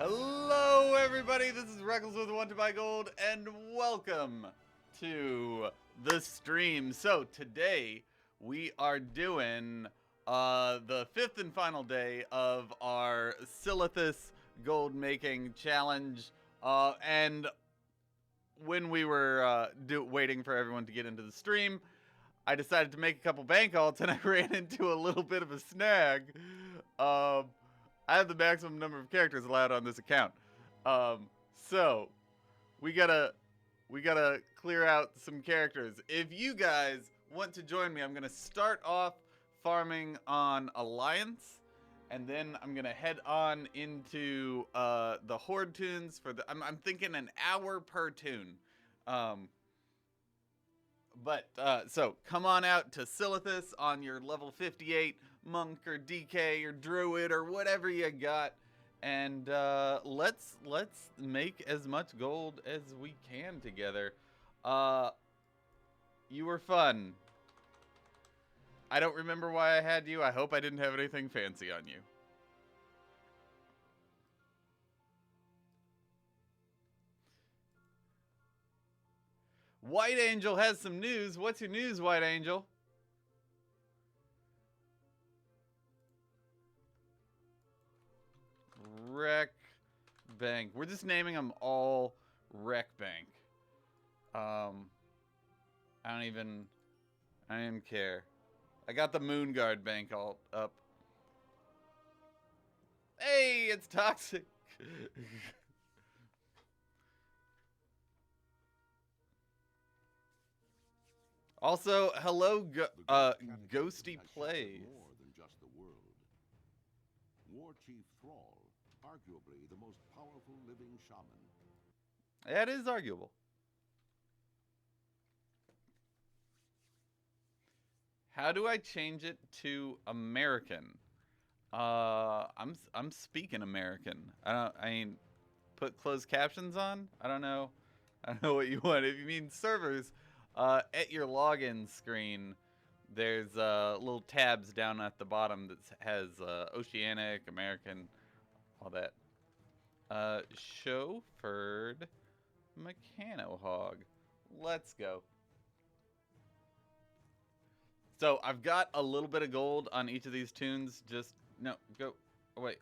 Hello everybody, this is Reckless with WTBGold and welcome to the stream. So today we are doing the fifth and final day of our Silithus gold making challenge. And when we were waiting for everyone to get into the stream, I decided to make a couple bank alts and I ran into a little bit of a snag. I have the maximum number of characters allowed on this account. So we gotta clear out some characters. If you guys want to join me, I'm gonna start off farming on Alliance, and then I'm gonna head on into the Horde tunes for the. I'm thinking an hour per tune. So come on out to Silithus on your level 58 monk or DK or druid or whatever you got, and let's make as much gold as we can together. You were fun. I don't remember why I had you. I hope I didn't have anything fancy on you. White Angel has some news. What's your news, White Angel? Wreck Bank. We're just naming them all Wreck Bank. I don't even care. I got the Moonguard Bank all up. Hey, it's toxic. Also, hello, Ghosty Plays. More than just the world. War Chief Thrall, arguably the most powerful living shaman. That is arguable. How do I change it to American? I'm speaking American. I mean, put closed captions on? I don't know what you want. If you mean servers, at your login screen, there's little tabs down at the bottom that has Oceanic, American, all that. Chauffeured Mechanohog. Let's go. So I've got a little bit of gold on each of these tunes. Just no, go. Oh, wait.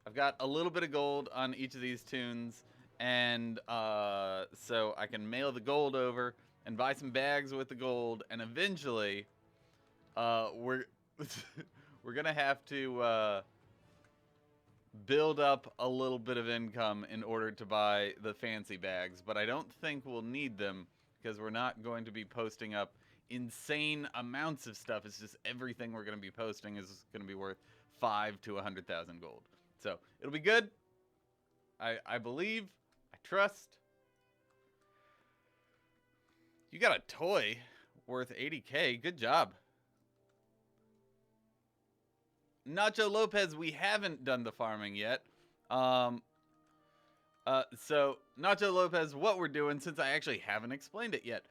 I've got a little bit of gold on each of these tunes, and so I can mail the gold over and buy some bags with the gold, and eventually, we're gonna have to build up a little bit of income in order to buy the fancy bags, but I don't think we'll need them because we're not going to be posting up insane amounts of stuff. It's just everything we're going to be posting is going to be worth 5 to 100,000 gold. So it'll be good. I believe. I trust. You got a toy worth 80K. Good job. Nacho Lopez, we haven't done the farming yet. So Nacho Lopez, what we're doing, since I actually haven't explained it yet,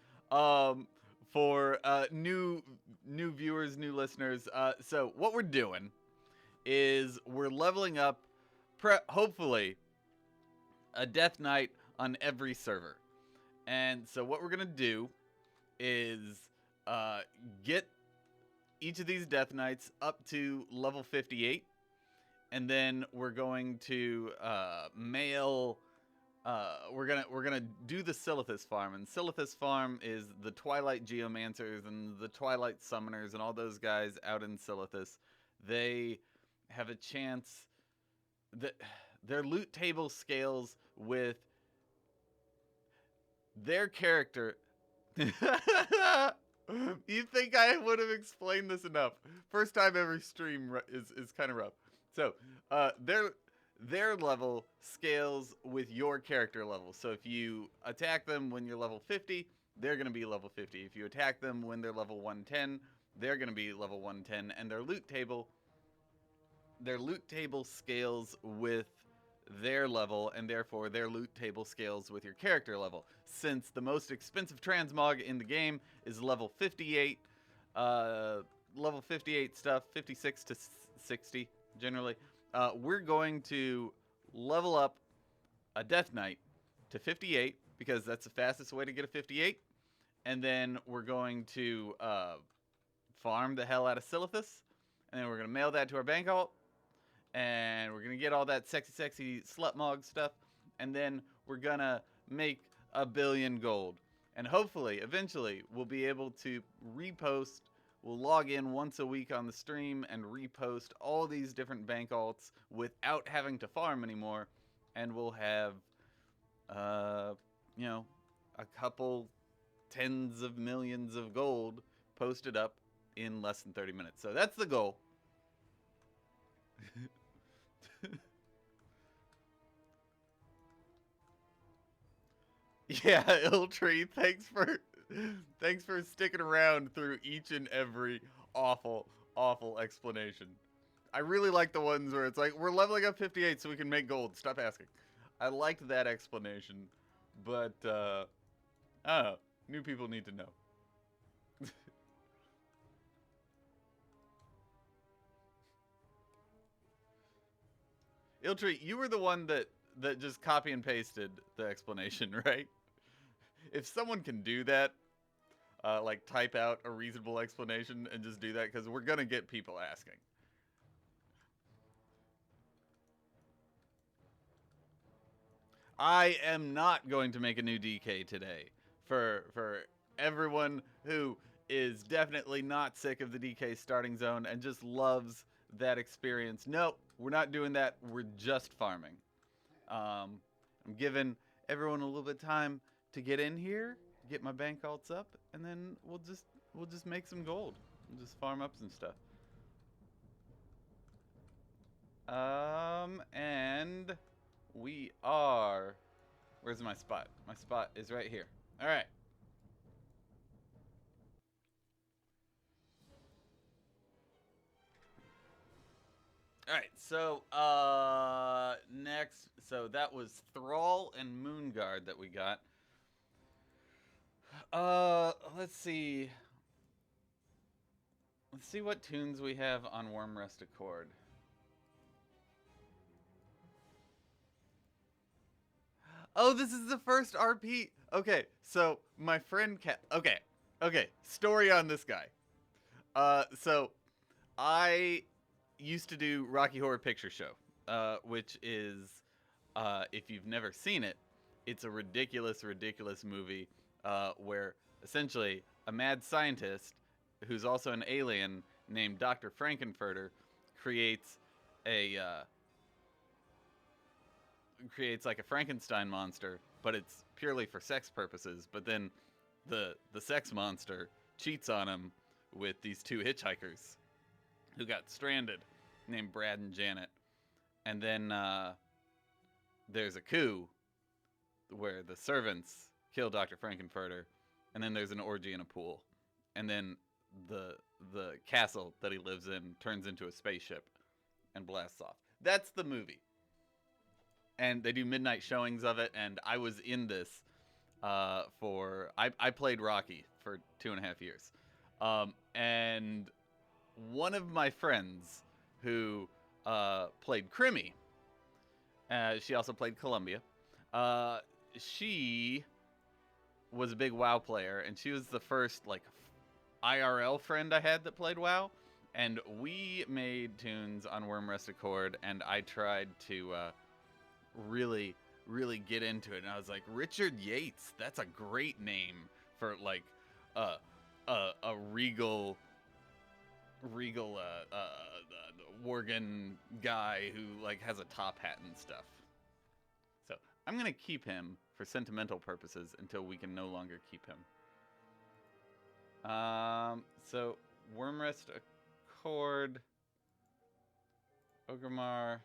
for new viewers, new listeners, so what we're doing is we're leveling up, hopefully, a Death Knight on every server. And so what we're gonna do is get each of these Death Knights up to level 58, and then we're going to mail. We're gonna do the Silithus farm, and Silithus farm is the Twilight Geomancers and the Twilight Summoners and all those guys out in Silithus. They have a chance that their loot table scales with their character. You think I would have explained this enough? First time every stream is kind of rough. So, their level scales with your character level. So if you attack them when you're level 50, they're going to be level 50. If you attack them when they're level 110, they're going to be level 110. And their loot table scales with their level, and therefore their loot table scales with your character level. Since the most expensive transmog in the game is level 58, level 58 stuff, 56 to 60 generally, we're going to level up a Death Knight to 58 because that's the fastest way to get a 58. And then we're going to farm the hell out of Silithus. And then we're going to mail that to our bank vault. And we're going to get all that sexy slutmog stuff. And then we're going to make 1 billion gold. And hopefully, eventually, we'll be able to repost. We'll log in once a week on the stream and repost all these different bank alts without having to farm anymore. And we'll have, you know, a couple tens of millions of gold posted up in less than 30 minutes. So that's the goal. Yeah, Iltree, thanks for sticking around through each and every awful explanation. I really like the ones where it's like, we're leveling up 58 so we can make gold. Stop asking. I liked that explanation, but I don't know. New people need to know. Iltree, you were the one that just copy and pasted the explanation, right? If someone can do that, like type out a reasonable explanation and just do that, because we're gonna get people asking. I am not going to make a new DK today. For everyone who is definitely not sick of the DK starting zone and just loves that experience. No, we're not doing that. We're just farming. I'm giving everyone a little bit of time to get in here, get my bank alts up, and then we'll just make some gold. We'll just farm up some stuff. And we are... Where's my spot? My spot is right here. All right. All right, so next, so that was Thrall and Moonguard that we got. Let's see. Let's see what tunes we have on Wormrest Accord. Oh, this is the first RP. Okay, so my friend Okay, story on this guy. So I used to do Rocky Horror Picture Show, which is, if you've never seen it, it's a ridiculous movie where essentially a mad scientist who's also an alien named Dr. Frankenfurter creates like a Frankenstein monster, but it's purely for sex purposes. But then the sex monster cheats on him with these two hitchhikers who got stranded, named Brad and Janet. And then there's a coup where the servants kill Dr. Frankenfurter, and then there's an orgy in a pool. And then the castle that he lives in turns into a spaceship and blasts off. That's the movie. And they do midnight showings of it, and I was in this I played Rocky for 2.5 years. And one of my friends who played Crimmy, she also played Columbia, she was a big WoW player, and she was the first like IRL friend I had that played WoW. And we made tunes on Wormrest Accord, and I tried to really get into it. And I was like, Richard Yates, that's a great name for like a regal Worgen guy who like has a top hat and stuff. So I'm gonna keep him for sentimental purposes until we can no longer keep him. So Wormrest Accord, Ogrimmar.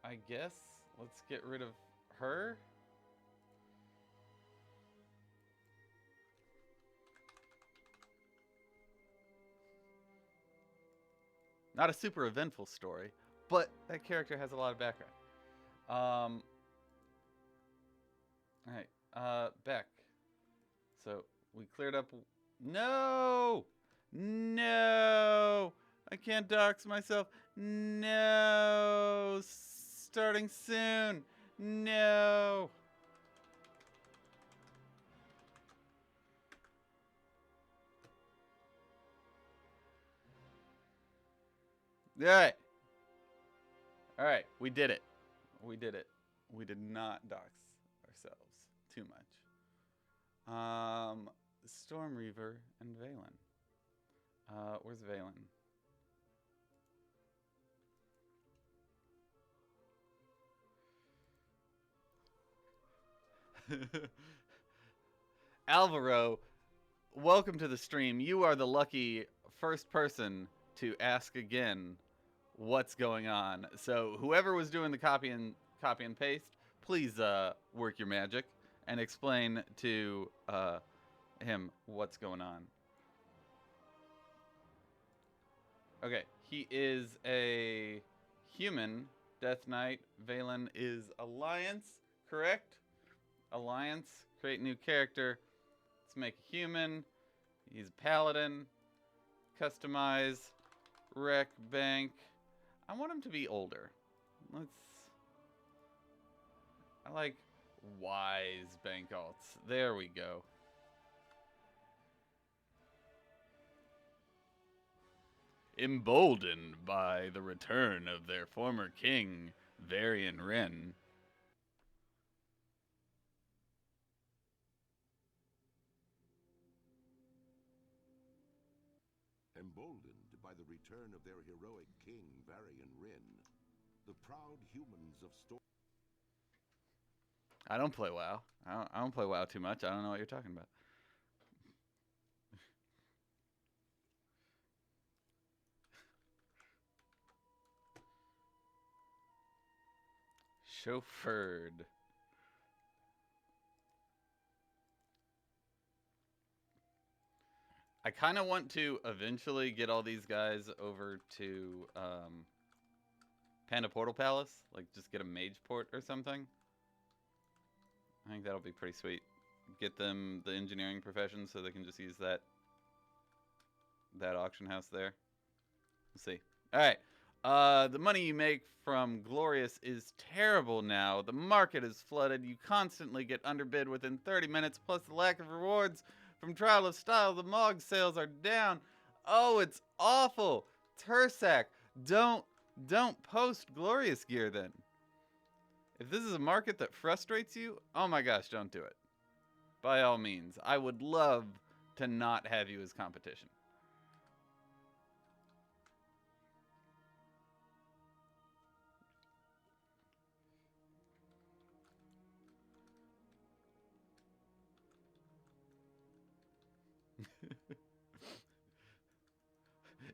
I guess let's get rid of her. Not a super eventful story, but that character has a lot of background. All right, back. So we cleared up. No! No! I can't dox myself. No! Starting soon. No! All right. All right, we did it. We did it. We did not dox ourselves too much. Storm Reaver and Valen. Where's Valen? Alvaro, welcome to the stream. You are the lucky first person to ask again what's going on. So whoever was doing the copy and paste, please work your magic and explain to him what's going on. Okay, he is a human. Death Knight. Valen is Alliance, correct? Alliance. Create new character. Let's make a human. He's a paladin. Customize. Rec bank. I want him to be older. I like wise bank alts. There we go. Emboldened by the return of their former king, Varian Wren. Emboldened by the return of their heroic king, Varian Wren, the proud humans of Storm... I don't play WoW. I don't play WoW too much. I don't know what you're talking about. Chauffeured. I kind of want to eventually get all these guys over to Panda Portal Palace. Like, just get a mage port or something. I think that'll be pretty sweet. Get them the engineering profession so they can just use that auction house there. We'll see. All right. The money you make from Glorious is terrible now. The market is flooded. You constantly get underbid within 30 minutes, plus the lack of rewards from Trial of Style. The Mog sales are down. Oh, it's awful. Tursac, don't post Glorious gear then. If this is a market that frustrates you, oh my gosh, don't do it. By all means. I would love to not have you as competition.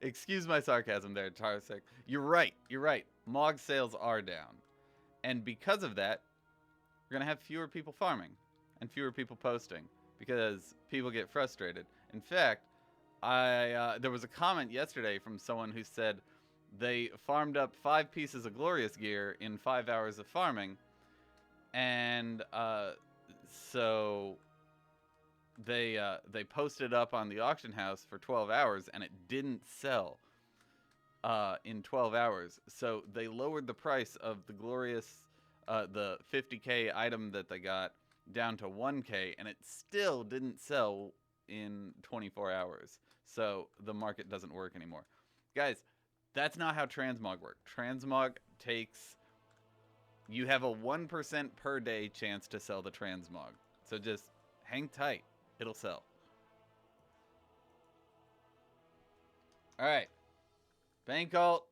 Excuse my sarcasm there, Tarsek. You're right. You're right. Mog sales are down. And because of that, we're going to have fewer people farming and fewer people posting because people get frustrated. In fact, there was a comment yesterday from someone who said they farmed up 5 pieces of Glorious gear in 5 hours of farming. And so they posted up on the auction house for 12 hours and it didn't sell in 12 hours. So they lowered the price of the Glorious, the 50k item that they got down to 1k, and it still didn't sell in 24 hours. So the market doesn't work anymore. Guys, that's not how Transmog works. Transmog takes... You have a 1% per day chance to sell the Transmog. So just hang tight. It'll sell. All right. Bank alt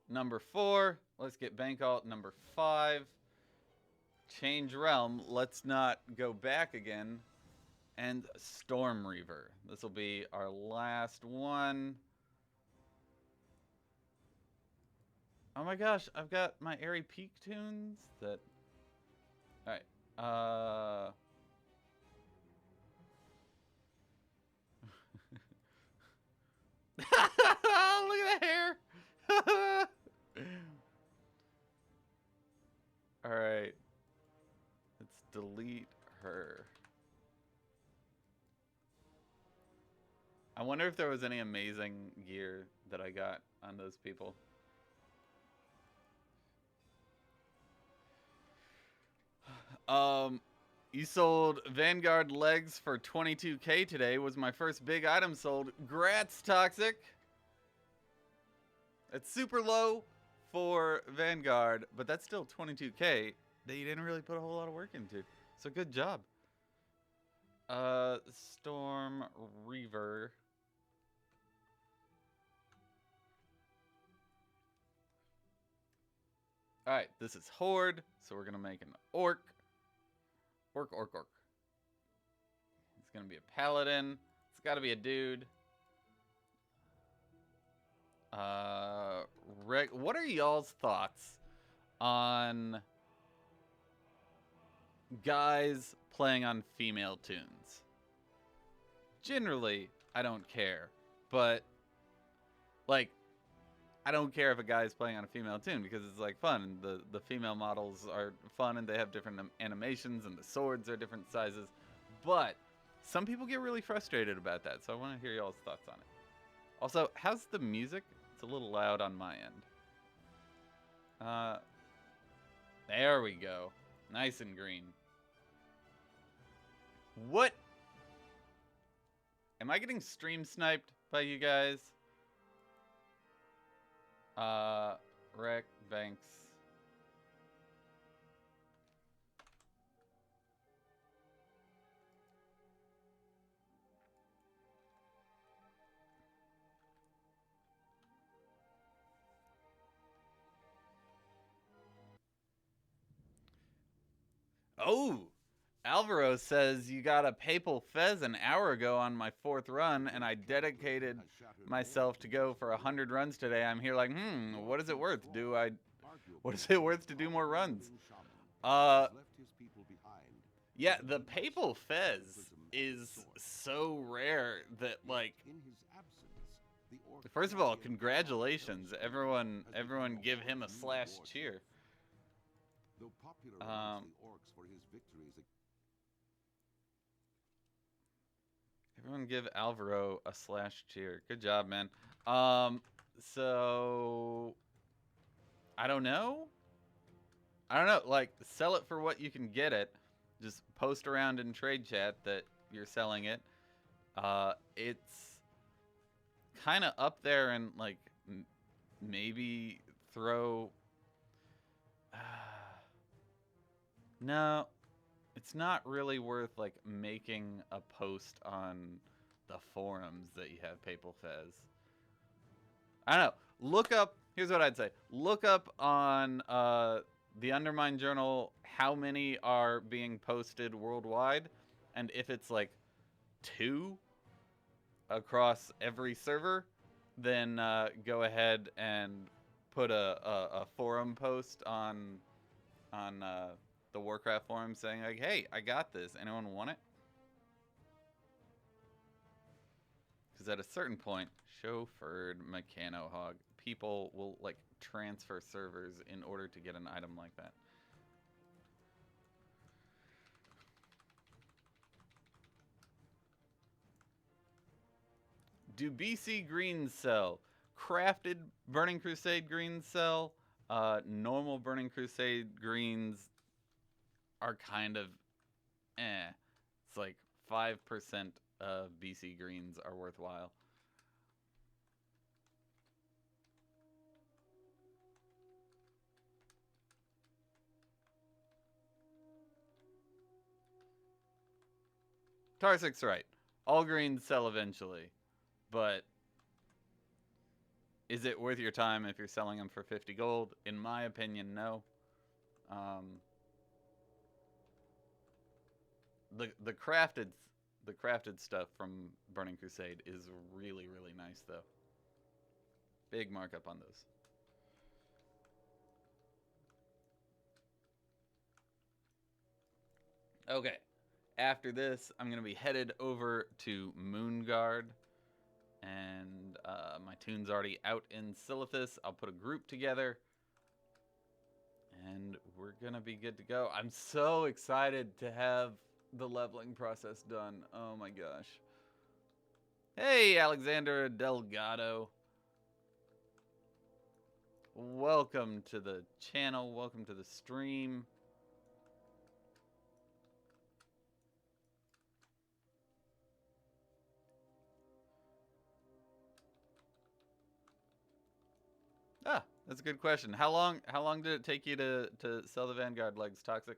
number 4. Let's get bank alt number 5. Change realm. Let's not go back again. And Storm Reaver. This will be our last one. Oh my gosh, I've got my Airy Peak tunes that... Alright. Look at the hair! Alright. Let's delete wonder if there was any amazing gear that I got on those people. You sold Vanguard legs for 22K today. Was my first big item sold. Grats, Toxic. It's super low for Vanguard, but that's still 22K that you didn't really put a whole lot of work into. So good job. Storm Reaver. Alright, this is Horde, so we're gonna make an Orc. Orc. It's gonna be a Paladin. It's gotta be a dude. What are y'all's thoughts on guys playing on female tunes? Generally, I don't care, but like, I don't care if a guy's playing on a female tune because it's like fun, and the female models are fun, and they have different animations, and the swords are different sizes. But some people get really frustrated about that, so I want to hear y'all's thoughts on it. Also, how's the music? It's a little loud on my end. There we go. Nice and green. What? Am I getting stream sniped by you guys? Wreck, Banks. Oh! Alvaro says you got a papal fez an hour ago on my 4th run, and I dedicated myself to go for 100 runs today. I'm here like, what is it worth? What is it worth to do more runs? Yeah, the papal fez is so rare that, like, first of all, congratulations. Everyone give him a / cheer. Though popular amongst the orcs for his victories. Everyone give Alvaro a / cheer. Good job, man. So I don't know. Like, sell it for what you can get it. Just post around in trade chat that you're selling it. It's kind of up there, and like maybe throw. No, it's not really worth like making a post on the forums that you have Papal Fez. I don't know. Look up. Here's what I'd say. Look up on the Undermine Journal how many are being posted worldwide, and if it's like 2 across every server, then go ahead and put a forum post on the Warcraft forum saying like, hey, I got this. Anyone want it? Because at a certain point, chauffeured Mechano Hog, people will like transfer servers in order to get an item like that. Do BC greens sell? Crafted Burning Crusade greens sell. Normal Burning Crusade greens are kind of It's like 5% of BC greens are worthwhile. Tarsik's right. All greens sell eventually, but is it worth your time if you're selling them for 50 gold? In my opinion, no. The crafted stuff from Burning Crusade is really, really nice though. Big markup on those. Okay. After this, I'm going to be headed over to Moonguard. And my tune's already out in Silithus. I'll put a group together. And we're going to be good to go. I'm so excited to have the leveling process done. Oh my gosh. Hey, Alexander Delgado. Welcome to the channel. Welcome to the stream. Ah, that's a good question. How long did it take you to sell the Vanguard legs, Toxic?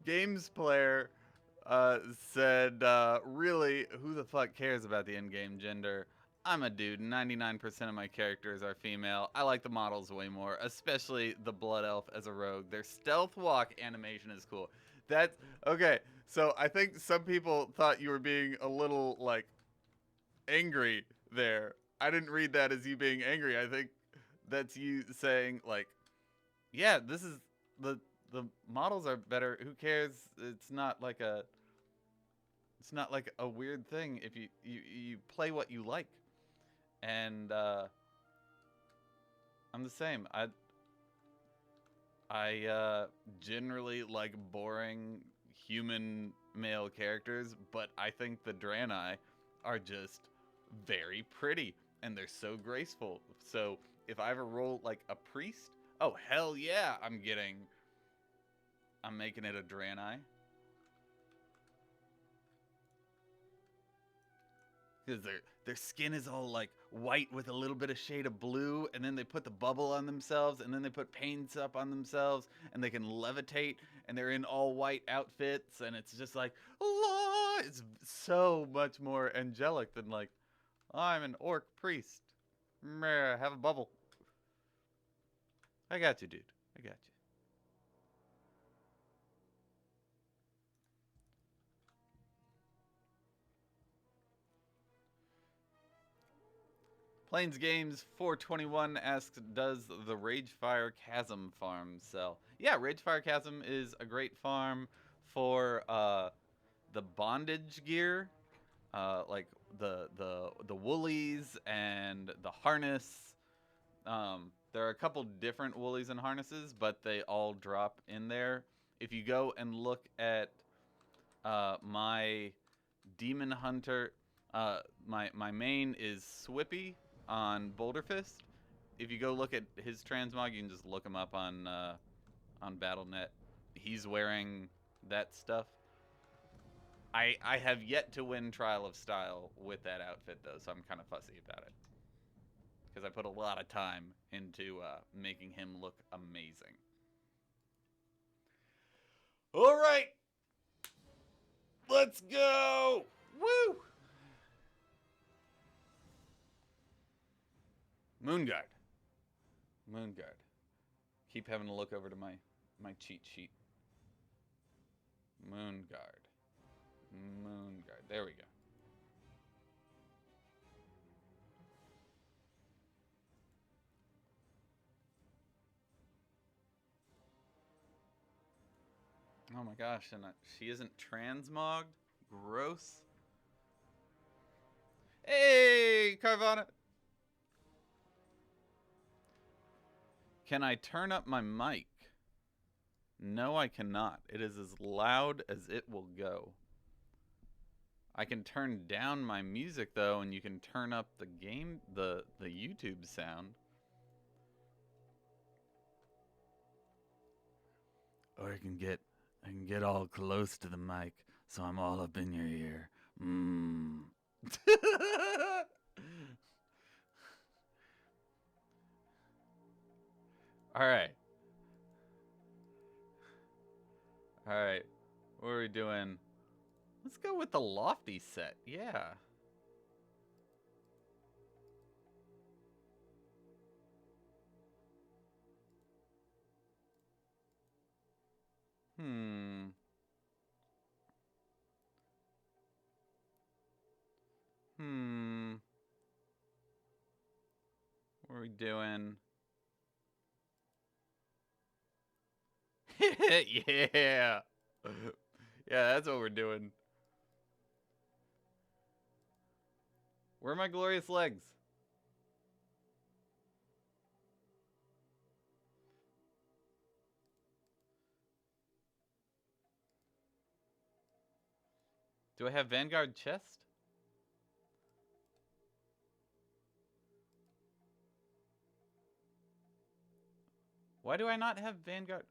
Games player said, really, who the fuck cares about the in-game gender? I'm a dude. 99% of my characters are female. I like the models way more, especially the Blood Elf as a rogue. Their stealth walk animation is cool. That's okay. So I think some people thought you were being a little like angry there. I didn't read that as you being angry. I think that's you saying like, yeah, this is the models are better. Who cares? It's not like a weird thing if you play what you like. And I'm the same. I generally like boring human male characters, but I think the Draenei are just very pretty and they're so graceful. So if I ever roll like a priest, oh hell yeah, I'm making it a Draenei. Because their skin is all like white with a little bit of shade of blue, and then they put the bubble on themselves, and then they put paints up on themselves, and they can levitate, and they're in all white outfits, and it's just like, Allah! It's so much more angelic than like, I'm an orc priest. Have a bubble. I got you, dude. I got you. Plains Games 421 asks, does the Ragefire Chasm farm sell? Yeah, Ragefire Chasm is a great farm for the bondage gear, like the woolies and the harness. There are a couple different woolies and harnesses, but they all drop in there. If you go and look at my Demon Hunter, my main is Swippy on Boulder Fist. If you go look at his transmog, you can just look him up on Battle.net. He's wearing that stuff. I have yet to win Trial of Style with that outfit though, so I'm kind of fussy about it because I put a lot of time into making him look amazing. All right, let's go. Woo! Moonguard. Moonguard. Keep having to look over to my cheat sheet. Moonguard. Moonguard. There we go. Oh my gosh, and she isn't transmogged? Gross. Hey, Carvana! Can I turn up my mic? No, I cannot. It is as loud as it will go. I can turn down my music though, and you can turn up the YouTube sound. Or I can get all close to the mic, so I'm all up in your ear. All right. All right. What are we doing? Let's go with the lofty set. Yeah. What are we doing? Yeah. Yeah, that's what we're doing. Where are my glorious legs? Do I have Vanguard chest? Why do I not have Vanguard?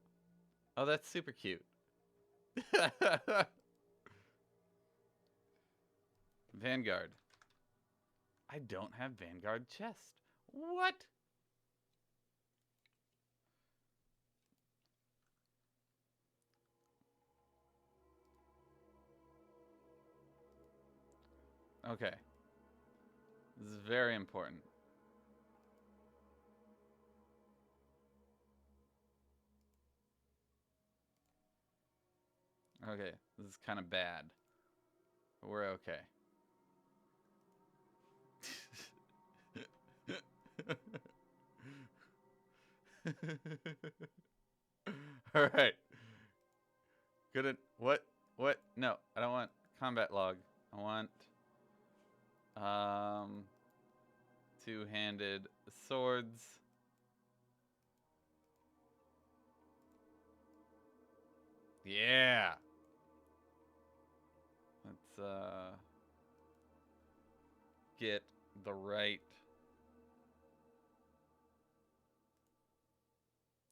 Oh, that's super cute. Vanguard. I don't have Vanguard chest. What? Okay. This is very important. Okay, this is kind of bad. But we're okay. All right. Good. What? What? No, I don't want combat log. I want two-handed swords. Yeah. Let's get the right.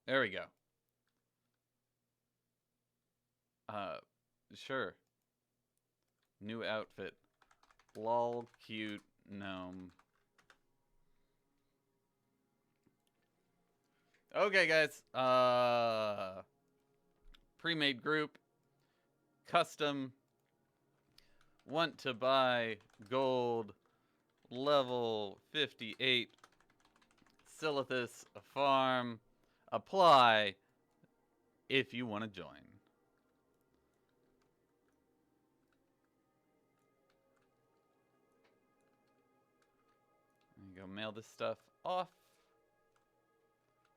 There we go. Sure. New outfit. Lol, cute gnome. Okay, guys. Pre-made group. Custom. Want to buy gold. Level 58. Silithus farm. Apply if you want to join. Go mail this stuff off.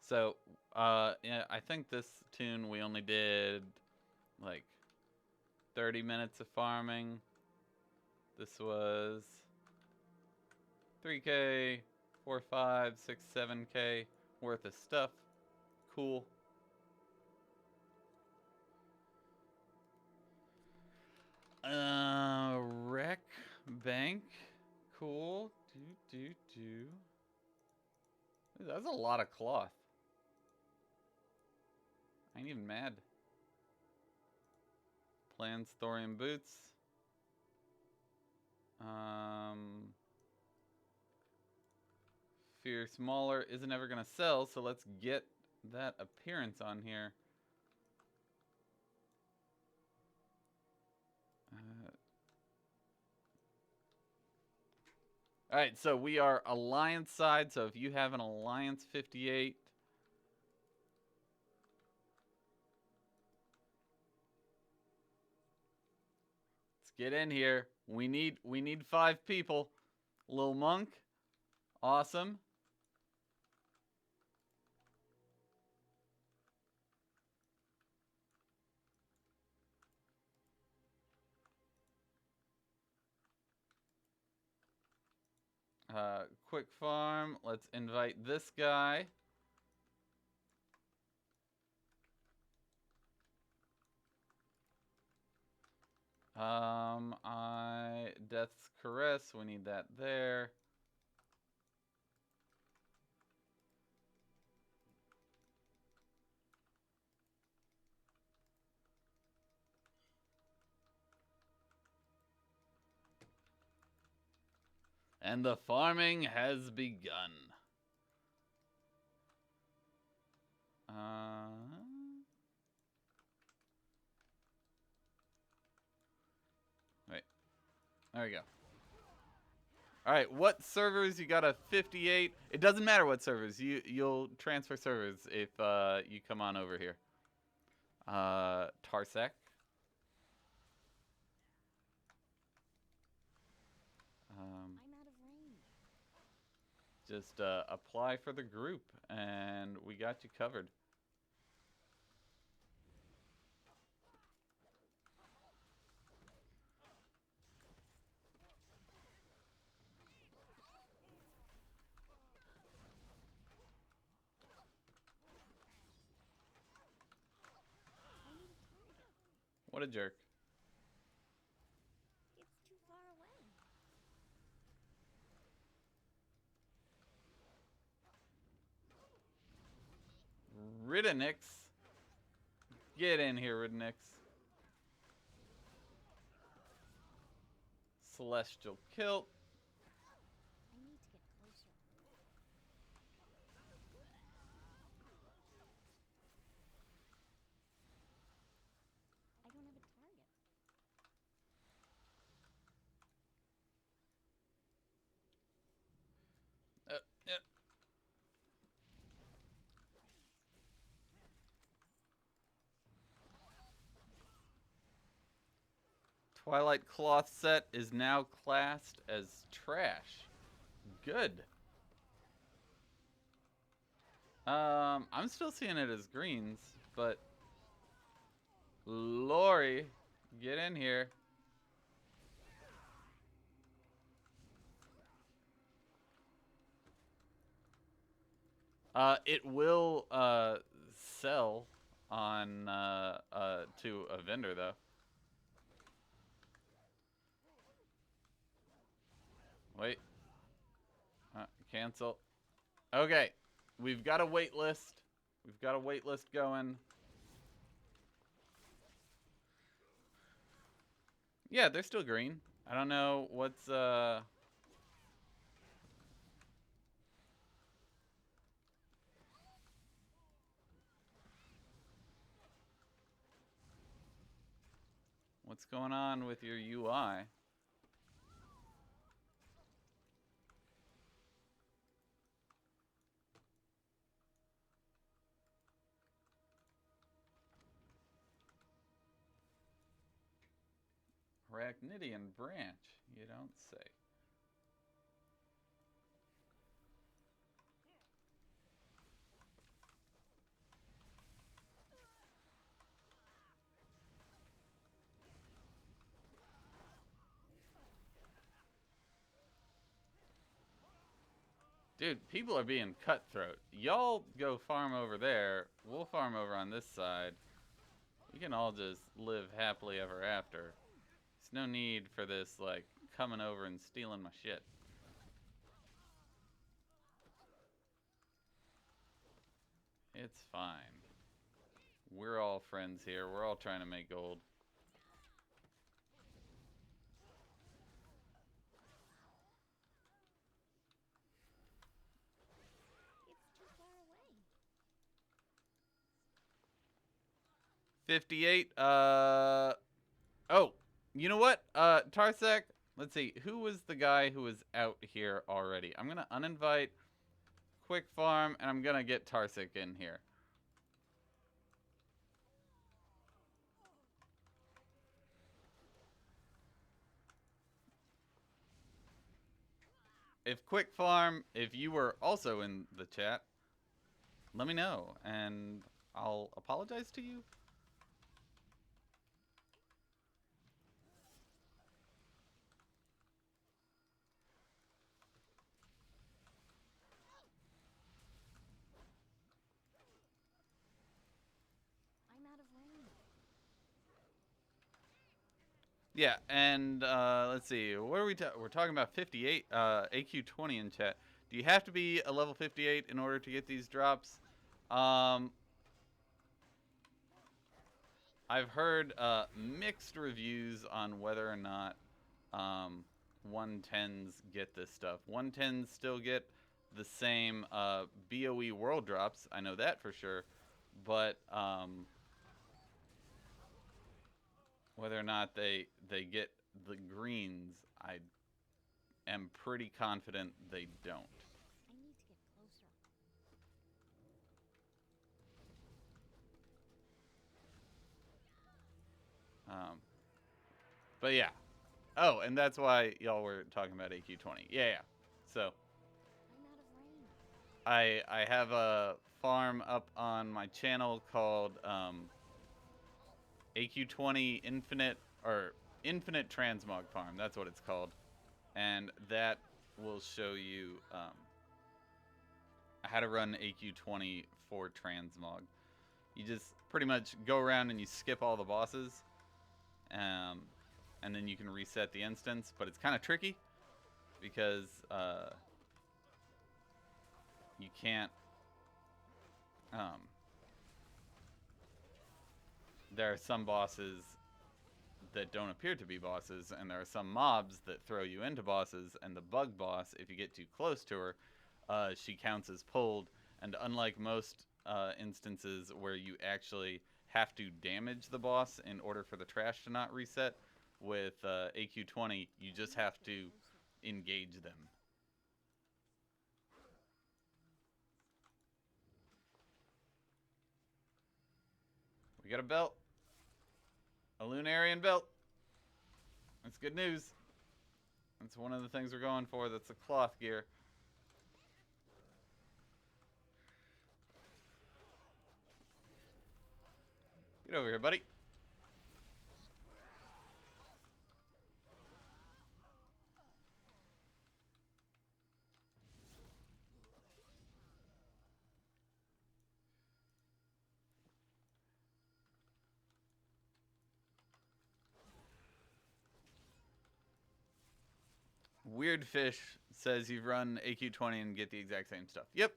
So, yeah, I think this tune we only did like 30 minutes of farming. This was 3K, 4, 5, 6, 7K worth of stuff. Cool. Rec bank. Cool. That's a lot of cloth. I ain't even mad. Plans thorium boots. Fierce Mauler isn't ever gonna sell, so let's get that appearance on here. Alright, so we are Alliance side, so if you have an Alliance 58... let's get in here. We need 5 people. Lil Monk. Awesome. Quick farm. Let's invite this guy. Death's Caress. We need that there. And the farming has begun. Wait. There we go. Alright, what servers? You got a 58. It doesn't matter what servers. You'll transfer servers if you come on over here. Tarsec. Just apply for the group, and we got you covered. What a jerk. It's too far away. Riddenix. Get in here, Riddenix. Celestial Kilt. I need to get closer. I don't have a target. Yeah. Twilight Cloth set is now classed as trash. Good. I'm still seeing it as greens, but Lori, get in here. It will sell on to a vendor though. Wait. Cancel. Okay. We've got a wait list. We've got a wait list going. Yeah, they're still green. I don't know what's going on with your UI. Arachnidian branch, you don't say. Dude, people are being cutthroat. Y'all go farm over there. We'll farm over on this side. We can all just live happily ever after. There's no need for this, like, coming over and stealing my shit. It's fine. We're all friends here. We're all trying to make gold. It's too far away. 58. Oh, you know what? Tarsec, let's see. Who was the guy who was out here already? I'm going to uninvite Quick Farm, and I'm going to get Tarsec in here. If Quick Farm, if you were also in the chat, let me know, and I'll apologize to you. I'm out of range. Yeah, and let's see. What are we we're talking about 58 AQ20 in chat. Do you have to be a level 58 in order to get these drops? I've heard mixed reviews on whether or not 110s get this stuff. 110s still get the same BOE world drops. I know that for sure. But whether or not they get the greens, I am pretty confident they don't. I need to get closer. But yeah. Oh, and that's why y'all were talking about AQ20. Yeah. So I'm out of range. I have a farm up on my channel called AQ20 Infinite Transmog Farm. That's what it's called, and that will show you how to run AQ20 for Transmog. You just pretty much go around and you skip all the bosses, and then you can reset the instance, but it's kind of tricky because you can't. There are some bosses that don't appear to be bosses, and there are some mobs that throw you into bosses, and the bug boss, if you get too close to her, she counts as pulled, and unlike most instances where you actually have to damage the boss in order for the trash to not reset, with AQ20, you just have to engage them. We got a belt. A Lunarian belt. That's good news. That's one of the things we're going for. That's the cloth gear. Get over here, buddy. Weird Fish says you've run AQ20 and get the exact same stuff. Yep.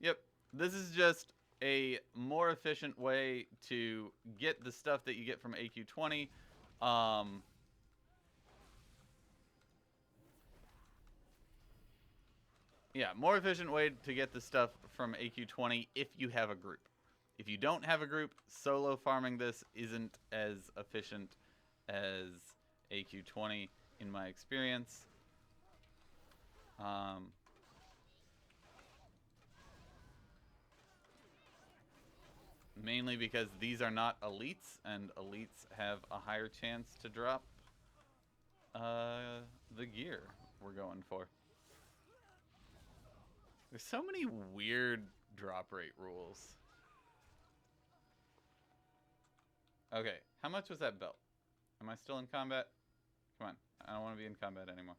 Yep. This is just a more efficient way to get the stuff that you get from AQ20. Yeah, more efficient way to get the stuff from AQ20 if you have a group. If you don't have a group, solo farming this isn't as efficient as AQ20 in my experience. Mainly because these are not elites, and elites have a higher chance to drop the gear we're going for. There's so many weird drop rate rules. Okay, how much was that belt? Am I still in combat? Come on, I don't want to be in combat anymore.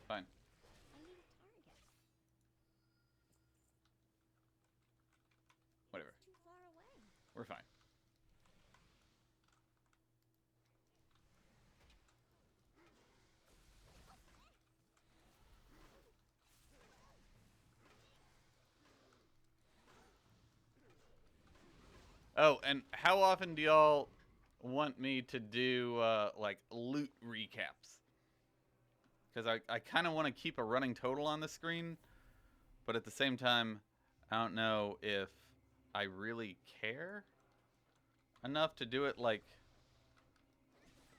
Fine. I need a target. Whatever. Too far away. We're fine. Oh, and how often do y'all want me to do, like, loot recaps? Because I kind of want to keep a running total on the screen, but at the same time, I don't know if I really care enough to do it, like,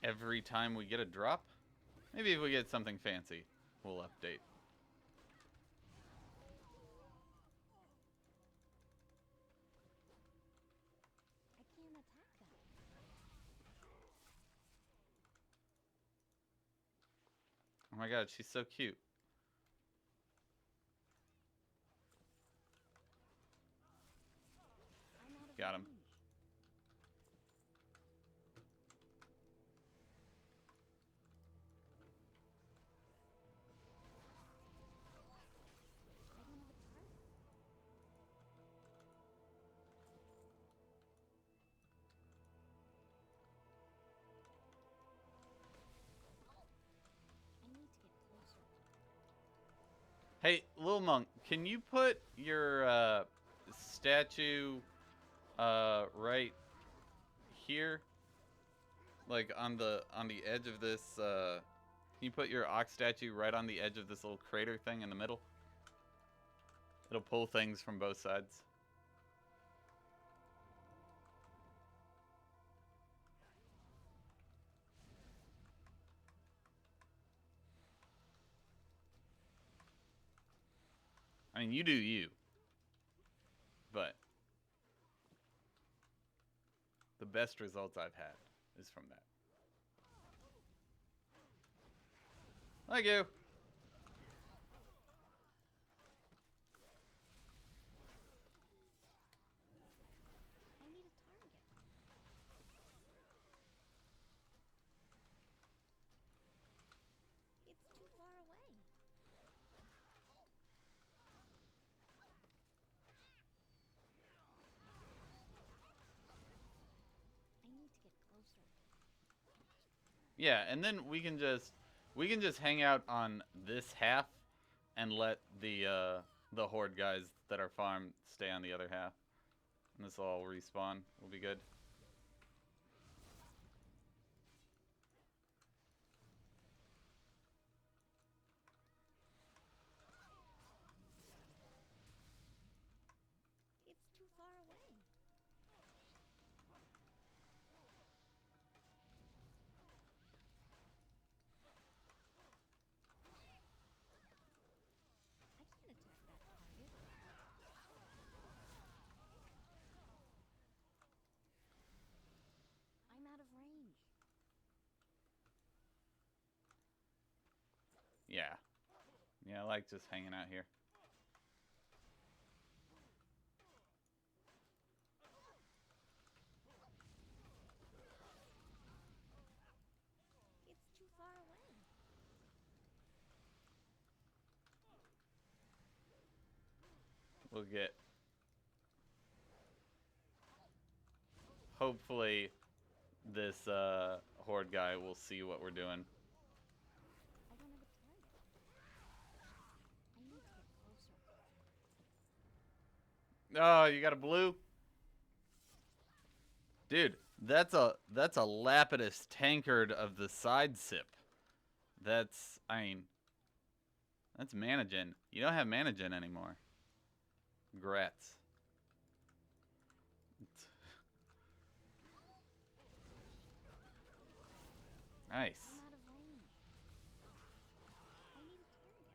every time we get a drop. Maybe if we get something fancy, we'll update. I can't attack them. Oh my god, she's so cute. I'm out of Got him. range. I don't have a target. I need to get closer. Hey, Lil Monk, can you put your statue right here? Like on the edge of this can you put your ox statue right on the edge of this little crater thing in the middle? It'll pull things from both sides. I mean, you do you. But the best results I've had is from that. Thank you. I need a target. It's too far away. I need to get closer. Yeah, and then we can just hang out on this half and let the horde guys that are farmed stay on the other half. And this will all respawn. We'll be good. It's too far away. I can't attack that target. I'm out of range. Yeah. Yeah, I like just hanging out here. It's too far away. We'll get... Hopefully, this horde guy will see what we're doing. I don't have a target. I need to get closer. Oh, you got a blue? Dude, that's a Lapidus tankard of the side sip. That's, I mean, that's Managen. You don't have Managen anymore. Grats. Nice. I'm out of range. I need a target.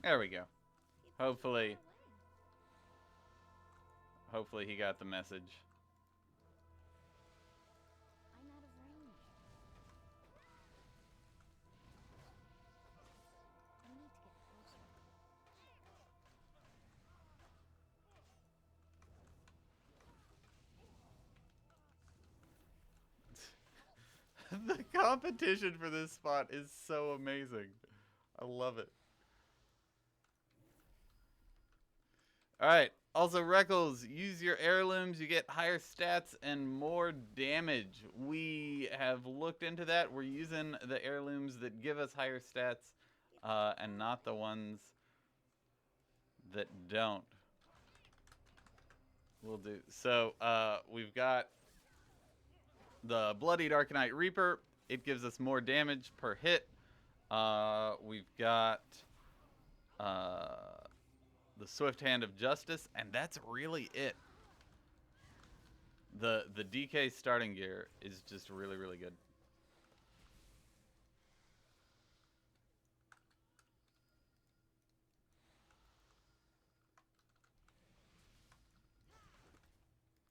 There we go. It's Hopefully, too far away. hopefully he got the message. I'm out of range. I need to get closer. The competition for this spot is so amazing. I love it. Alright, also Reckles, use your heirlooms, you get higher stats and more damage. We have looked into that. We're using the heirlooms that give us higher stats and not the ones that don't. We'll do. So we've got the Bloodied Arcanite Reaper. It gives us more damage per hit. We've got the Swift Hand of Justice, and that's really it. The DK starting gear is just really, really good.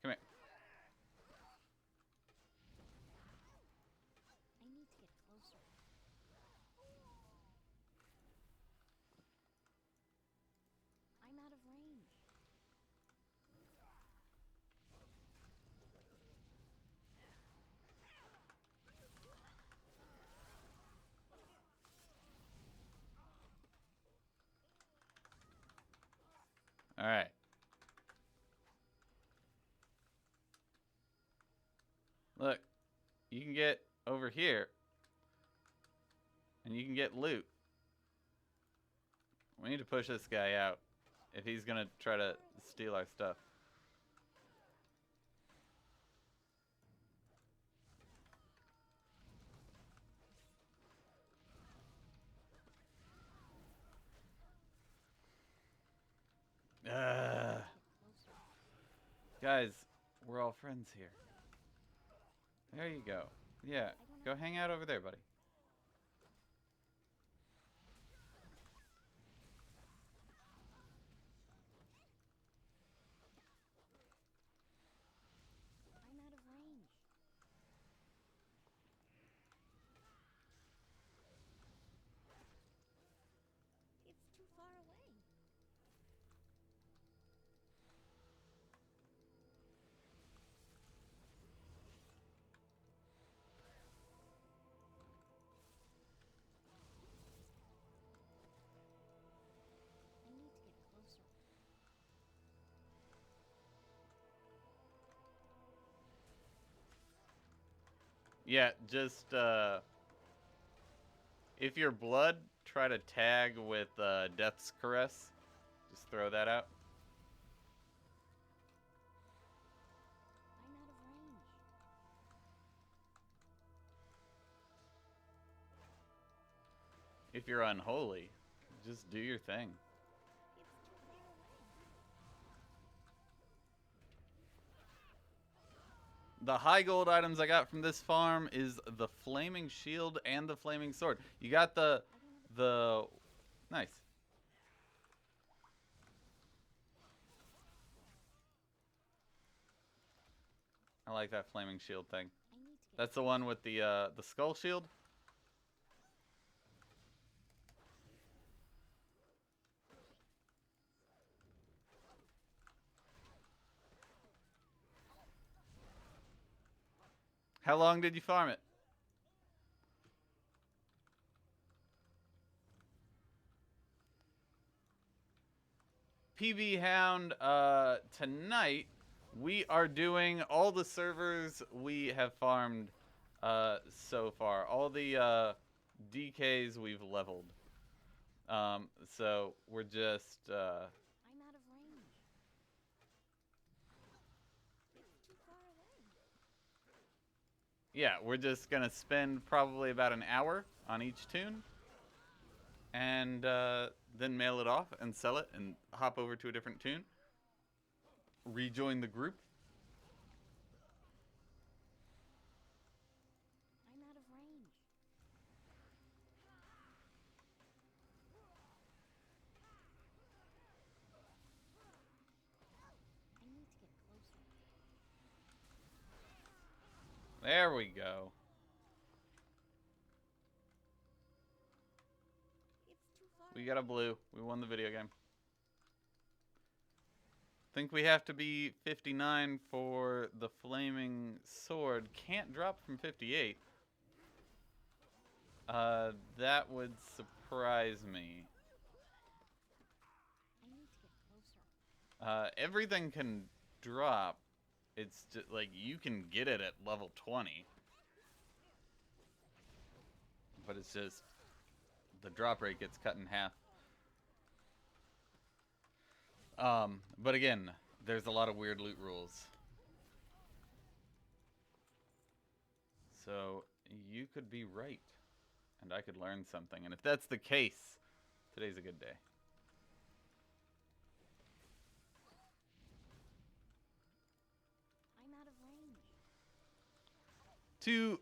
Come here. I need to get closer. I'm out of range. All right. Look, you can get over here, and you can get loot. We need to push this guy out if he's gonna try to steal our stuff. Closer. Guys, we're all friends here. There you go. Yeah, go hang out over there, buddy. I'm out of range. It's too far away. Yeah, just if you're blood, try to tag with Death's Caress. Just throw that out. I'm out of range. If you're unholy, just do your thing. It's too far away. The high gold items I got from this farm is the flaming shield and the flaming sword. You got the nice. I like that flaming shield thing. I need to get That's the one with the skull shield. How long did you farm it? PB Hound, tonight we are doing all the servers we have farmed so far. All the DKs we've leveled. So we're just I'm out of range. It's too far away. yeah, we're just gonna spend probably about an hour on each tune, and then mail it off and sell it and hop over to a different tune. Rejoin the group. I'm out of range. I need to get closer. There we go. It's too far. We got a blue. We won the video game. Think we have to be 59 for the flaming sword. Can't drop from 58. That would surprise me. I need to get closer. Everything can drop. It's just like you can get it at level 20. But it's just the drop rate gets cut in half. But again, there's a lot of weird loot rules. So you could be right, and I could learn something. And if that's the case, today's a good day. I'm out of range. Two.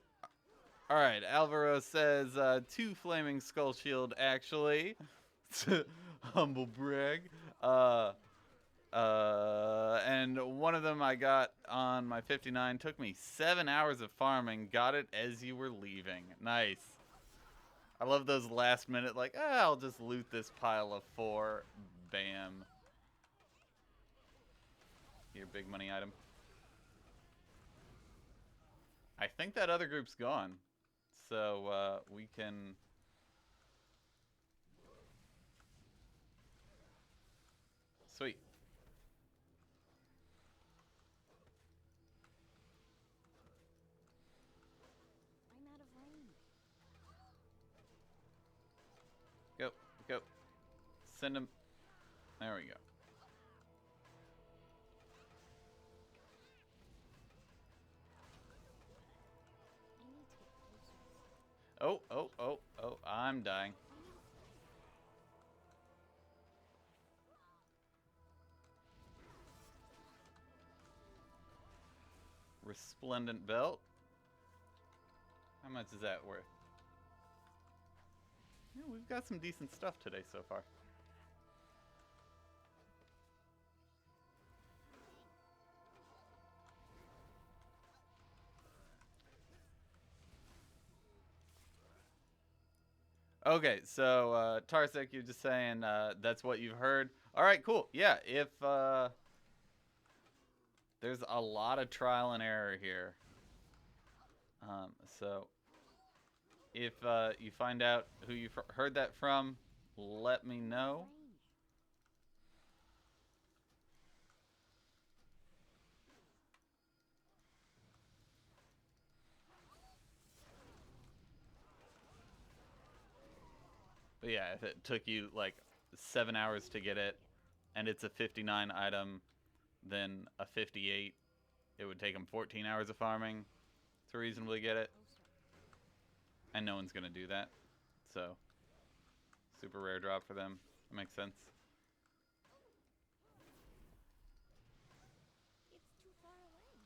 All right, Alvaro says 2 flaming skull shield actually. Humble brag. And one of them I got on my 59. Took me 7 hours of farming. Got it as you were leaving. Nice. I love those last minute, like, I'll just loot this pile of 4. Bam. Your big money item. I think that other group's gone. So, we can... Sweet. I'm out of range. Go, go. Send him. There we go. I need to get closer. Oh, oh, oh, oh, I'm dying. Resplendent belt. How much is that worth? Yeah, we've got some decent stuff today so far. Okay, so Tarsek, you're just saying that's what you've heard. All right, cool. Yeah, if there's a lot of trial and error here. So if you find out who you heard that from, let me know. Range. But yeah, if it took you like 7 hours to get it, and it's a 59 item, then a 58, it would take them 14 hours of farming to reasonably get it. And no one's gonna do that. So, super rare drop for them. That makes sense. It's too far away.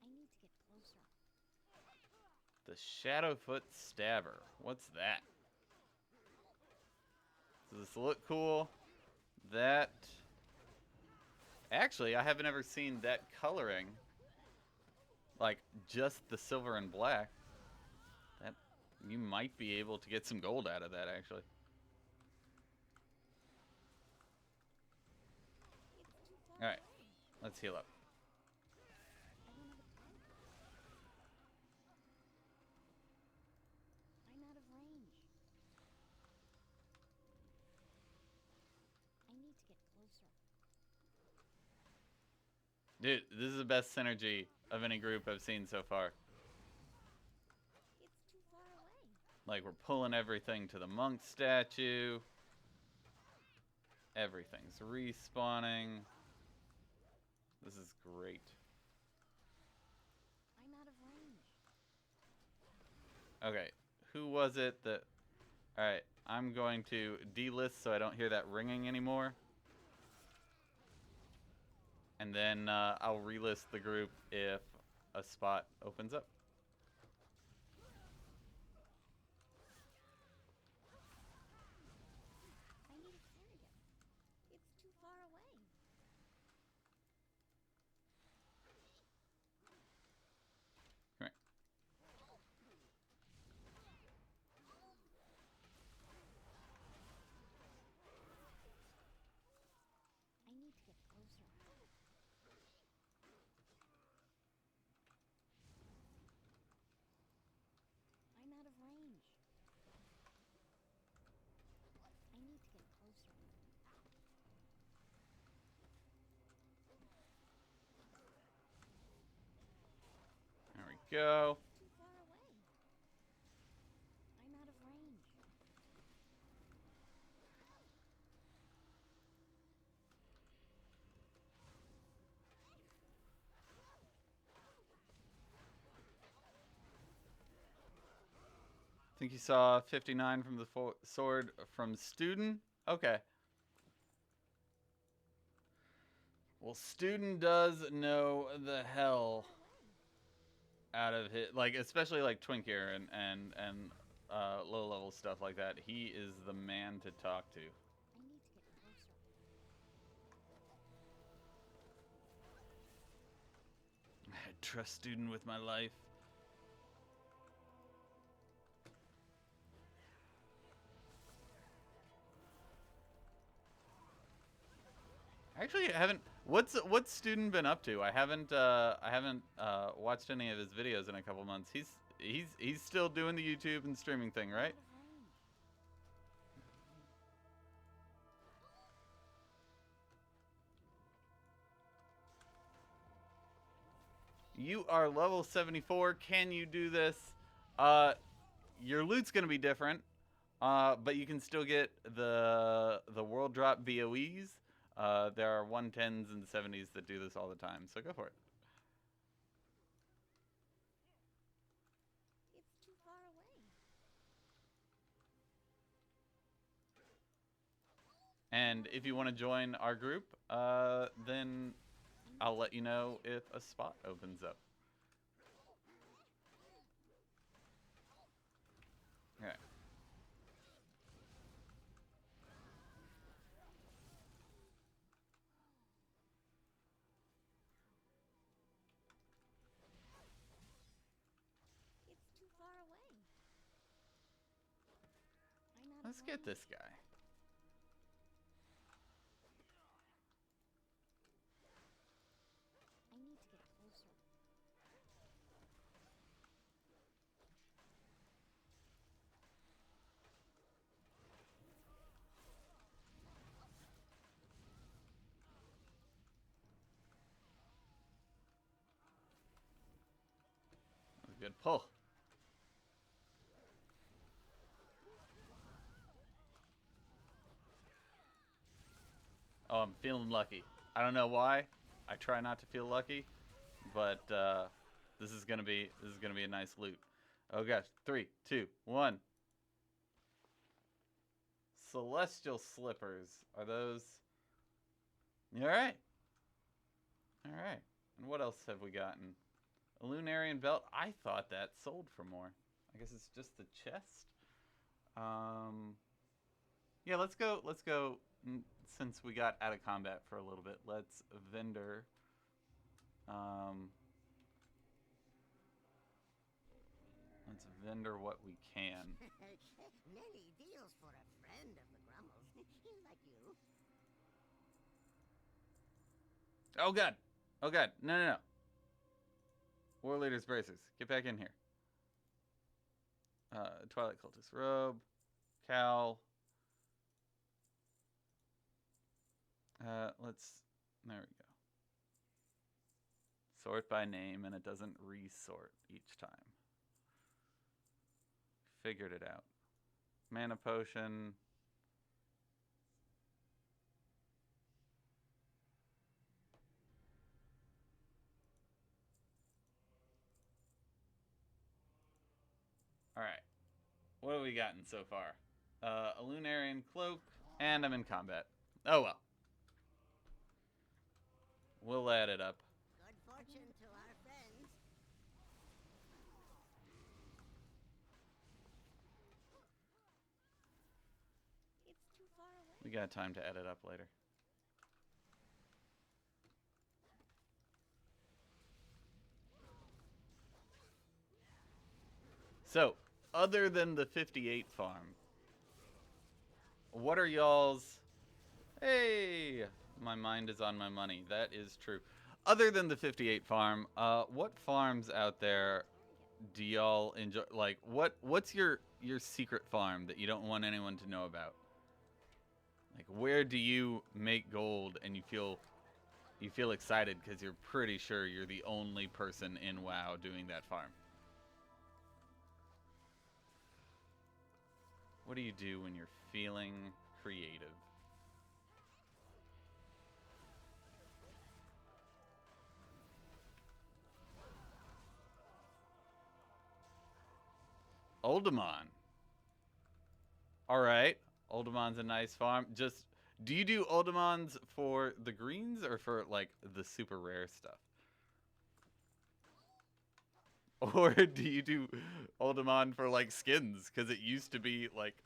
I need to get closer. The Shadowfoot Stabber. What's that? Does this look cool? That... Actually, I haven't ever seen that coloring. Like, just the silver and black. That... You might be able to get some gold out of that, actually. It's too far Alright, away. let's heal up. I don't have a target. I'm out of range. I need to get closer. Dude, this is the best synergy of any group I've seen so far. It's too far away. Like, we're pulling everything to the monk statue. Everything's respawning. This is great. I'm out of range. Okay, who was it that... Alright, I'm going to delist so I don't hear that ringing anymore. And then I'll relist the group if a spot opens up. I need a target. It's too far away. Come here. I need to get closer. I'm out of range. I need to get closer. There we go. Too far away. I'm out of range. I think you saw 59 from the sword from Student. Okay. Well, Student does know the hell out of his, like, especially like Twinkier and low level stuff like that. He is the man to talk to. I need to get closer. I trust Student with my life. Actually, I haven't. What's Student been up to? I haven't watched any of his videos in a couple months. He's still doing the YouTube and streaming thing, right? Out of range. You are level 74. Can you do this? Your loot's gonna be different, but you can still get the world drop BOEs. There are 110s and 70s that do this all the time, so go for it. It's too far away. And if you want to join our group, then I'll let you know if a spot opens up. Okay. It's too far away. I'm out Let's of get range. this guy. I need to get closer. That was a good pull. Oh, I'm feeling lucky. I don't know why. I try not to feel lucky, but this is gonna be a nice loot. Oh gosh, 3, 2, 1. Celestial slippers. Are those? All right. All right. And what else have we gotten? A Lunarian belt. I thought that sold for more. I guess it's just the chest. Yeah, let's go. Since we got out of combat for a little bit, let's vendor. Let's vendor what we can. Many deals for a friend of the Grummles. Like you. Oh god. Oh god. No, no, no. War Leader's Bracers. Get back in here. Twilight Cultist Robe. Cowl. There we go. Sort by name, and it doesn't resort each time. Figured it out. Mana Potion. Alright. What have we gotten so far? A Lunarian Cloak, and I'm in combat. Oh well. We'll add it up. Good fortune to our friends. It's too far away. We got time to add it up later. So, other than the 58 farm, what are y'all's... Hey! My mind is on my money. That is true. Other than the 58 farm, what farms out there do y'all enjoy? Like, what's your secret farm that you don't want anyone to know about? Like, where do you make gold and you feel excited because you're pretty sure you're the only person in WoW doing that farm? What do you do when you're feeling creative? Oldemon. Alright. Oldemon's a nice farm. Just, do you do Oldemons for the greens or for, like, the super rare stuff? Or do you do Oldemon for, like, skins? Because it used to be, like,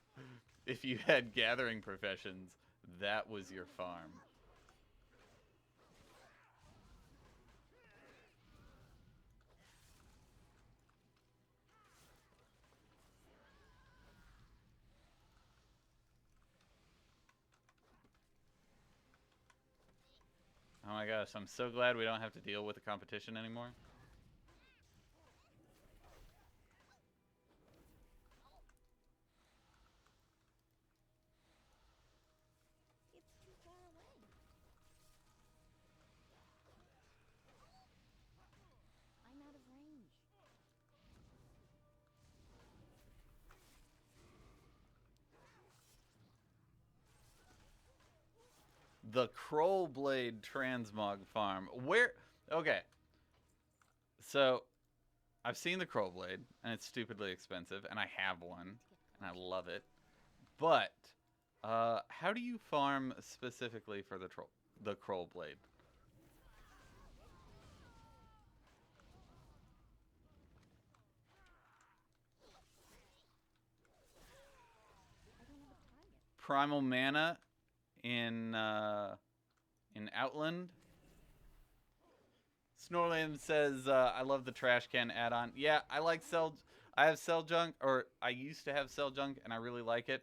if you had gathering professions, that was your farm. Oh my gosh, I'm so glad we don't have to deal with the competition anymore. It's too far away. I'm out of range. The Crollblade Transmog farm. Where? Okay. So, I've seen the Crollblade, and it's stupidly expensive, and I have one, and I love it. But, how do you farm specifically for the Crollblade? I don't have a target. Primal Mana in Outland. Snorland says, I love the trash can add-on. Yeah, I like I have Cell Junk, or I used to have Cell Junk, and I really like it.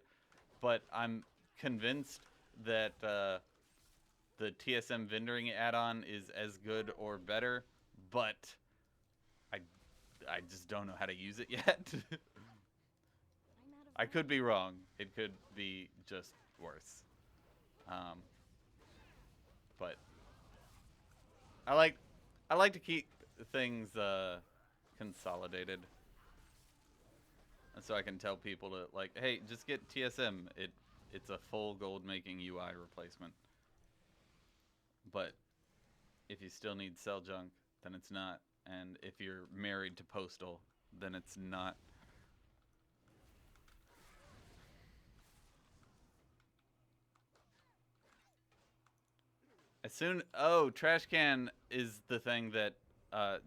But I'm convinced that the TSM vendoring add-on is as good or better, but I just don't know how to use it yet. I'm out of I could be wrong. It could be just worse. But I like to keep things consolidated, and so I can tell people to, like, hey, just get TSM. It's a full gold making UI replacement. but if you still need sell junk, then it's not. And if you're married to postal, then it's not. Oh, trash can is the thing that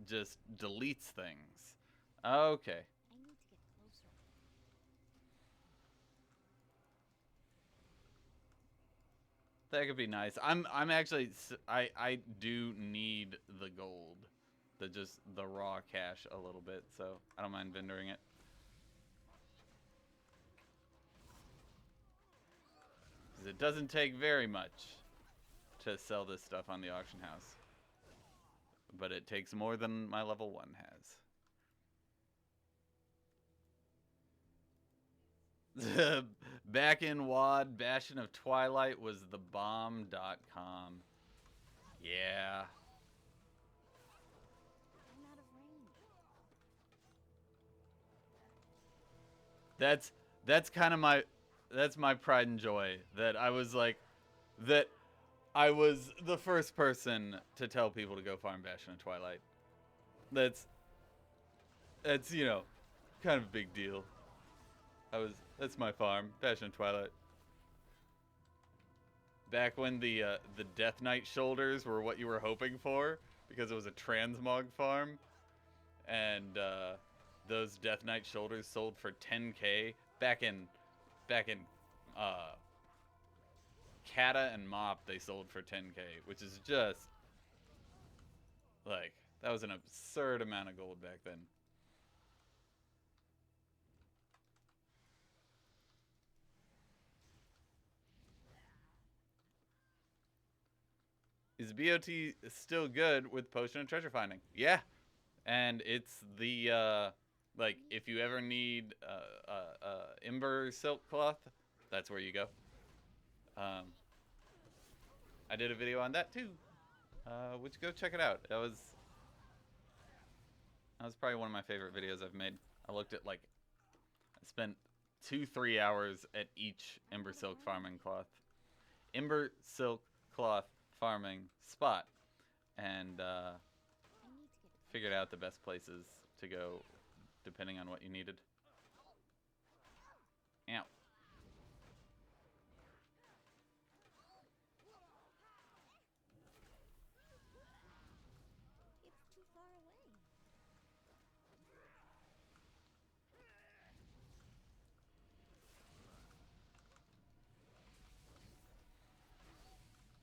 just deletes things. Okay. I need to get closer. That could be nice. I'm actually I do need the gold, the raw cash a little bit, so I don't mind vendoring it. Because it doesn't take very much to sell this stuff on the auction house, but it takes more than my level 1 has. Back in WAD, Bastion of Twilight was the bomb.com. Yeah. I'm out of range. That's kind of my pride and joy that I was like that I was the first person to tell people to go farm Bastion of Twilight. That's you know, kind of a big deal. That's my farm, Bastion of Twilight. Back when the Death Knight shoulders were what you were hoping for, because it was a transmog farm, and those Death Knight shoulders sold for 10k back in Kata and Mop. They sold for 10k, which is just like, that was an absurd amount of gold back then. Is BOT still good with potion and treasure finding? Yeah. And it's the, like, if you ever need Ember silk cloth, that's where you go. I did a video on that too. Which, go check it out. That was probably one of my favorite videos I've made. I looked at, like, I spent 2-3 hours at each Ember silk farming cloth. Ember silk cloth farming spot, and figured out the best places to go depending on what you needed. Ow. It's too far away.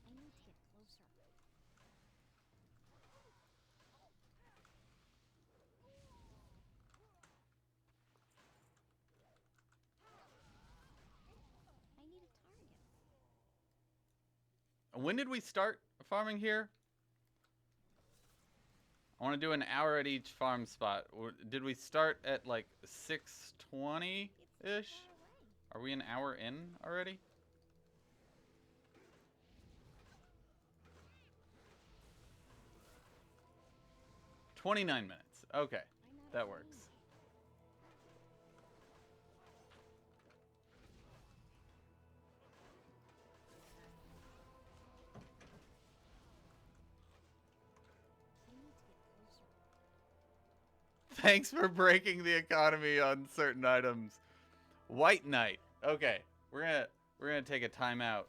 I need to get closer. I need a target. When did we start farming here? I want to do an hour at each farm spot. Did we start at like 6:20-ish? Are we an hour in already? "29 minutes. Okay, that works. Thanks for breaking the economy on certain items. White Knight. Okay, we're gonna take a timeout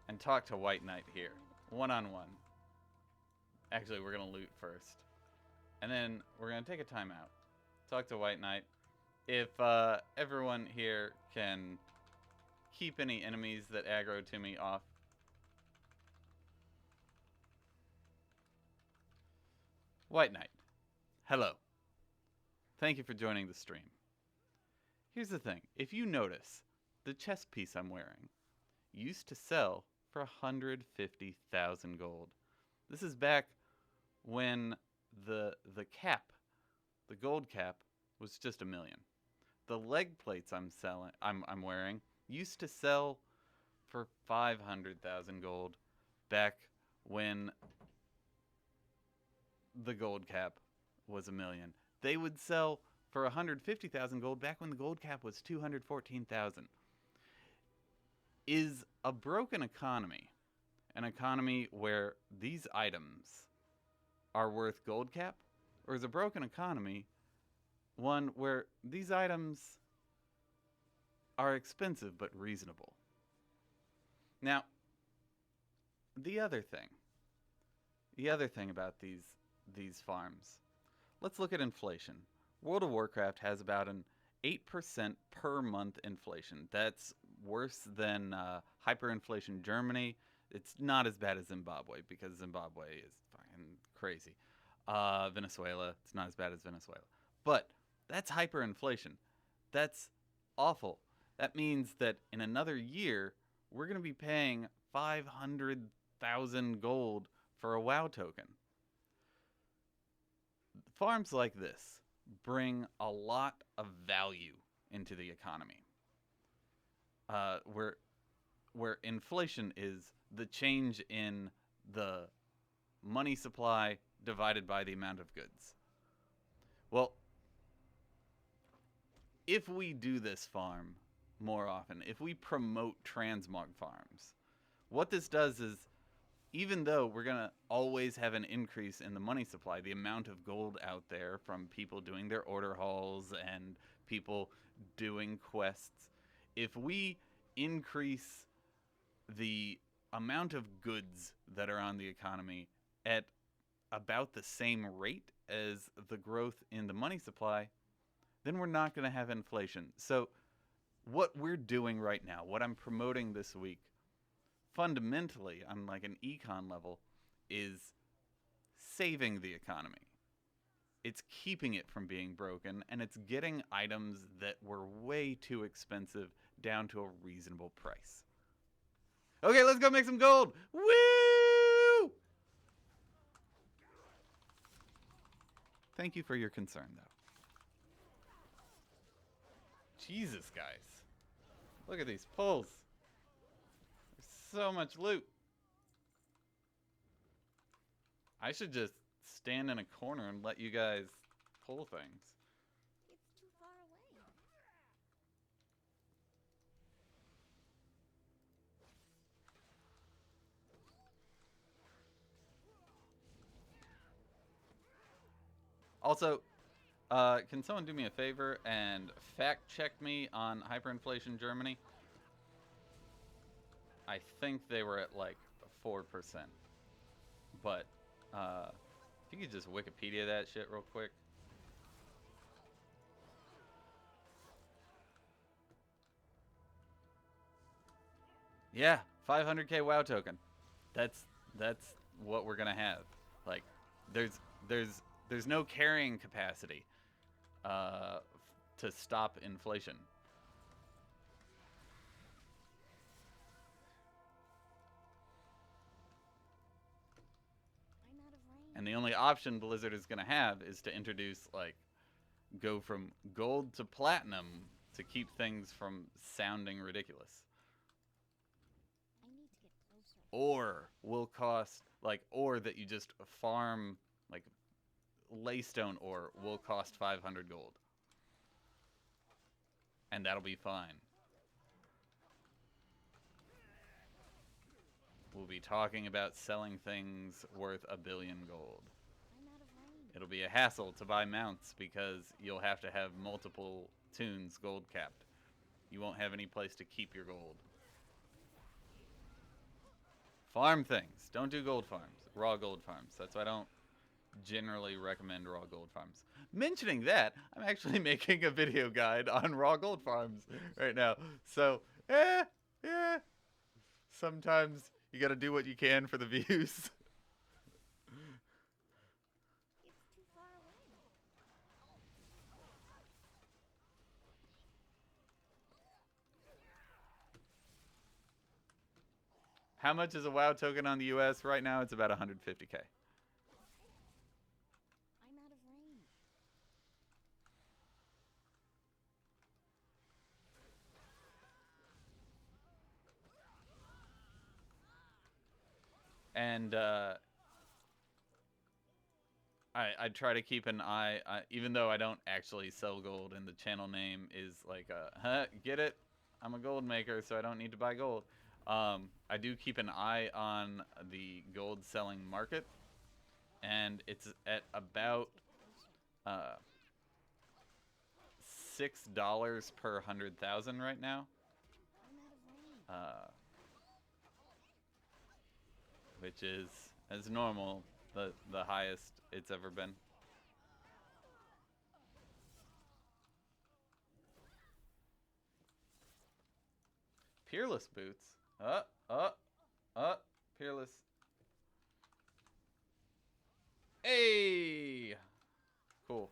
and talk to White Knight here, one-on-one. Actually, we're gonna loot first, and then we're gonna take a timeout, talk to White Knight. If everyone here can keep any enemies that aggro to me off. White Knight, hello. Thank you for joining the stream. Here's the thing. If you notice, the chest piece I'm wearing used to sell for 150,000 gold. This is back when the cap, the gold cap, was just 1 million. The leg plates I'm wearing used to sell for 500,000 gold back when the gold cap was 1 million. They would sell for 150,000 gold back when the gold cap was 214,000. Is a broken economy an economy where these items are worth gold cap? Or is a broken economy one where these items are expensive but reasonable? Now, the other thing about these farms, let's look at inflation. World of Warcraft has about an 8% per month inflation. That's worse than hyperinflation Germany. It's not as bad as Zimbabwe, because Zimbabwe is fucking crazy. Venezuela, it's not as bad as Venezuela. But that's hyperinflation. That's awful. That means that in another year, we're going to be paying 500,000 gold for a WoW token. Farms like this bring a lot of value into the economy. Where inflation is the change in the money supply divided by the amount of goods. Well, if we do this farm more often, if we promote transmog farms, what this does is, even though we're going to always have an increase in the money supply, the amount of gold out there from people doing their order hauls and people doing quests, if we increase the amount of goods that are on the economy at about the same rate as the growth in the money supply, then we're not going to have inflation. So what we're doing right now, what I'm promoting this week, fundamentally on like an econ level, is saving the economy. It's keeping it from being broken, and it's getting items that were way too expensive down to a reasonable price. Okay, let's go make some gold. Woo! Thank you for your concern, though. Jesus, guys. Look at these pulls. There's so much loot. I should just stand in a corner and let you guys pull things. It's too far away. Also, can someone do me a favor and fact check me on hyperinflation Germany? I think they were at like 4%. But if you could just Wikipedia that shit real quick. Yeah, 500k WoW token. That's what we're gonna have. Like, there's no carrying capacity to stop inflation. I'm out of range. And the only option Blizzard is gonna have is to introduce, like, go from gold to platinum to keep things from sounding ridiculous. I need to get closer. Or will cost, like, or that you just farm, like, laystone ore will cost 500 gold. And that'll be fine. We'll be talking about selling things worth 1 billion gold. I'm out of range. It'll be a hassle to buy mounts because you'll have to have multiple tunes gold capped. You won't have any place to keep your gold. Farm things. Don't do gold farms. Raw gold farms. That's why I don't generally recommend raw gold farms. Mentioning that, I'm actually making a video guide on raw gold farms right now. So, yeah. Sometimes you gotta do what you can for the views. It's too far away. How much is a WoW token on the US right now? It's about 150k. I'm out of range. And I try to keep an eye, even though I don't actually sell gold, and the channel name is like, get it? I'm a gold maker, so I don't need to buy gold. I do keep an eye on the gold selling market, and it's at about $6 per 100,000 right now. I'm out of range. Which is, as normal, the highest it's ever been. Peerless boots. Peerless. Hey! Cool.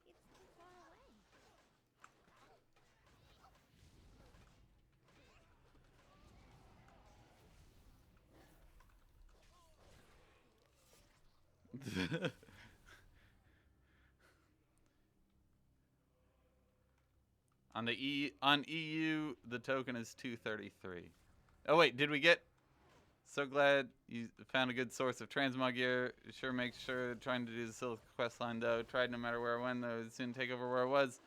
It's too far away. On EU, the token is 233. Oh wait, did we get? So glad you found a good source of transmog gear. Sure, make sure trying to do the Silithus quest line though. Tried no matter where I went, though. It would soon take over where I was.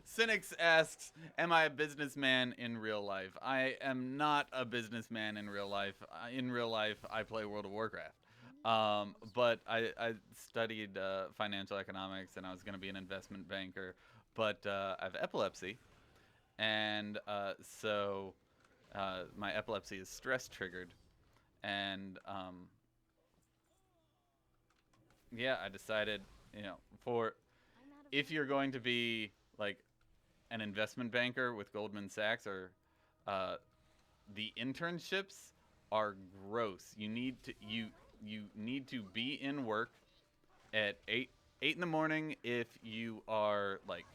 Cynics asks, am I a businessman in real life? I am not a businessman in real life. In real life, I play World of Warcraft. But I studied financial economics, and I was going to be an investment banker. But I have epilepsy, and so my epilepsy is stress triggered. And yeah, I decided, for if you're going to be like an investment banker with Goldman Sachs, or the internships are gross. You need to be in work at 8 in the morning if you are like,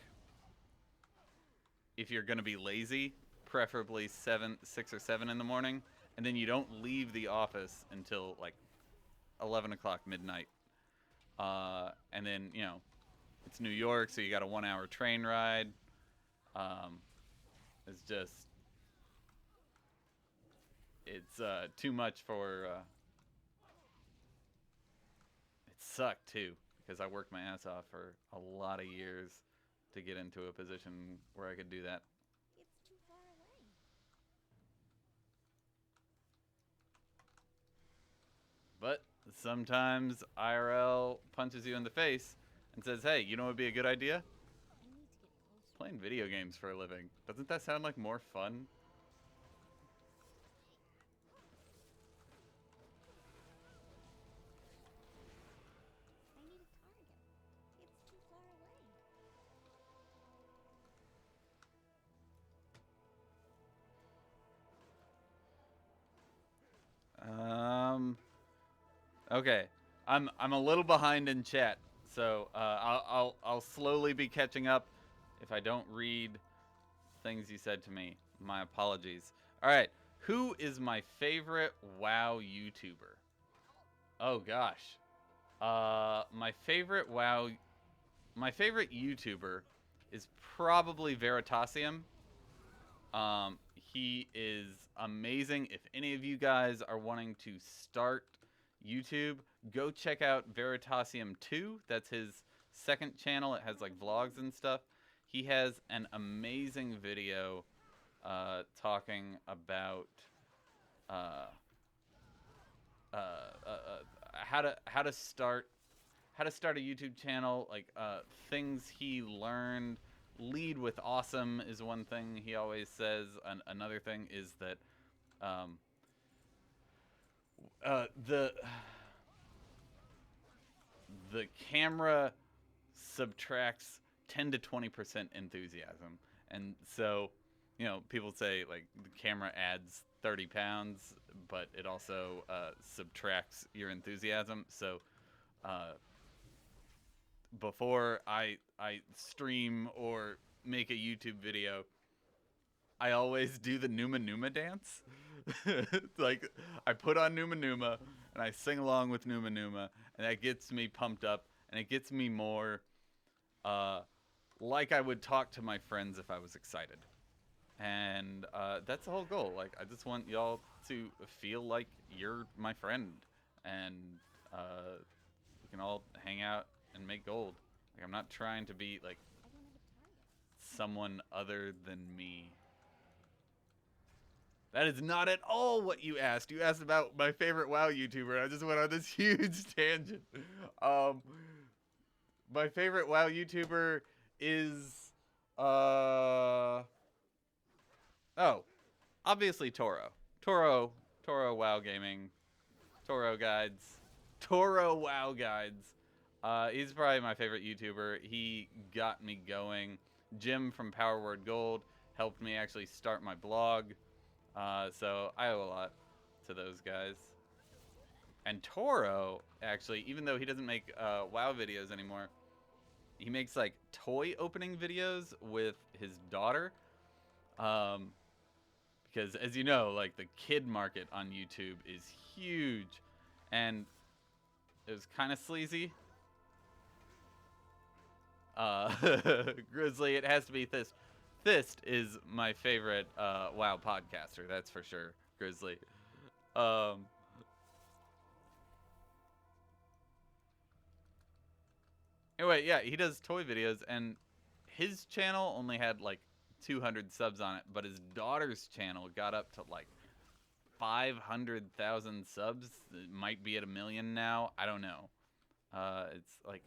if you're going to be lazy, preferably 6 or 7 in the morning, and then you don't leave the office until like 11 o'clock midnight. And then, it's New York, so you got a 1-hour train ride. It's just, it's too much for, it sucked too, because I worked my ass off for a lot of years to get into a position where I could do that. It's too far away. But sometimes IRL punches you in the face and says, hey, you know what would be a good idea? I need to get closer. Playing video games for a living. Doesn't that sound like more fun? I need a target. It's too far away. Okay. I'm a little behind in chat, so I'll slowly be catching up. If I don't read things you said to me, my apologies. All right, who is my favorite WoW YouTuber? Oh gosh, my favorite YouTuber is probably Veritasium. He is amazing. If any of you guys are wanting to start YouTube, go check out Veritasium 2. That's his second channel. It has like vlogs and stuff. He has an amazing video talking about how to start a YouTube channel, like things he learned. Lead with awesome is one thing he always says. Another thing is that the camera subtracts 10 to 20% enthusiasm, and so people say like the camera adds 30 pounds, but it also subtracts your enthusiasm. So before I stream or make a YouTube video, I always do the Numa Numa dance. Like, I put on Numa Numa and I sing along with Numa Numa, and that gets me pumped up, and it gets me more like I would talk to my friends if I was excited. And that's the whole goal. Like, I just want y'all to feel like you're my friend, and we can all hang out and make gold. Like, I'm not trying to be like I don't have a target. someone other than me. That is not at all what you asked. You asked about my favorite WoW YouTuber. I just went on this huge tangent. My favorite WoW YouTuber is oh, obviously Toro. Toro WoW Gaming. Toro Guides. Toro WoW Guides. He's probably my favorite YouTuber. He got me going. Jim from WTBGold helped me actually start my blog. So I owe a lot to those guys. And Toro, actually, even though he doesn't make WoW videos anymore, he makes like toy opening videos with his daughter. Because as you know, like the kid market on YouTube is huge. And it was kind of sleazy. Grizzly, it has to be Thist. Thist is my favorite WoW podcaster, that's for sure. Grizzly. Anyway, yeah, he does toy videos, and his channel only had like 200 subs on it, but his daughter's channel got up to like 500,000 subs. It might be at 1 million now. I don't know. It's like,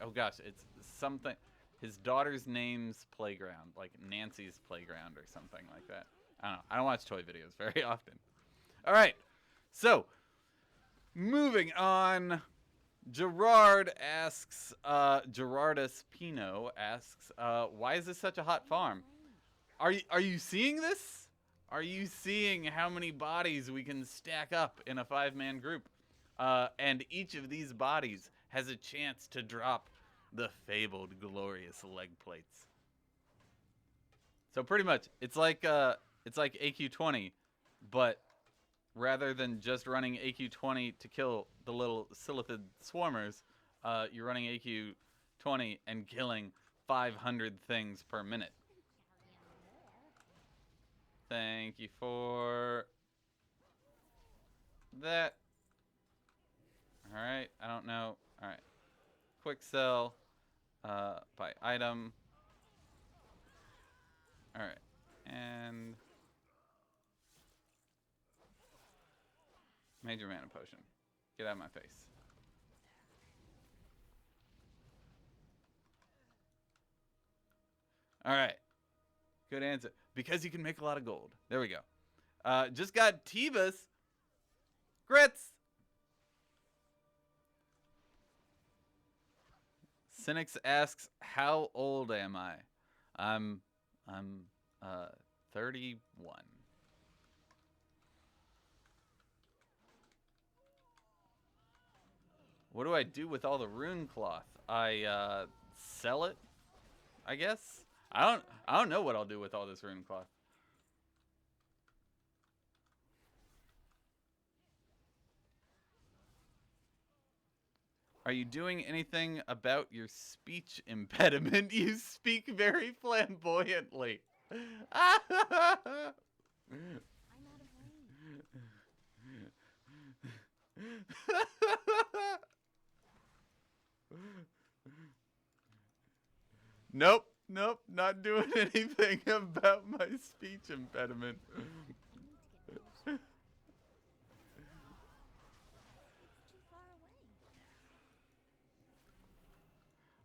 oh gosh, it's something. His daughter's name's Playground, like Nancy's Playground or something like that. I don't know. I don't watch toy videos very often. All right, so moving on. Gerard asks, Gerardus Pino asks, why is this such a hot farm? Are you seeing this? Are you seeing how many bodies we can stack up in a 5-man group? And each of these bodies has a chance to drop the fabled glorious leg plates. So pretty much, it's like AQ20, but rather than just running AQ20 to kill the little Silithus swarmers, you're running AQ20 and killing 500 things per minute. Thank you for that. Alright, I don't know. Alright. Quick sell. Buy item. Alright. And major mana potion. Get out of my face. Alright. Good answer. Because you can make a lot of gold. There we go. Just got Tibas. Grits. Cynics asks, how old am I? I'm 31. What do I do with all the rune cloth? I sell it, I guess. I don't know what I'll do with all this rune cloth. Are you doing anything about your speech impediment? You speak very flamboyantly. I'm out of range. Nope, not doing anything about my speech impediment. I need to get closer. Too far away.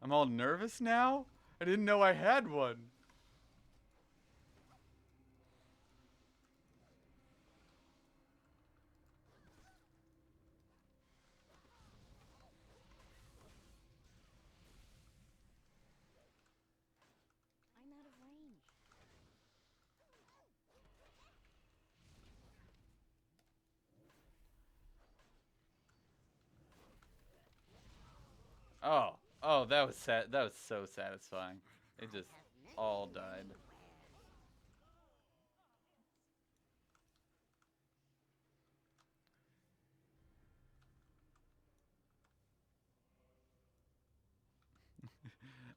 I'm all nervous now? I didn't know I had one. I'm out of range. Oh, that was sad. That was so satisfying. It just all died.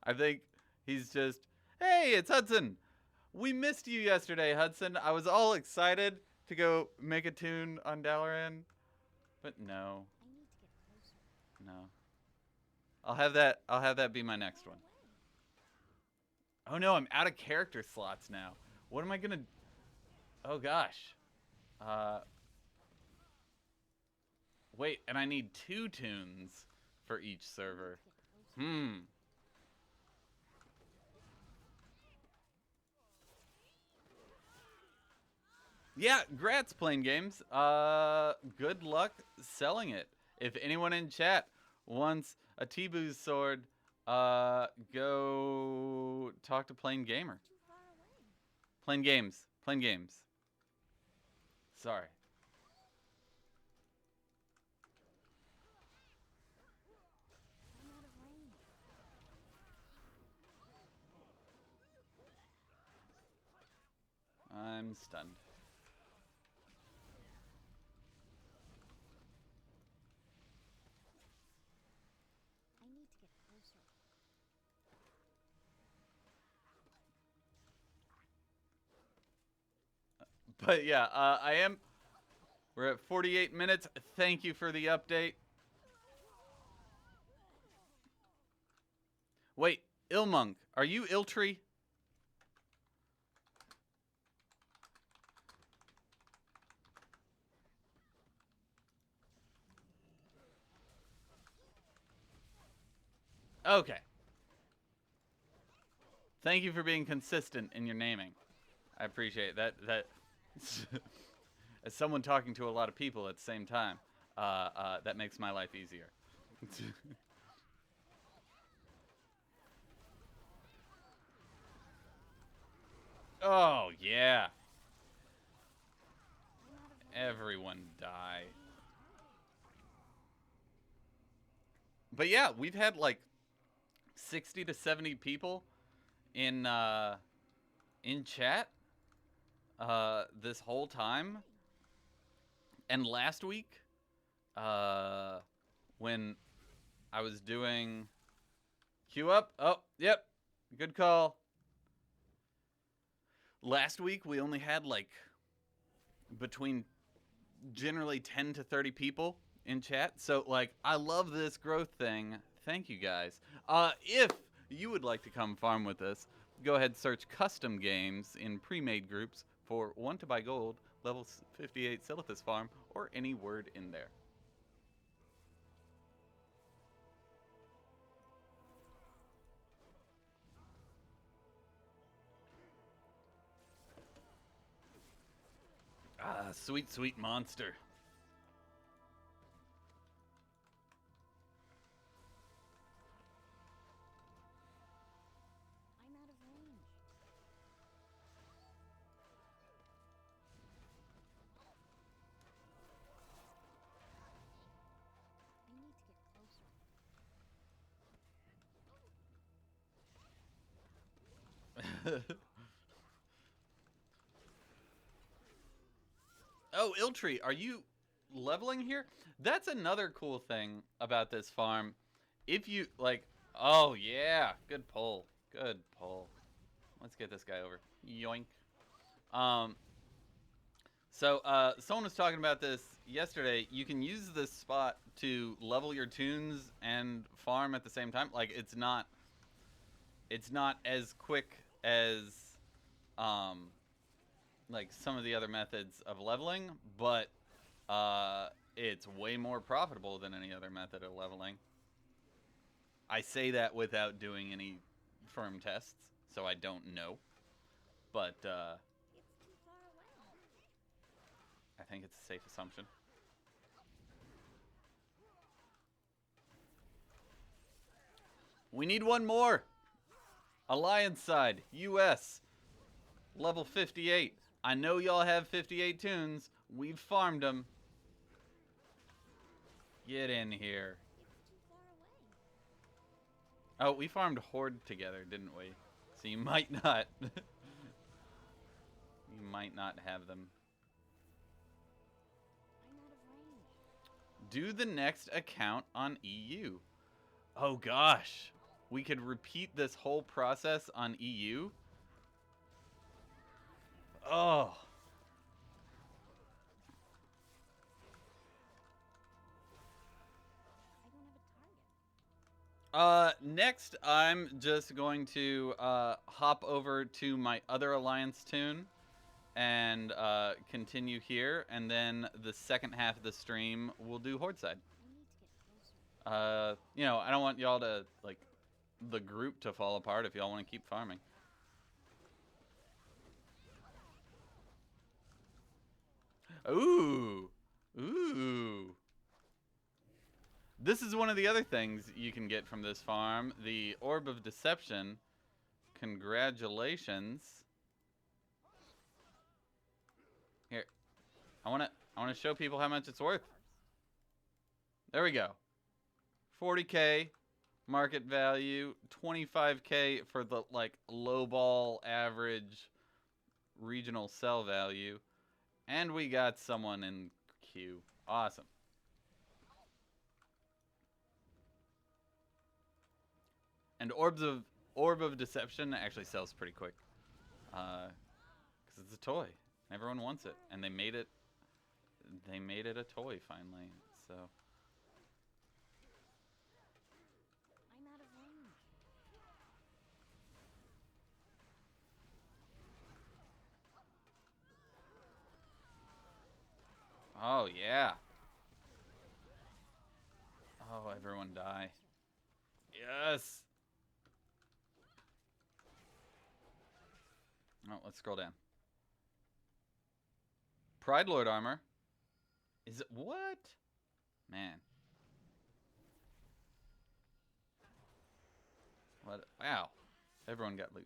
I think He's just, hey, it's Hudson. We missed you yesterday, Hudson. I was all excited to go make a tune on Dalaran, but no, I need to get closer. no. I'll have that be my next one. Oh no, I'm out of character slots now. What am I gonna? Oh gosh. Wait, and I need 2 tunes for each server. Yeah, Grat's playing games. Good luck selling it. If anyone in chat wants a T-Boo's sword, go talk to Plain Gamer. Too far away. Plain Games. Plain Games. Sorry. I'm out of range. I'm stunned. I need to get closer. But yeah, we're at 48 minutes. Thank you for the update. Wait, Ilmonk, are you Iltree? Okay. Thank you for being consistent in your naming. I appreciate that. As someone talking to a lot of people at the same time, that makes my life easier. Oh, yeah. Everyone die. But yeah, we've had like 60 to 70 people in chat this whole time. And last week, when I was doing queue up, oh, yep, good call. Last week, we only had like between generally 10 to 30 people in chat. So like, I love this growth thing. Thank you guys. If you would like to come farm with us, go ahead and search custom games in pre-made groups for Want to Buy Gold, level 58 Silithus farm, or any word in there. Ah, sweet, sweet monster. I'm out of range. I need to get closer. Oh, Iltree, are you leveling here? That's another cool thing about this farm. If you, like, oh, yeah, good pull. Good pull. Let's get this guy over. Yoink. Someone was talking about this yesterday. You can use this spot to level your tunes and farm at the same time. Like, it's not as quick as, like some of the other methods of leveling, but it's way more profitable than any other method of leveling. I say that without doing any firm tests, so I don't know. But It's too far away. I think it's a safe assumption. We need one more. Alliance side, US, level 58. I know y'all have 58 tunes. We've farmed them. Get in here. It's too far away. Oh, we farmed Horde together, didn't we? So you might not. You might not have them. I'm out of range. Do the next account on EU. Oh gosh. we could repeat this whole process on EU. Oh. I don't have a target. Next, I'm just going to hop over to my other Alliance tune and continue here, and then the second half of the stream we'll do Horde side. I need to get closer. You know, I don't want y'all to, like, the group to fall apart if y'all want to keep farming. Ooh. Ooh. This is one of the other things you can get from this farm, the Orb of Deception. Congratulations. Here. I want to show people how much it's worth. There we go. 40k market value, 25k for the like lowball average regional sell value, and we got someone in queue. Awesome. And Orb of Deception actually sells pretty quick, because it's a toy. Everyone wants it, and they made it a toy finally. So. I'm out of range. Oh yeah. Oh, everyone die. Yes. Oh, let's scroll down. Pride Lord armor. Is it what? Man. What? Wow. Everyone got loot.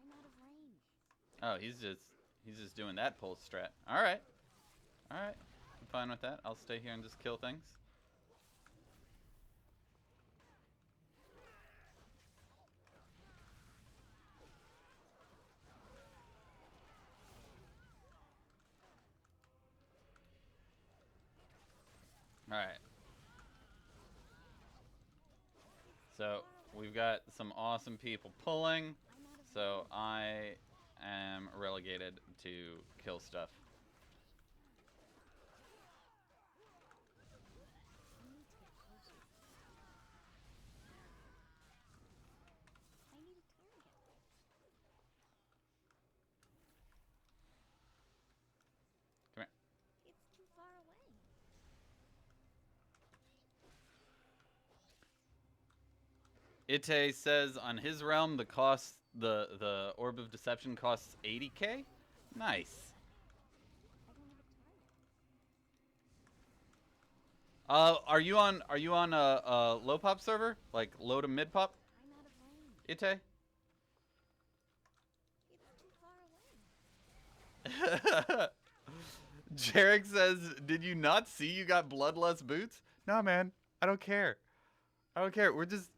I'm out of range. Oh, he's just doing that pulse strat. All right. All right. I'm fine with that. I'll stay here and just kill things. All right. So we've got some awesome people pulling. So I am relegated to kill stuff. I need to get closer. I need a target. Come here. It's too far away. Ite says on his realm the cost the Orb of Deception costs 80k. Nice. I don't have a target. Are you on a low pop server, like low to mid pop? I'm out of range. Ite. It's too far away. Jarek says, "Did you not see you got bloodlust boots?" Nah, man. I don't care. I don't care. We're just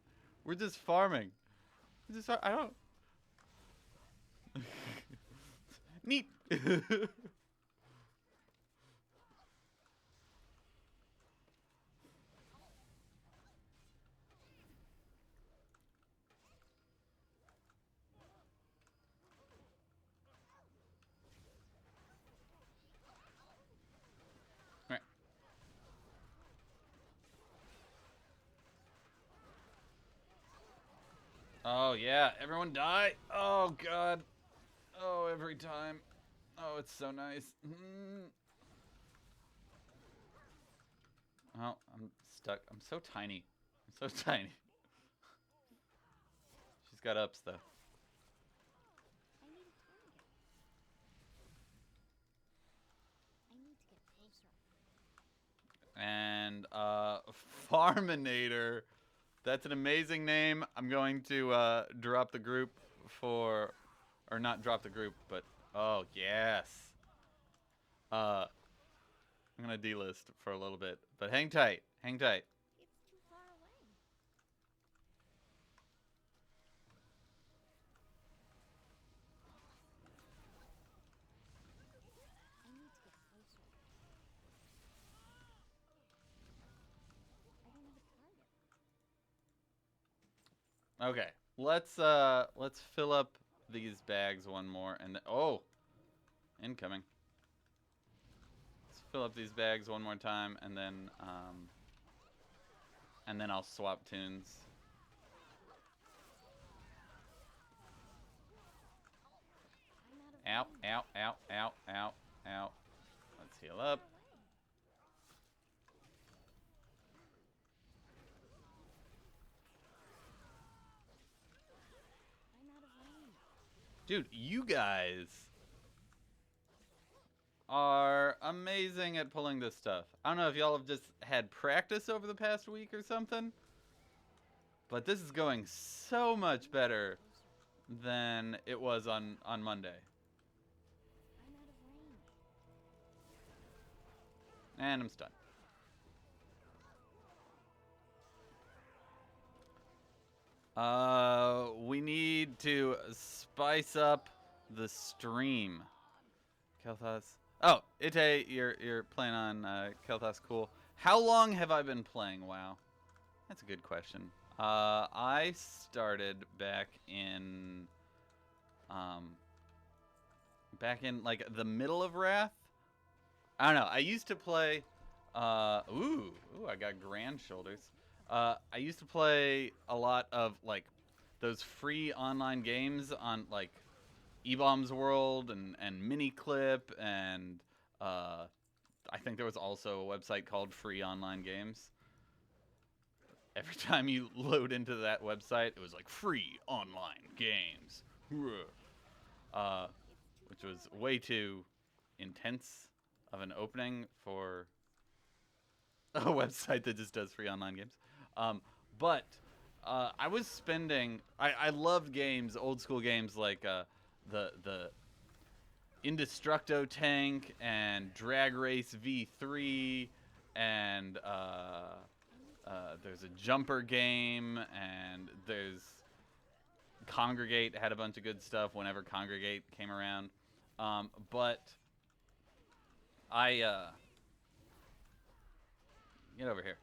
farming. I don't. Neat. Right. Oh yeah, everyone die. Oh god. Oh, every time. Oh, it's so nice. Oh, I'm stuck. I'm so tiny. I'm so tiny. She's got ups though. I need a target. I need to get closer. And Farminator. That's an amazing name. I'm going to drop the group for, or not drop the group, but oh yes. I'm gonna delist for a little bit, but hang tight, hang tight. It's too far away. Okay, let's fill up these bags one more, and oh, incoming. Let's fill up these bags one more time, and then I'll swap tunes. Ow, ow, ow, ow, ow, ow. Let's heal up. Dude, you guys are amazing at pulling this stuff. I don't know if y'all have just had practice over the past week or something, but this is going so much better than it was on Monday. And I'm stunned. We need to spice up the stream. Kel'Thas. Oh, Ite, you're playing on Kel'Thas. Cool. How long have I been playing WoW? That's a good question. I started back in like the middle of Wrath. I don't know. I used to play. Ooh, I got grand shoulders. I used to play a lot of like those free online games on like E-Bombs World and Miniclip and I think there was also a website called Free Online Games. Every time you load into that website, it was like free online games, which was way too intense of an opening for a website that just does free online games. But I was spending. I loved games, old school games like the Indestructo tank and Drag Race V3 and there's a jumper game and there's Congregate had a bunch of good stuff whenever Congregate came around. But I get over here.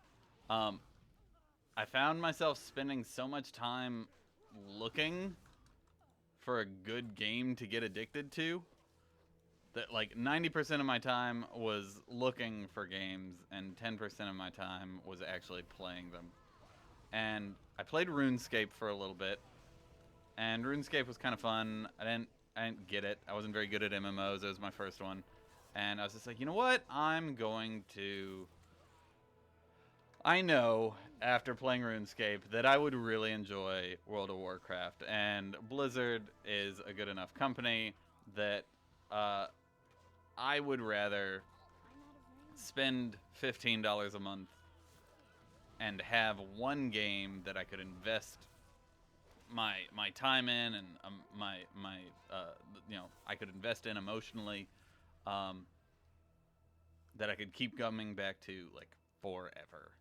I found myself spending so much time looking for a good game to get addicted to that like 90% of my time was looking for games and 10% of my time was actually playing them. And I played RuneScape for a little bit, and RuneScape was kind of fun. I didn't get it. I wasn't very good at MMOs. It was my first one. And I was just like, you know what? I know after playing RuneScape that I would really enjoy World of Warcraft, and Blizzard is a good enough company that I would rather spend $15 a month and have one game that I could invest my time in and I could invest in emotionally, that I could keep coming back to like forever.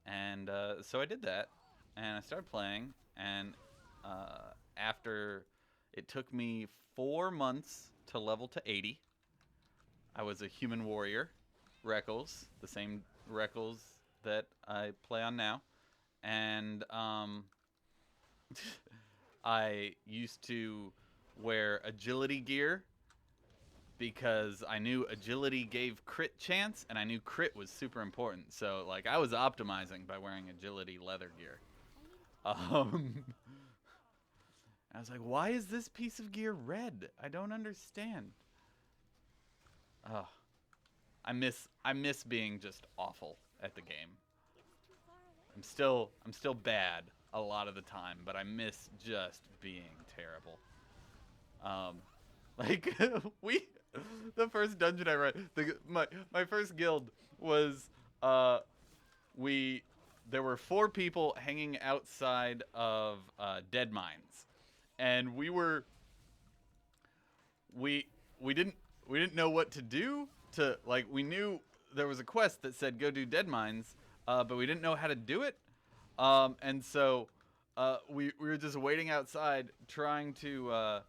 And so I did that, and I started playing, and after it took me 4 months to level to 80, I was a human warrior, Reckles, the same Reckles that I play on now, and I used to wear agility gear because I knew agility gave crit chance, and I knew crit was super important. So, like, I was optimizing by wearing agility leather gear. I was like, why is this piece of gear red? I don't understand. Oh, I miss being just awful at the game. I'm still bad a lot of the time, but I miss just being terrible. Like the first dungeon I ran, my first guild was there were 4 people hanging outside of dead mines, and we didn't know what to do to, like, we knew there was a quest that said go do dead mines, but we didn't know how to do it, and so we were just waiting outside trying to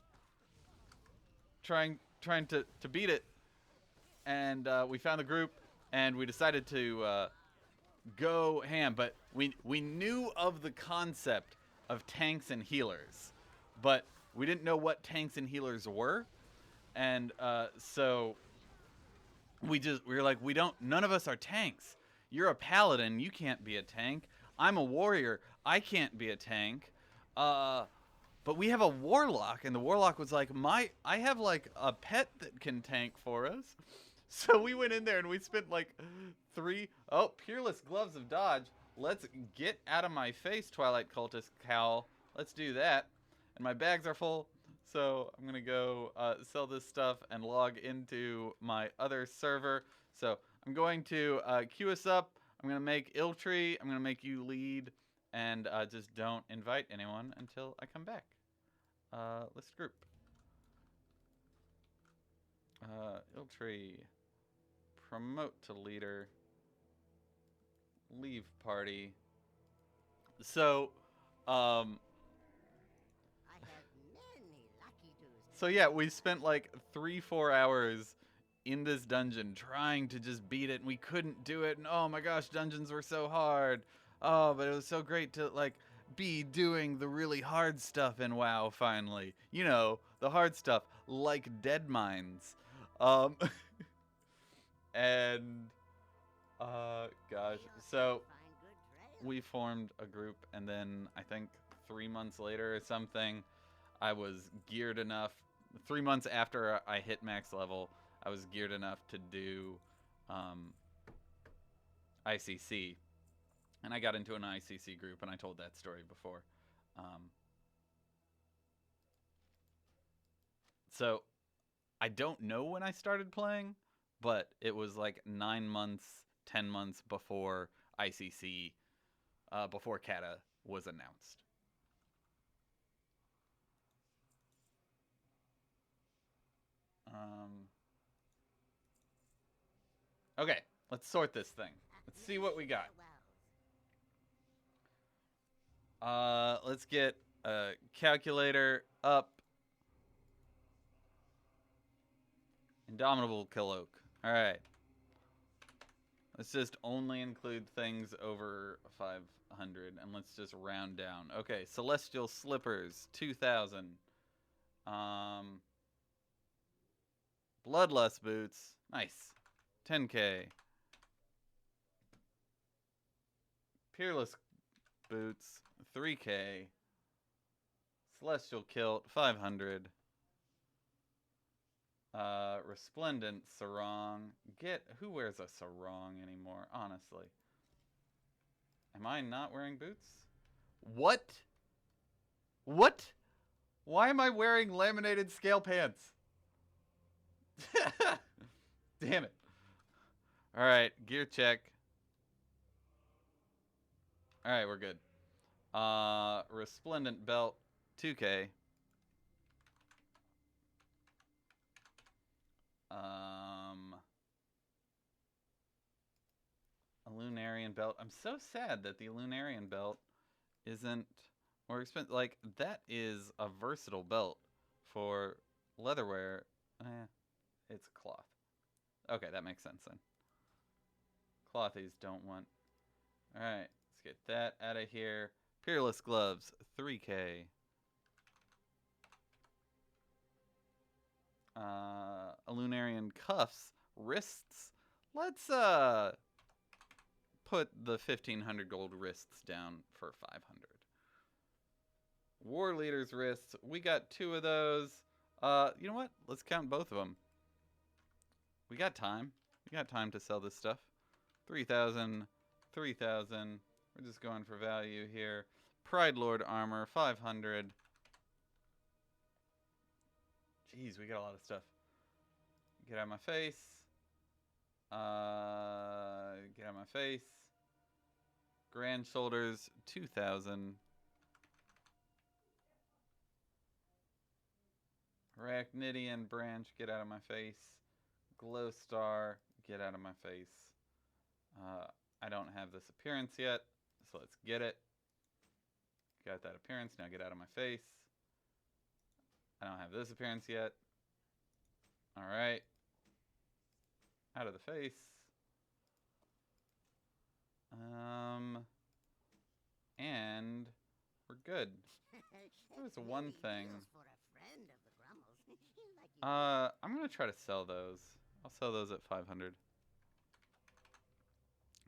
beat it, and we found the group, and we decided to go ham. But we knew of the concept of tanks and healers, but we didn't know what tanks and healers were, and so we were like, none of us are tanks. You're a paladin, you can't be a tank. I'm a warrior, I can't be a tank. But we have a warlock, and the warlock was like, I have like a pet that can tank for us. So we went in there and we spent like Peerless Gloves of Dodge. Let's get out of my face, Twilight Cultist cowl. Let's do that. And my bags are full, so I'm gonna go sell this stuff and log into my other server. So I'm going to queue us up. I'm gonna make Iltree. I'm gonna make you lead, and just don't invite anyone until I come back. List group. Iltree. Promote to leader. Leave party. So, I have many lucky Tuesdays. so yeah, we spent like 3-4 hours in this dungeon trying to just beat it, and we couldn't do it. And oh my gosh, dungeons were so hard. Oh, but it was so great to like be doing the really hard stuff in WoW finally. You know, the hard stuff like dead mines. And gosh, so Find good trails. we formed a group, and then I think 3 months later or something, I was geared enough. 3 months after I hit max level, I was geared enough to do ICC, and I got into an ICC group, and I told that story before. So I don't know when I started playing, but it was like 9 months, 10 months before ICC, before Kata was announced. Okay, let's sort this thing. Let's see what we got. Let's get a calculator up. Indomitable Kill Oak. Alright. Let's just only include things over 500, and let's just round down. Okay, Celestial Slippers, 2,000. Bloodlust Boots, nice, 10k. Peerless Boots, 3k. Celestial Kilt, 500. Resplendent Sarong. Who wears a sarong anymore, honestly? Am I not wearing boots? What? What? Why am I wearing laminated scale pants? Damn it. Alright, gear check. Alright, we're good. Resplendent belt, 2k. A Lunarian belt. I'm so sad that the Lunarian belt isn't more expensive. Like, that is a versatile belt for leatherwear. It's cloth. Okay, that makes sense then. Clothies don't want. Alright, let's get that out of here. Peerless gloves, 3k. Lunarian cuffs, wrists. Let's put the 1,500 gold wrists down for 500. War leader's wrists. We got 2 of those. You know what? Let's count both of them. We got time. We got time to sell this stuff. 3,000, 3,000. We're just going for value here. Pride Lord armor, 500. Jeez, we got a lot of stuff. Get out of my face. Get out of my face. Grand shoulders, 2,000. Arachnidian branch, get out of my face. Glow star, get out of my face. I don't have this appearance yet, so let's get it. Got that appearance, now get out of my face. I don't have this appearance yet. Alright. Out of the face. And we're good. good. There was one Many thing. deals for a friend of the Grummles. He'll like you. I'm gonna try to sell those. I'll sell those at 500.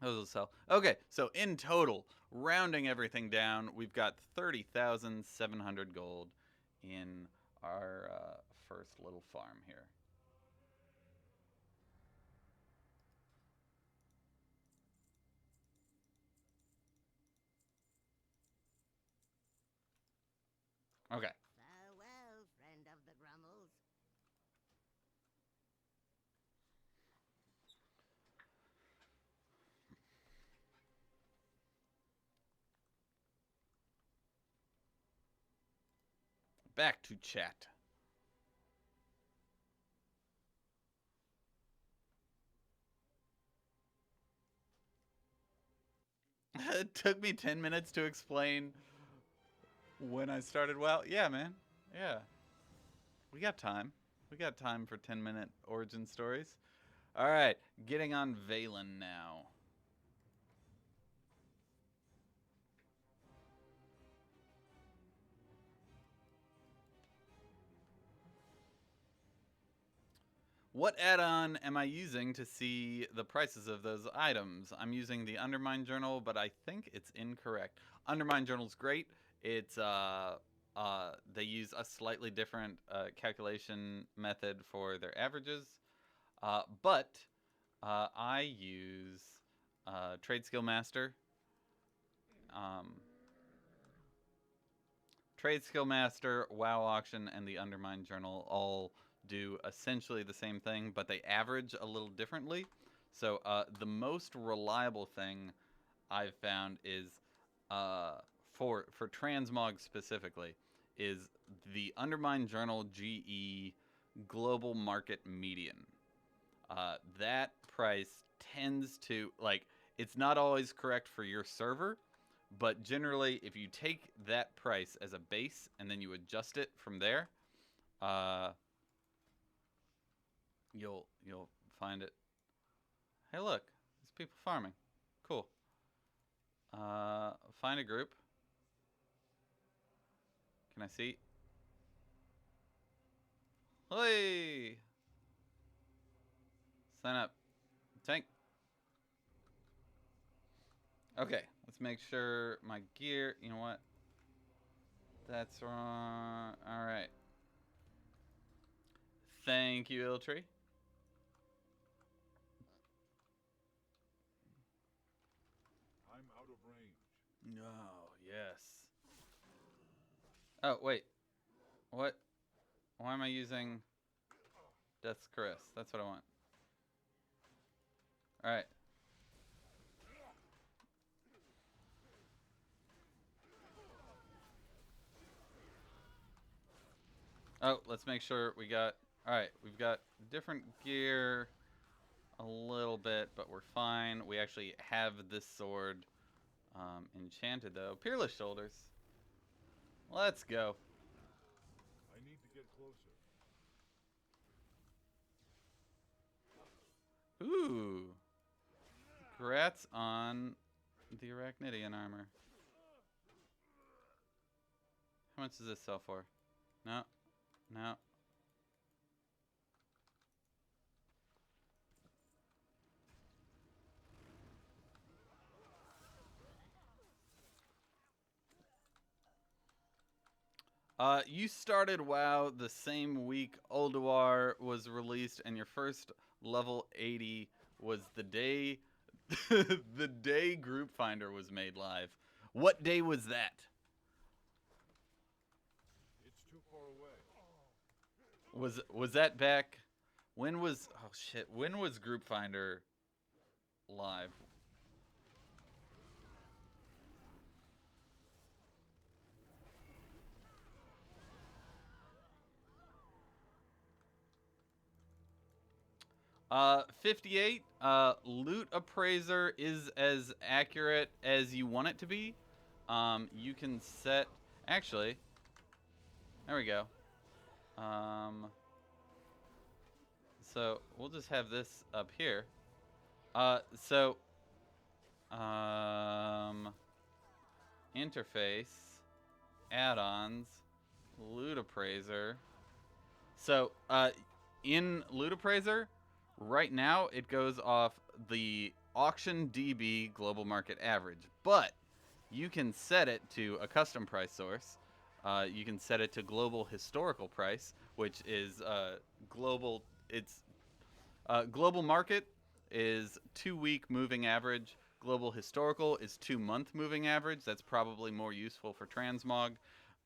Those will sell. Okay, so in total, rounding everything down, we've got 30,700 gold in our first little farm here. Okay. Farewell, friend of the Grummles. Back to chat. It took me 10 minutes to explain when I started. Well, yeah, man. Yeah. We got time. We got time for 10-minute origin stories. All right, getting on Valen now. What add-on am I using to see the prices of those items? I'm using the Undermine Journal, but I think it's incorrect. Undermine Journal's great. It's they use a slightly different calculation method for their averages, but I use Trade Skill Master. Trade Skill Master, WoW Auction, and the Undermine Journal all do essentially the same thing, but they average a little differently. So the most reliable thing I've found is for Transmog specifically is the Undermine Journal GE Global Market Median. That price tends to, like, it's not always correct for your server, but generally if you take that price as a base and then you adjust it from there, you'll find it. Hey, look, there's people farming. Cool. Find a group. Can I see? Hey! Sign up. Tank. Okay, let's make sure my gear, you know what? That's wrong. All right. Thank you, Iltree. I'm out of range. Oh, yes. Oh, wait. What? Why am I using Death's Caress? That's what I want. Alright. Oh, let's make sure we got... Alright, we've got different gear a little bit, but we're fine. We actually have this sword enchanted, though. Peerless Shoulders. Let's go. I need to get closer. Ooh. Congrats on the Arachnidian armor. How much does this sell for? No. No. You started WoW the same week Ulduar was released, and your first level 80 was the day the day Group Finder was made live. What day was that? It's too far away. Was that back? When was when was Group Finder live? Uh, 58. Loot Appraiser is as accurate as you want it to be. You can set. Actually, there we go. So we'll just have this up here. Interface. add-ons, Loot Appraiser. So, in Loot Appraiser, right now it goes off the auction DB global market average, but you can set it to a custom price source. You can set it to global historical price, which is global. It's global market is 2-week moving average. Global historical is 2-month moving average. That's probably more useful for Transmog,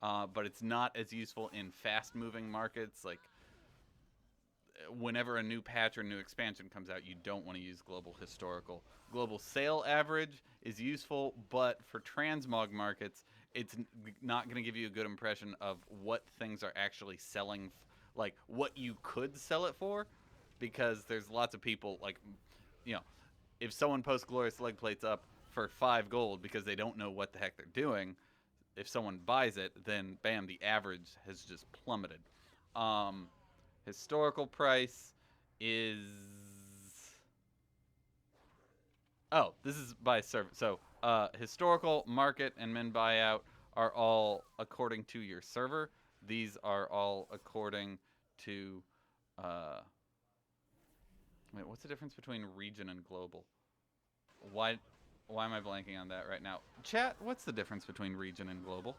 but it's not as useful in fast-moving markets. Like whenever a new patch or new expansion comes out, you don't want to use global historical. Global sale average is useful, but for Transmog markets, it's not going to give you a good impression of what things are actually selling, like what you could sell it for, because there's lots of people, like, you know, if someone posts Glorious Leg Plates up for 5 gold because they don't know what the heck they're doing, if someone buys it, then bam, the average has just plummeted. Historical price is... Oh, this is by server. So, historical, market, and min buyout are all according to your server. These are all according to... Wait, what's the difference between region and global? Why am I blanking on that right now? Chat, what's the difference between region and global?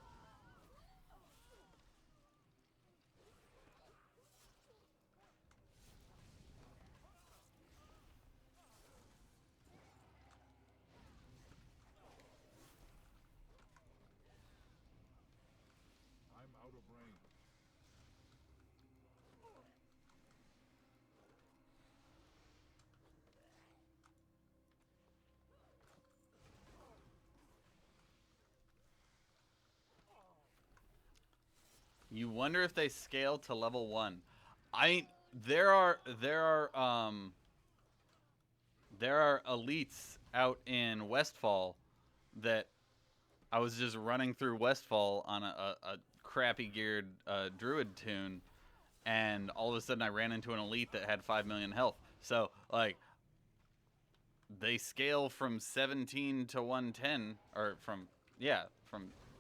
I'm out of range. You wonder if they scale to level 1. There are elites out in Westfall that I was just running through Westfall on a crappy geared druid tune, and all of a sudden I ran into an elite that had 5 million health. So, like, they scale from 17 to 110, or from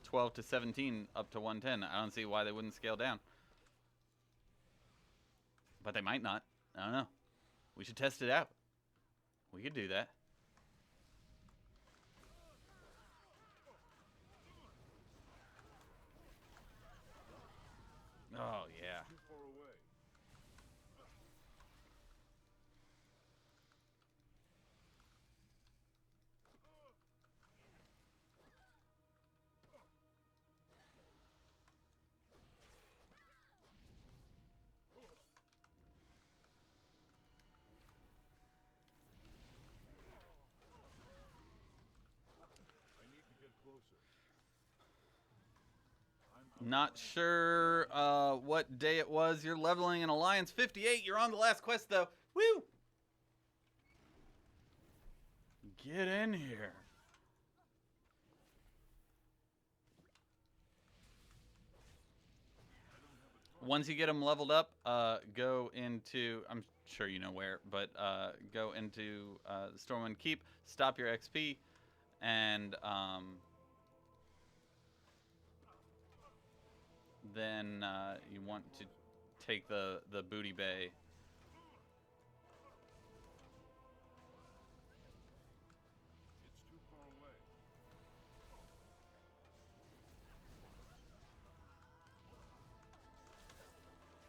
12 to 17 up to 110. I don't see why they wouldn't scale down. But they might not. I don't know. We should test it out. We could do that. Oh, yeah. Too far away. I need to get closer. Not sure what day it was. You're leveling in Alliance 58. You're on the last quest, though. Woo! Get in here. Once you get them leveled up, go into... I'm sure you know where, but go into Stormwind Keep, stop your XP, and... then you want to take the booty bay. It's too far away.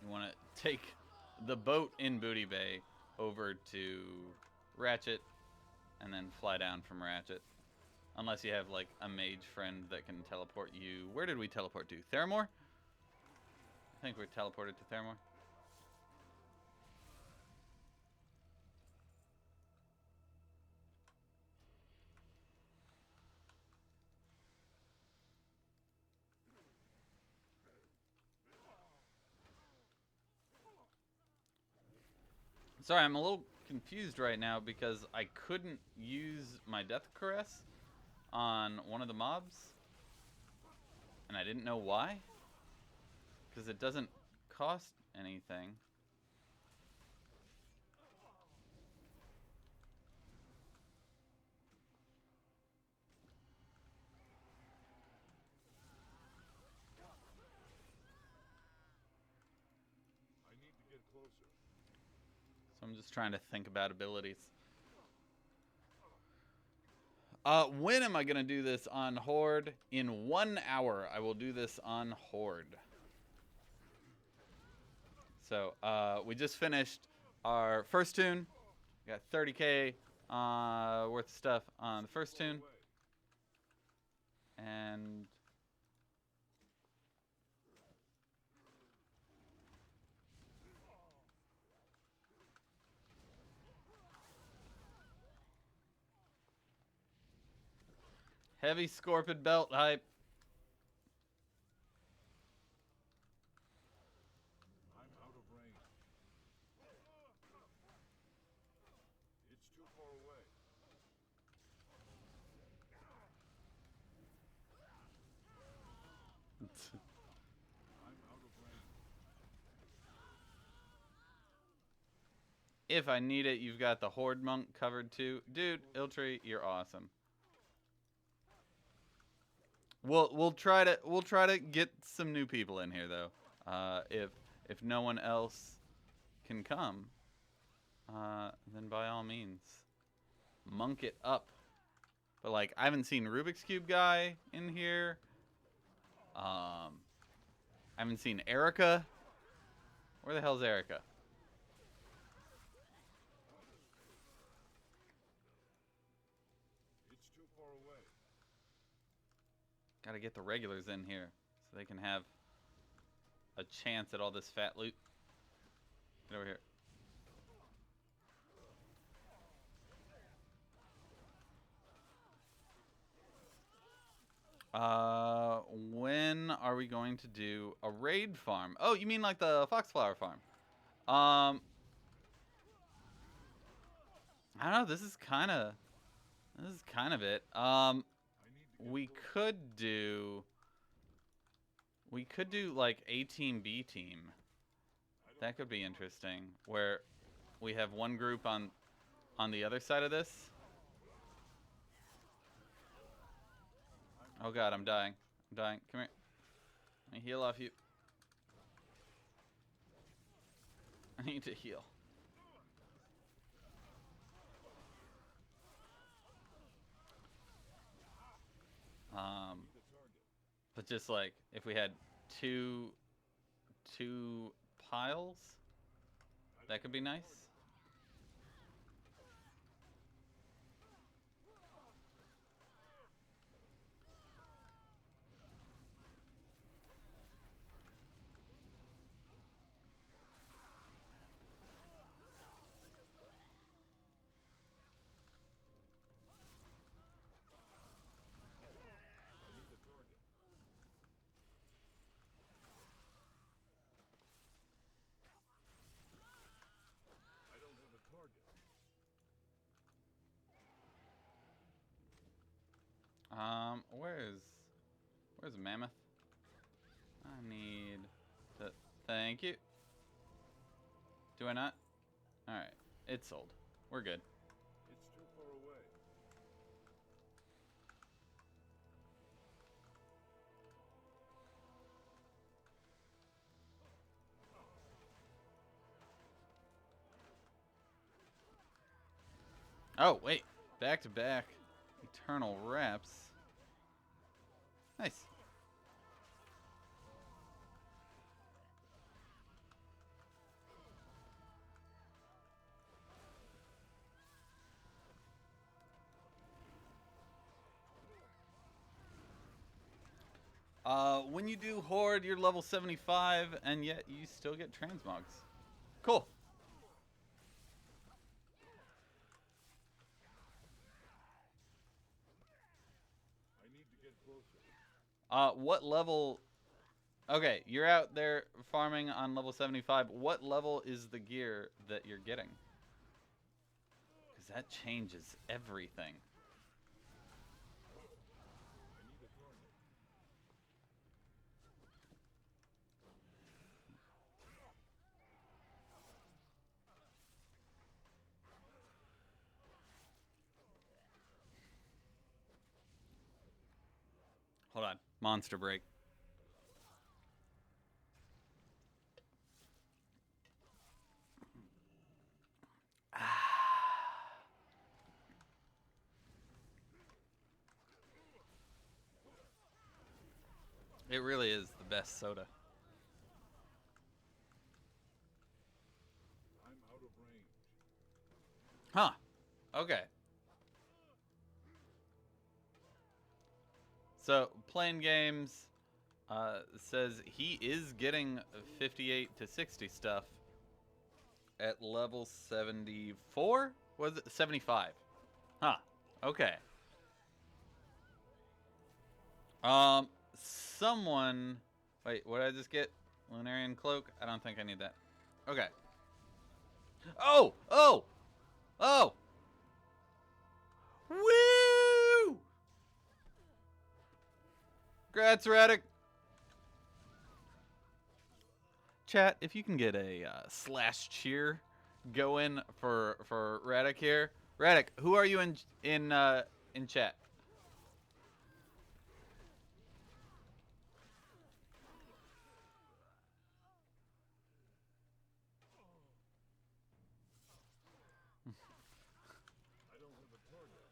You want to take the boat in Booty Bay over to Ratchet and then fly down from Ratchet. Unless you have like a mage friend that can teleport you. Where did we teleport to? Theramore? I think we're teleported to Theramore. Sorry, I'm a little confused right now because I couldn't use my Death Caress on one of the mobs. And I didn't know why. Because it doesn't cost anything. I'm just trying to think about abilities. When am I going to do this on Horde? In 1 hour, I will do this on Horde. So, we just finished our first tune. We got 30k worth of stuff on the first tune. And heavy Scorpion belt hype. I'm out of range. It's too far away. I'm out of range. If I need it, you've got the Horde monk covered too. Dude, Iltree, you're awesome. We'll try to get some new people in here though. If no one else can come, then by all means, monk it up. But like, I haven't seen Rubik's Cube guy in here. I haven't seen Erica. Where the hell's Erica? It's too far away. Gotta get the regulars in here so they can have a chance at all this fat loot. Get over here. When are we going to do a raid farm? Oh, you mean like the Foxflower farm? I don't know. This is kind of it. We could do like A team, B team. That could be interesting. Where we have one group on the other side of this. Oh god, I'm dying. I'm dying. Come here. Let me heal off you. I need to heal. But just like if we had two piles, that could be nice. Where's Mammoth? I need to, thank you. Do I not? Alright, it's sold. We're good. It's too far away. Oh, wait. Back to back. Eternal Reps. Nice. When you do Horde, you're level 75, and yet you still get Transmogs. Cool. I need to get closer. What level... Okay, you're out there farming on level 75. What level is the gear that you're getting? Because that changes everything. Hold on. Monster break. It really is the best soda. I'm out of range. Huh. Okay. So, playing games says he is getting 58 to 60 stuff at level 74? Was it 75? Huh. Okay. Someone... Wait, what did I just get? Lunarian Cloak? I don't think I need that. Okay. Oh! Oh! Oh! Woo! Grats, Radic. Chat, if you can get a slash cheer going for Radic here. Radic, who are you in chat? I don't have a target.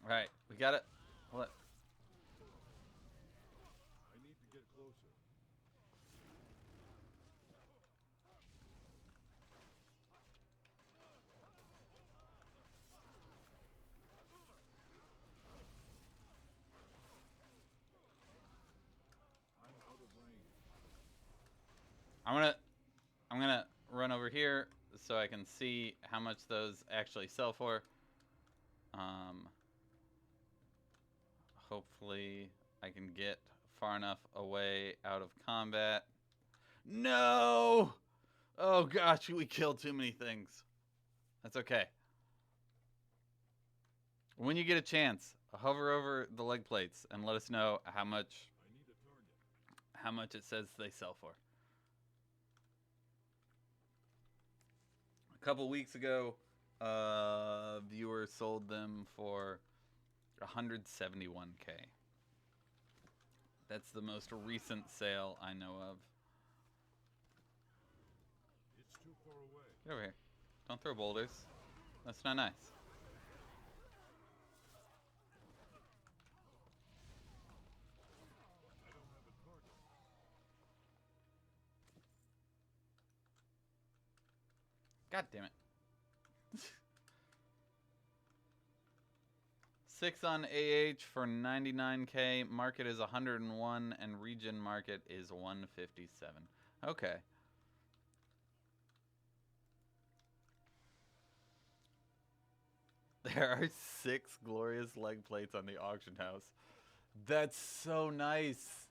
All right, we got it. What? I need to get closer. I'm out of range. I'm gonna run over here so I can see how much those actually sell for. Hopefully I can get far enough away out of combat. No! Oh gosh, we killed too many things. That's okay. When you get a chance, hover over the leg plates and let us know how much I need a target. how much it says they sell for. A couple weeks ago, viewer sold them for 171K. That's the most recent sale I know of. It's too far away. Get over here. Don't throw boulders. That's not nice. I don't have a target. God damn it. 6 on AH for 99K. Market is 101 and region market is 157. Okay. There are 6 glorious leg plates on the auction house. That's so nice.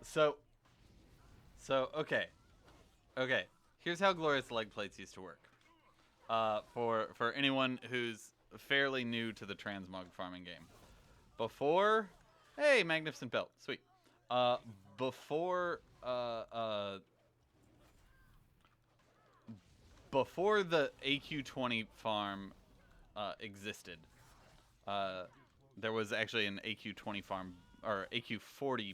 So okay. Okay. Here's how glorious leg plates used to work. For anyone who's fairly new to the transmog farming game. Before, hey, magnificent belt, sweet. Before the AQ20 farm existed, there was actually an AQ20 farm or AQ40,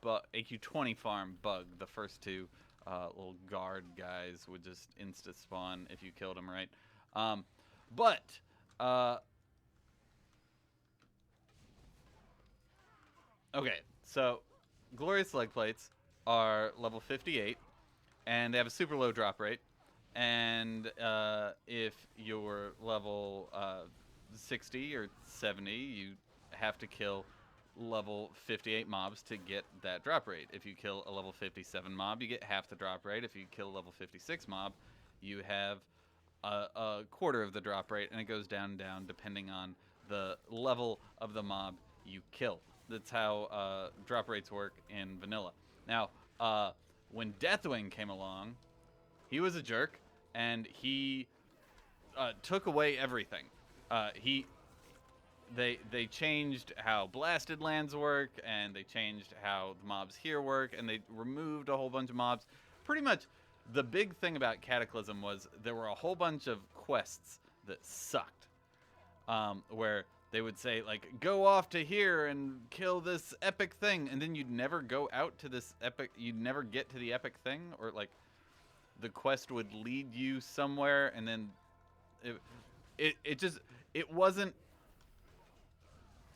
but AQ20 farm bug. The first two little guard guys would just insta spawn if you killed them, right? But okay, so glorious leg plates are level 58, and they have a super low drop rate. And if you're level 60 or 70, you have to kill level 58 mobs to get that drop rate. If you kill a level 57 mob, you get half the drop rate. If you kill a level 56 mob, you have a quarter of the drop rate, and it goes down and down depending on the level of the mob you kill. That's how drop rates work in vanilla. Now, when Deathwing came along, he was a jerk, and he took away everything. They changed how blasted lands work, and they changed how the mobs here work, and they removed a whole bunch of mobs. Pretty much, the big thing about Cataclysm was there were a whole bunch of quests that sucked, where they would say, like, go off to here and kill this epic thing, and then you'd never go out to this epic, you'd never get to the epic thing, or, like, the quest would lead you somewhere, and then it wasn't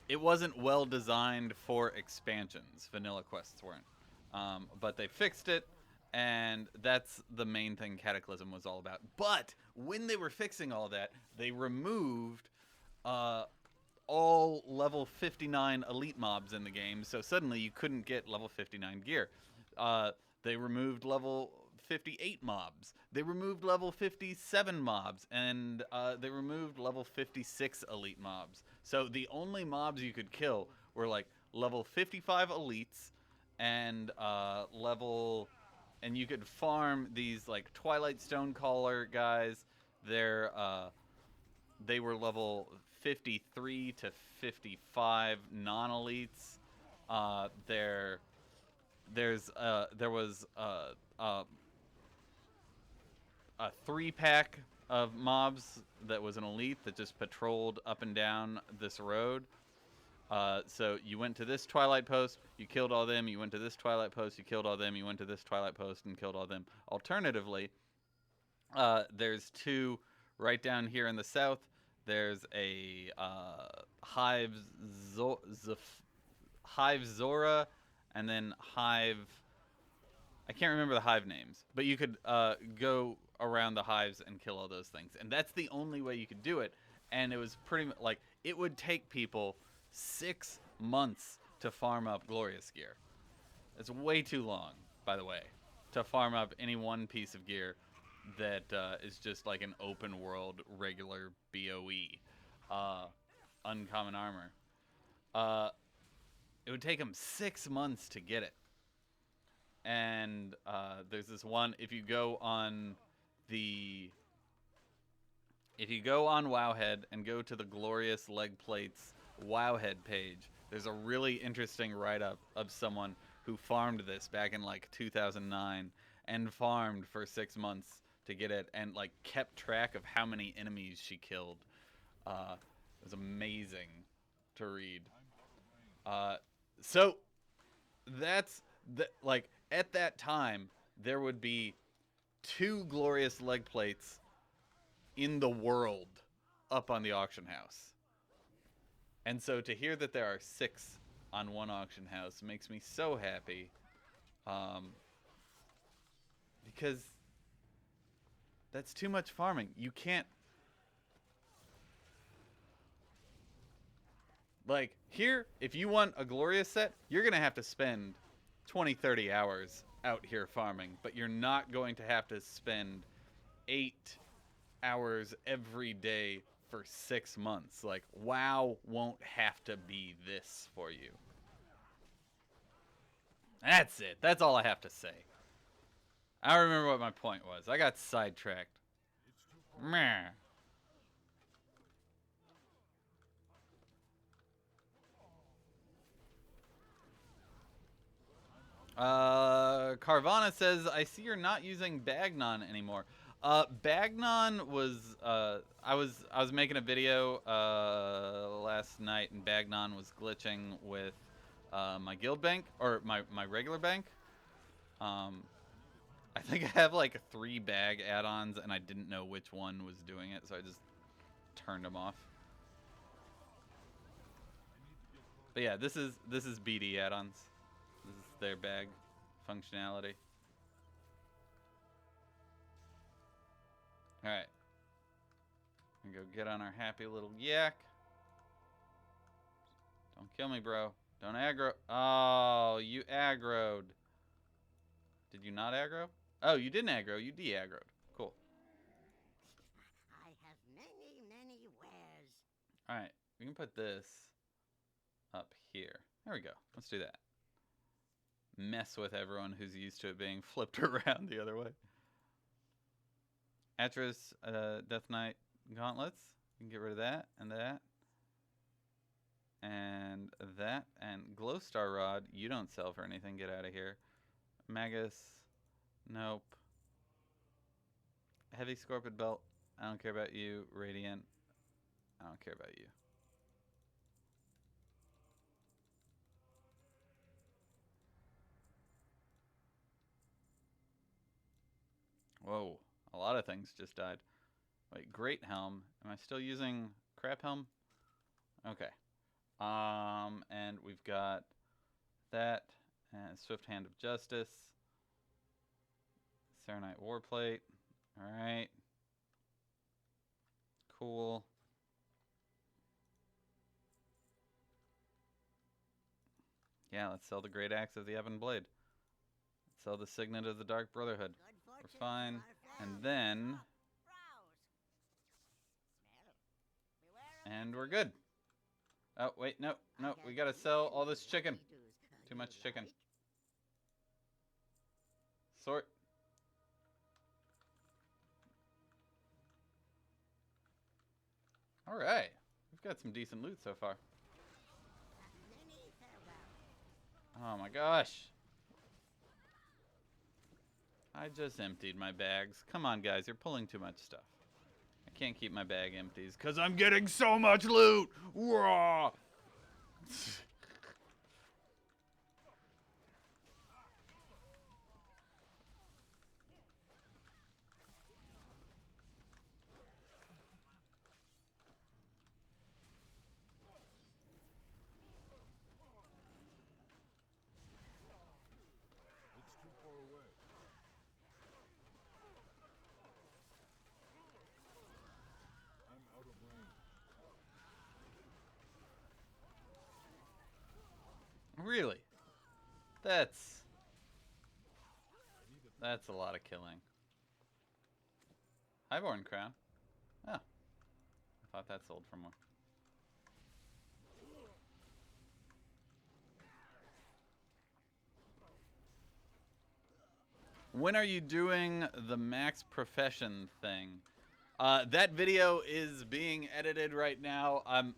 it wasn't well designed for expansions. Vanilla quests weren't. But they fixed it, and that's the main thing Cataclysm was all about. But when they were fixing all that, they removed all level 59 elite mobs in the game, so suddenly you couldn't get level 59 gear. They removed level 58 mobs. They removed level 57 mobs, and they removed level 56 elite mobs. So the only mobs you could kill were like level 55 elites and and you could farm these like Twilight Stonecaller guys. They were level 53 to 55 non-elites. There was a 3-pack of mobs that was an elite that just patrolled up and down this road. So you went to this Twilight Post, you killed all them. You went to this Twilight Post, you killed all them. You went to this Twilight Post and killed all them. Alternatively, there's 2 right down here in the south. There's a Hive Zora, and then Hive. I can't remember the hive names, but you could go around the hives and kill all those things, and that's the only way you could do it. And it was pretty much like it would take people 6 months to farm up glorious gear. It's way too long, by the way, to farm up any one piece of gear that is just like an open world regular BOE uncommon armor. It would take them 6 months to get it. And there's this one, if you go on Wowhead and go to the Glorious Leg Plates Wowhead page, there's a really interesting write-up of someone who farmed this back in like 2009 and farmed for 6 months to get it, and like kept track of how many enemies she killed. It was amazing to read. So that's like at that time there would be 2 Glorious Leg Plates in the world up on the auction house. And so to hear that there are 6 on one auction house makes me so happy. Because that's too much farming. You can't... Like, here, if you want a Glorious set, you're going to have to spend 20, 30 hours out here farming. But you're not going to have to spend 8 hours every day for 6 months. Like, WoW won't have to be this for you. That's it. That's all I have to say. I don't remember what my point was. I got sidetracked. Meh. Carvana says, I see you're not using Bagnon anymore. Bagnon was, I was making a video, last night, and Bagnon was glitching with, my guild bank, or my regular bank. I think I have like 3 bag add-ons, and I didn't know which one was doing it, so I just turned them off. But yeah, this is BD add-ons. This is their bag functionality. Alright. We go get on our happy little yak. Don't kill me, bro. Don't aggro. Oh, you aggroed. Did you not aggro? Oh, you didn't aggro. You de-aggroed. Cool. I have many, many wares. Alright. We can put this up here. There we go. Let's do that. Mess with everyone who's used to it being flipped around the other way. Atris, Death Knight gauntlets. You can get rid of that and that. And that. And Glowstar Rod, you don't sell for anything. Get out of here. Magus, nope. Heavy Scorpion Belt, I don't care about you. Radiant, I don't care about you. Whoa, a lot of things just died. Wait, Great Helm. Am I still using Crap Helm? Okay. we've got that, and Swift Hand of Justice, Serenite Warplate. Alright. Cool. Yeah, let's sell the Great Axe of the Ebon Blade. Let's sell the Signet of the Dark Brotherhood. We're fine. And then... and we're good. Oh, wait, no, no, we gotta sell all this chicken. Too much chicken. Sort. Alright. We've got some decent loot so far. Oh my gosh. I just emptied my bags. Come on, guys, you're pulling too much stuff. I can't keep my bag empties because I'm getting so much loot! Raw! It's too far away. I'm out of range. Really? That's a lot of killing. Highborn Crown. Oh. I thought that sold for more. When are you doing the max profession thing? That video is being edited right now. I've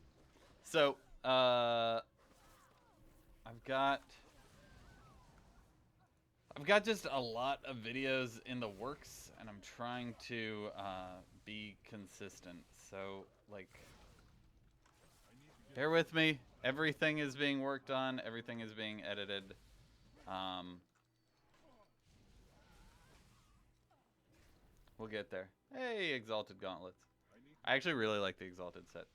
got just a lot of videos in the works, and I'm trying to be consistent. So, like, bear with me. Everything is being worked on. Everything is being edited. We'll get there. Hey, Exalted Gauntlets. I actually really like the Exalted set.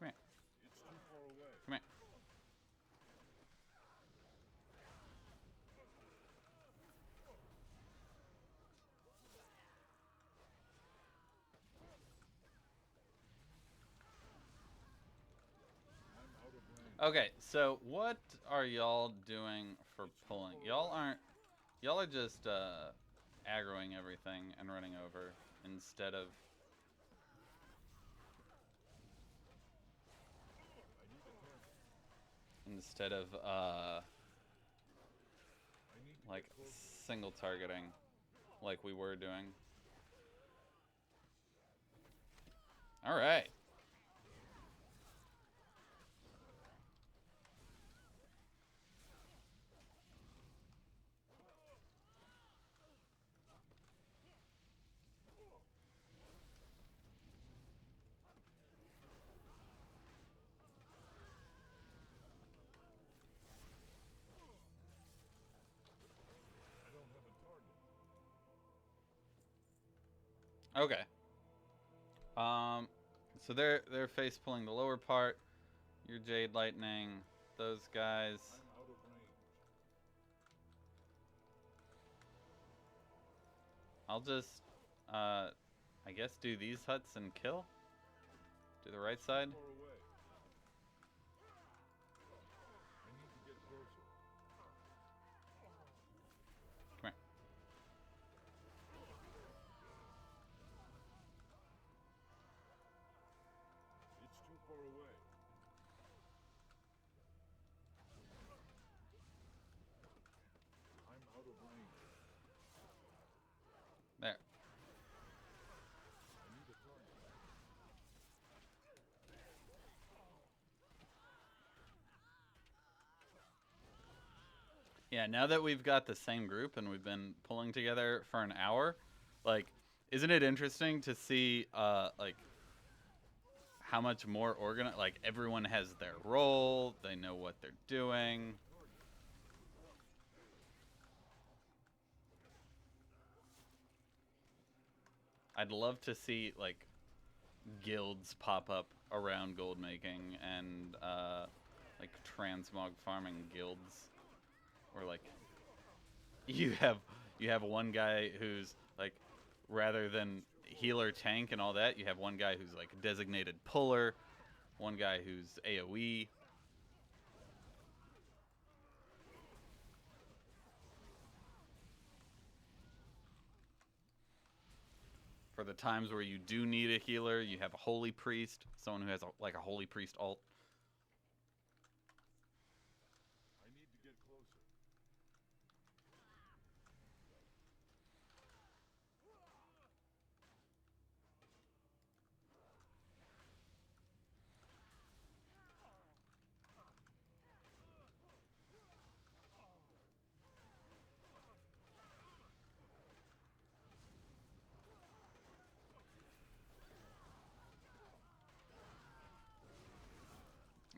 Come here. It's too far away. Come here. I'm out of range. Okay, so what are y'all doing for pulling? Y'all are just aggroing everything and running over instead of like single targeting like we were doing. All right. Okay. So they're face pulling the lower part. You're Jade Lightning. Those guys. I'm out of range. I'll just, I guess do these huts and kill. Do the right side. Far away. I need to get closer. Come here. It's too far away. I'm out of range. There. I need a target. Yeah, now that we've got the same group and we've been pulling together for an hour, like, isn't it interesting to see, like, how much more organized, like, everyone has their role, they know what they're doing. I'd love to see like guilds pop up around gold making and like transmog farming guilds, or like you have one guy who's like, rather than healer, tank, and all that, you have one guy who's like designated puller, one guy who's AoE. For the times where you do need a healer, you have a holy priest, someone who has like a holy priest ult. I need to get closer.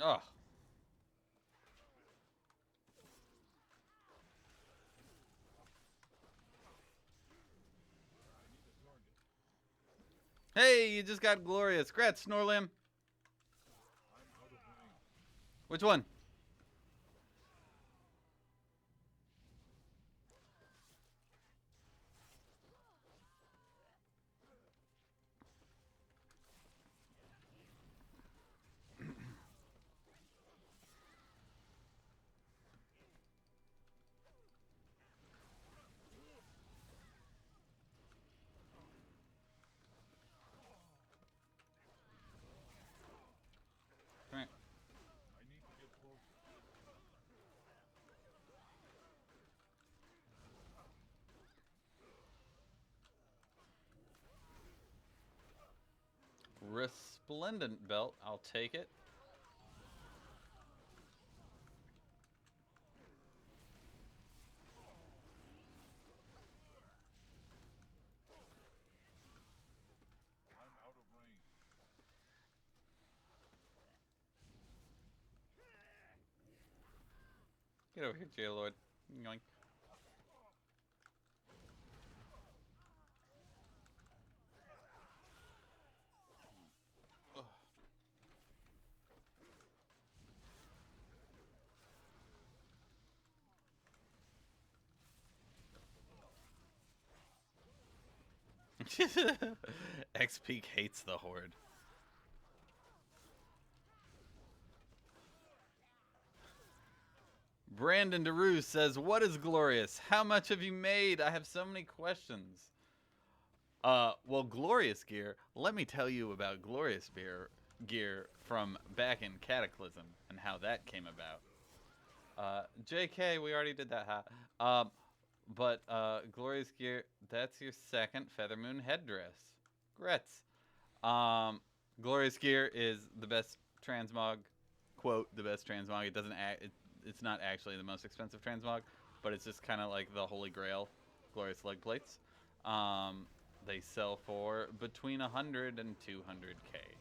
Oh. Hey, you just got glorious. Congrats, Snorlim. Which one? Right. I need to get closer. Resplendent belt. I'll take it. I'm out of range. Get over here, Jailord. Yoink. X-Peak hates the Horde. Brandon DeRue says, "What is glorious? How much have you made? I have so many questions." Well, glorious gear. Let me tell you about glorious gear from back in Cataclysm and how that came about. JK, we already did that, huh? But glorious gear. That's your second Feathermoon headdress. Grets. Glorious gear is the best transmog. Quote, the best transmog. It doesn't it's not actually the most expensive transmog, but it's just kind of like the holy grail. Glorious leg plates. They sell for between 100 and 200k.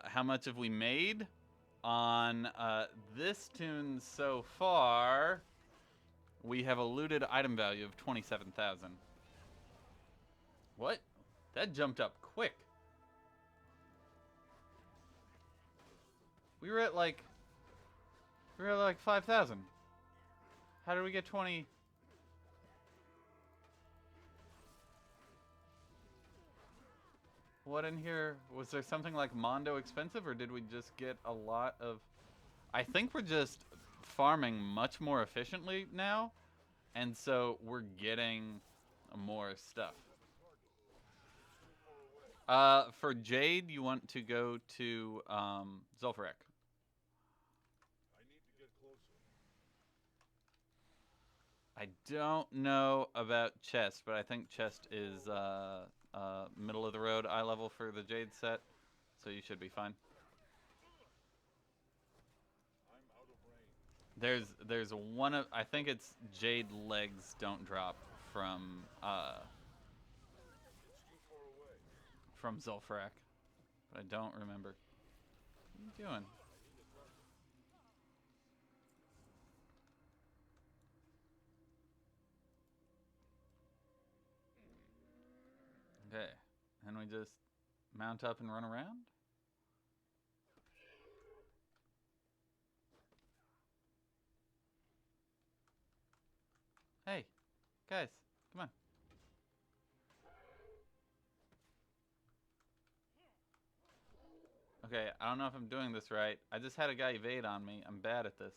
How much have we made on this tune so far? We have a looted item value of 27,000. What? That jumped up quick. We were at like 5,000. How did we get 20? What in here? Was there something like Mondo expensive, or did we just get a lot of... I think we're just farming much more efficiently now, and so we're getting more stuff. For Jade, you want to go to Zul'Farrak. I need to get closer. I don't know about chest, but I think chest is middle of the road eye level for the Jade set, so you should be fine. I'm out of range. There's one of, I think it's Jade legs don't drop from It's too far away. from Zul'Farrak, but I don't remember. What are you doing? Okay. And we just mount up and run around? Hey, guys, come on. Okay, I don't know if I'm doing this right. I just had a guy evade on me. I'm bad at this.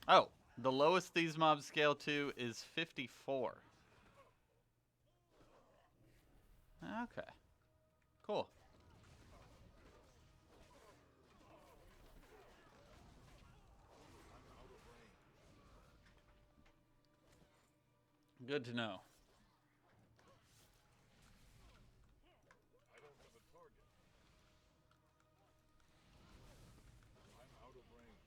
Oh, the lowest these mobs scale to is 54. Okay. Cool. Good to know. I don't have a target. I'm out of range.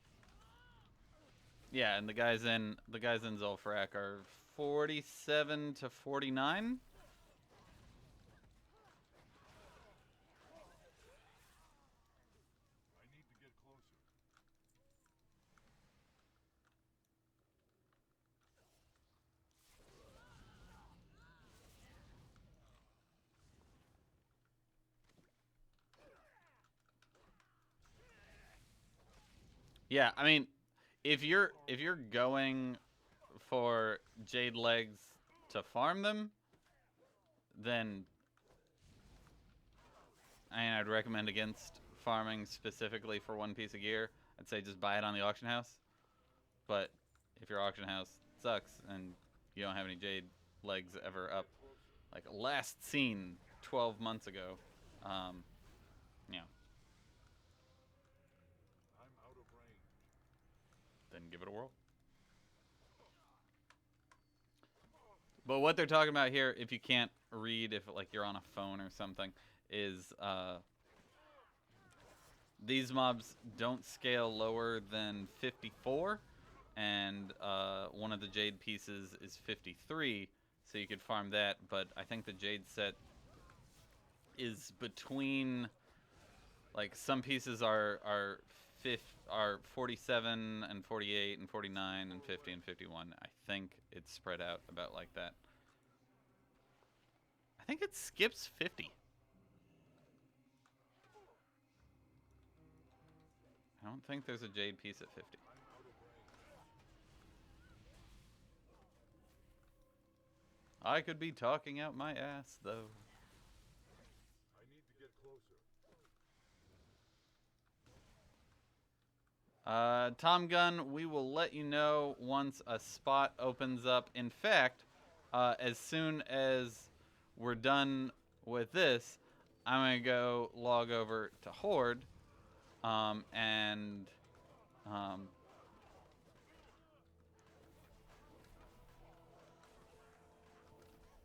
Yeah, and the guys in Zul'Farrak are 47 to 49. I need to get closer. Yeah, I mean, if you're going for Jade Legs to farm them, then I'd recommend against farming specifically for one piece of gear. I'd say just buy it on the auction house. But if your auction house sucks and you don't have any Jade Legs ever up, like last seen 12 months ago, you know, I'm out of range. then give it a whirl. But what they're talking about here, if you can't read, if like you're on a phone or something, is these mobs don't scale lower than 54, and one of the Jade pieces is 53, so you could farm that. But I think the Jade set is between, like, some pieces are 47 and 48 and 49 and 50 and 51. I think it's spread out about like that. I think it skips 50. I don't think there's a Jade piece at 50. I could be talking out my ass, though. I need to get closer. Tom Gunn, we will let you know once a spot opens up. In fact, as soon as we're done with this, I'm going to go log over to Horde, and I'm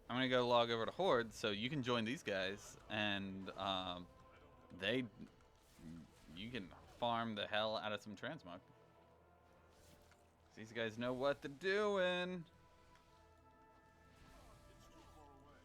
going to go log over to Horde so you can join these guys, and you can farm the hell out of some Transmog. These guys know what they're doing. It's too far away.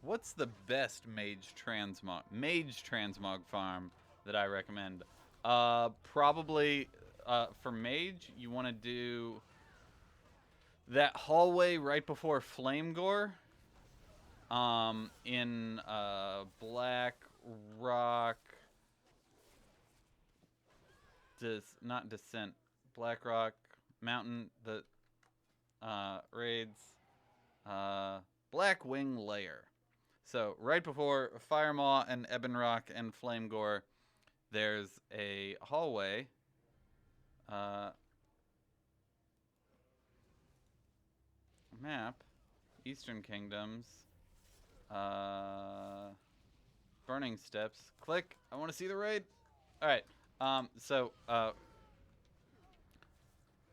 What's the best mage transmog farm that I recommend? Probably for mage, you want to do that hallway right before Flame Gore, in Black Rock, not Descent, Black Rock Mountain, the raids, Black Wing Lair. So right before Firemaw and Ebon Rock and Flame Gore, there's a hallway. Map, Eastern Kingdoms, Burning Steps. Click. I want to see the raid. All right.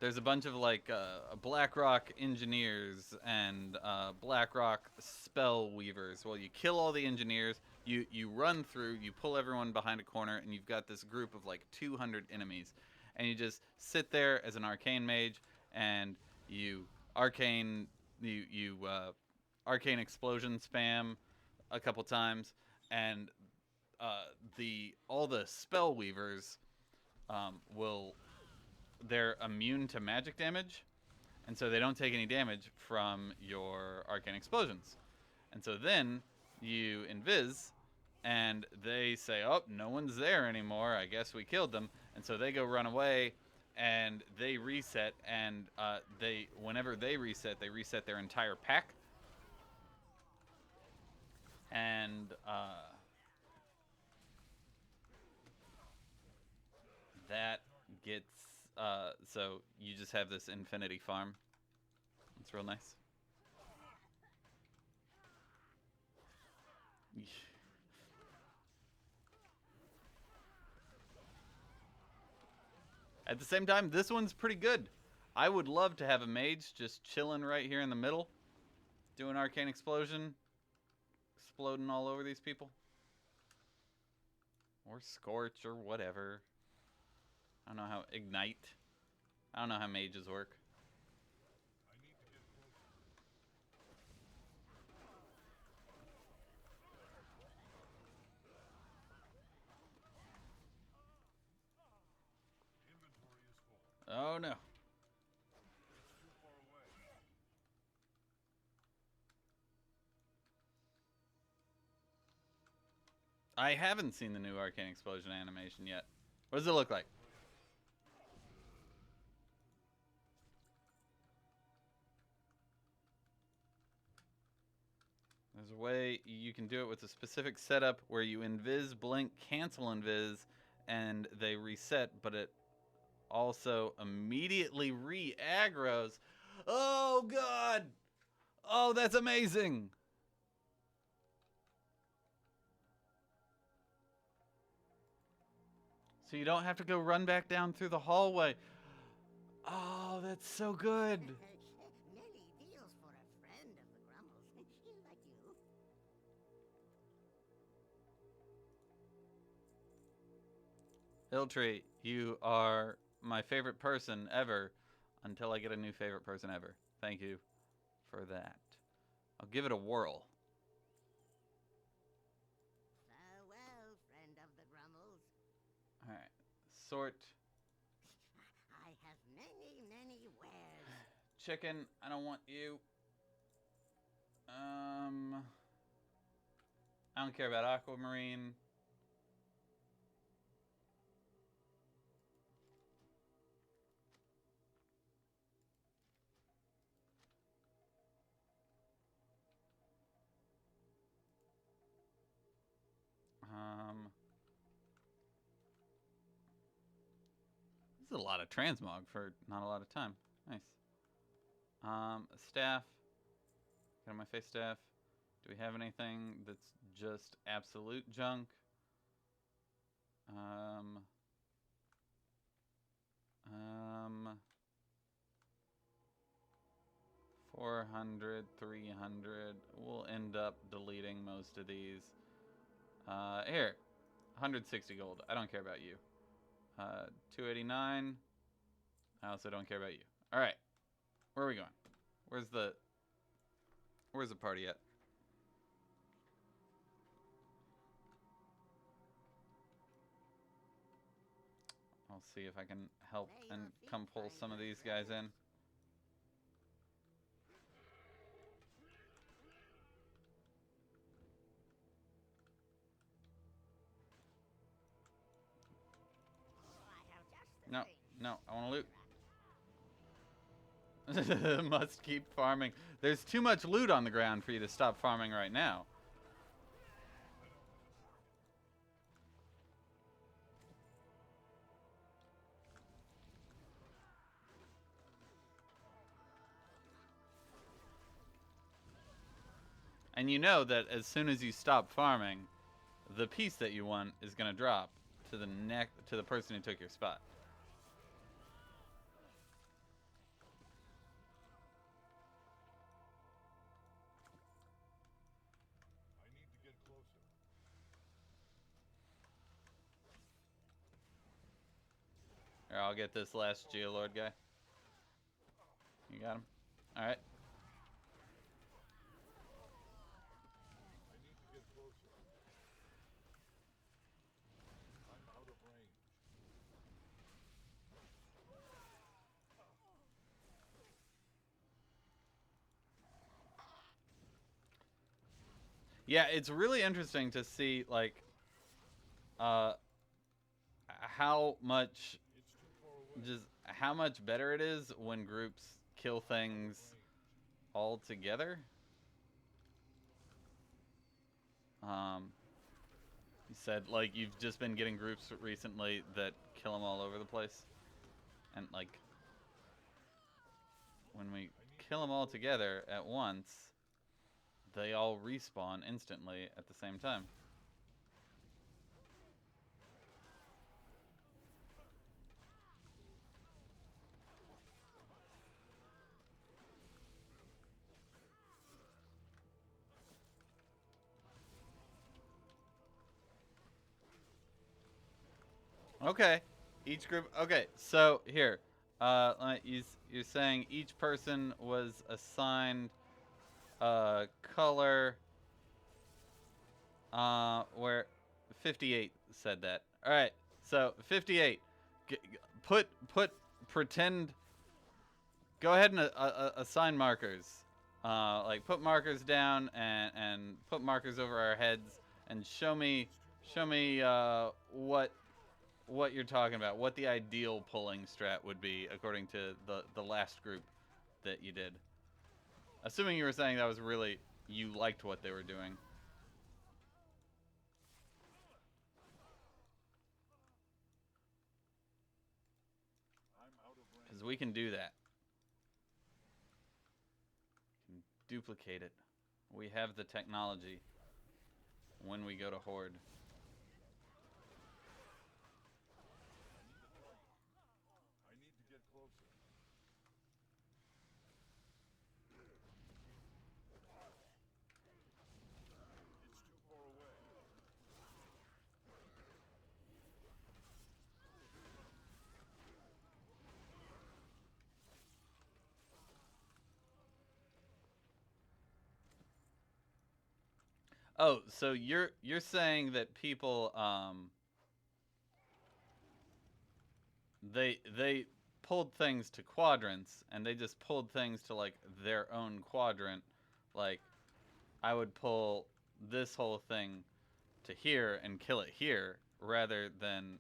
There's a bunch of like Blackrock engineers and Blackrock spell weavers. Well, you kill all the engineers, you run through, you pull everyone behind a corner, and you've got this group of like 200 enemies. and you just sit there as an arcane mage, and you arcane arcane explosion spam a couple times, and all the spell weavers they're immune to magic damage, and so they don't take any damage from your arcane explosions. And so then you invis, and they say, oh, no one's there anymore, I guess we killed them. And so they go run away, and they reset, and whenever they reset their entire pack. And that gets so you just have this infinity farm. It's real nice. At the same time, this one's pretty good. I would love to have a mage just chilling right here in the middle, doing arcane explosion, exploding all over these people. Or scorch or whatever. I don't know how ignite. I don't know how mages work. Oh no. I haven't seen the new arcane explosion animation yet. What does it look like? There's a way you can do it with a specific setup where you invis, blink, cancel invis, and they reset, but it also immediately re-aggroes. Oh god! Oh, that's amazing! So you don't have to go run back down through the hallway. Oh, that's so good. Many deals for a friend of the Grummles. Like you. Iltree, you are my favorite person ever until I get a new favorite person ever. Thank you for that. I'll give it a whirl. Farewell, friend of the Grummles. Alright. Sort. I have many wares. Chicken, I don't want you. I don't care about aquamarine. This is a lot of transmog for not a lot of time. Nice. Staff. Got my face staff. Do we have anything that's just absolute junk? 400, 300. We'll end up deleting most of these. Here. 160 gold. I don't care about you. 289. I also don't care about you. Alright. Where are we going? Where's the party at? I'll see if I can help and come pull some of these guys in. No, no, I want to loot. Must keep farming. There's too much loot on the ground for you to stop farming right now. And you know that as soon as you stop farming, the piece that you want is going to drop to the person who took your spot. Here, I'll get this last Geolord guy. You got him? Alright. Yeah, it's really interesting to see, like, how much better it is when groups kill things all together. You said, like, you've just been getting groups recently that kill them all over the place. And, like, when we kill them all together at once, they all respawn instantly at the same time. Okay. Each group. Okay, so here. You're saying each person was assigned color. Where 58 said that. All right. So 58. Pretend. Go ahead and assign markers. Like put markers down and put markers over our heads and show me what you're talking about. What the ideal pulling strat would be according to the last group that you did. Assuming you were saying that was really you liked what they were doing. Because we can do that. We can duplicate it. We have the technology when we go to Horde. Oh, so you're saying that people they pulled things to quadrants and they just pulled things to like their own quadrant. Like I would pull this whole thing to here and kill it here rather than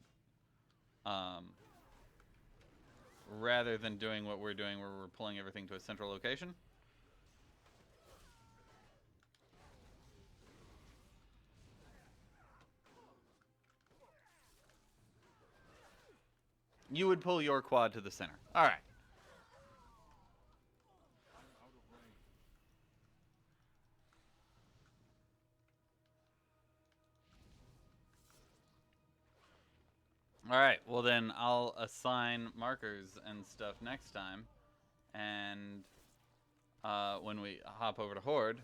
doing what we're doing where we're pulling everything to a central location. You would pull your quad to the center. All right. All right. Well, then I'll assign markers and stuff next time. And when we hop over to Horde.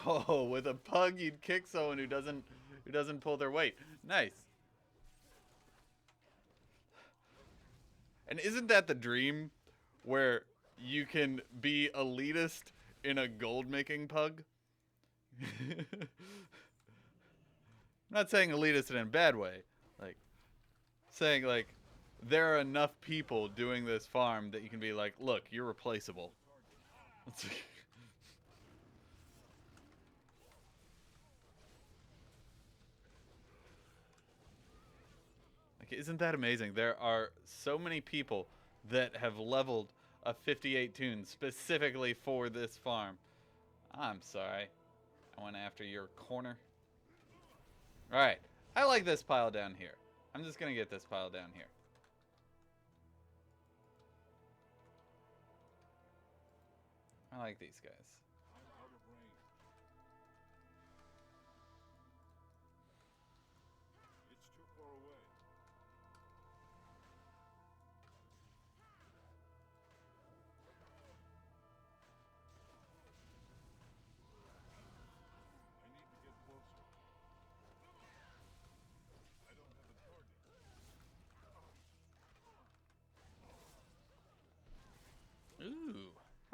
Oh, with a pug, you'd kick someone who doesn't pull their weight. Nice. And isn't that the dream, where you can be elitist in a gold making pug? I'm not saying elitist in a bad way. Like saying like there are enough people doing this farm that you can be like, look, you're replaceable. Like, isn't that amazing? There are so many people that have leveled a 58 tune specifically for this farm. I'm sorry. I went after your corner. Alright. I like this pile down here. I'm just going to get this pile down here. I like these guys.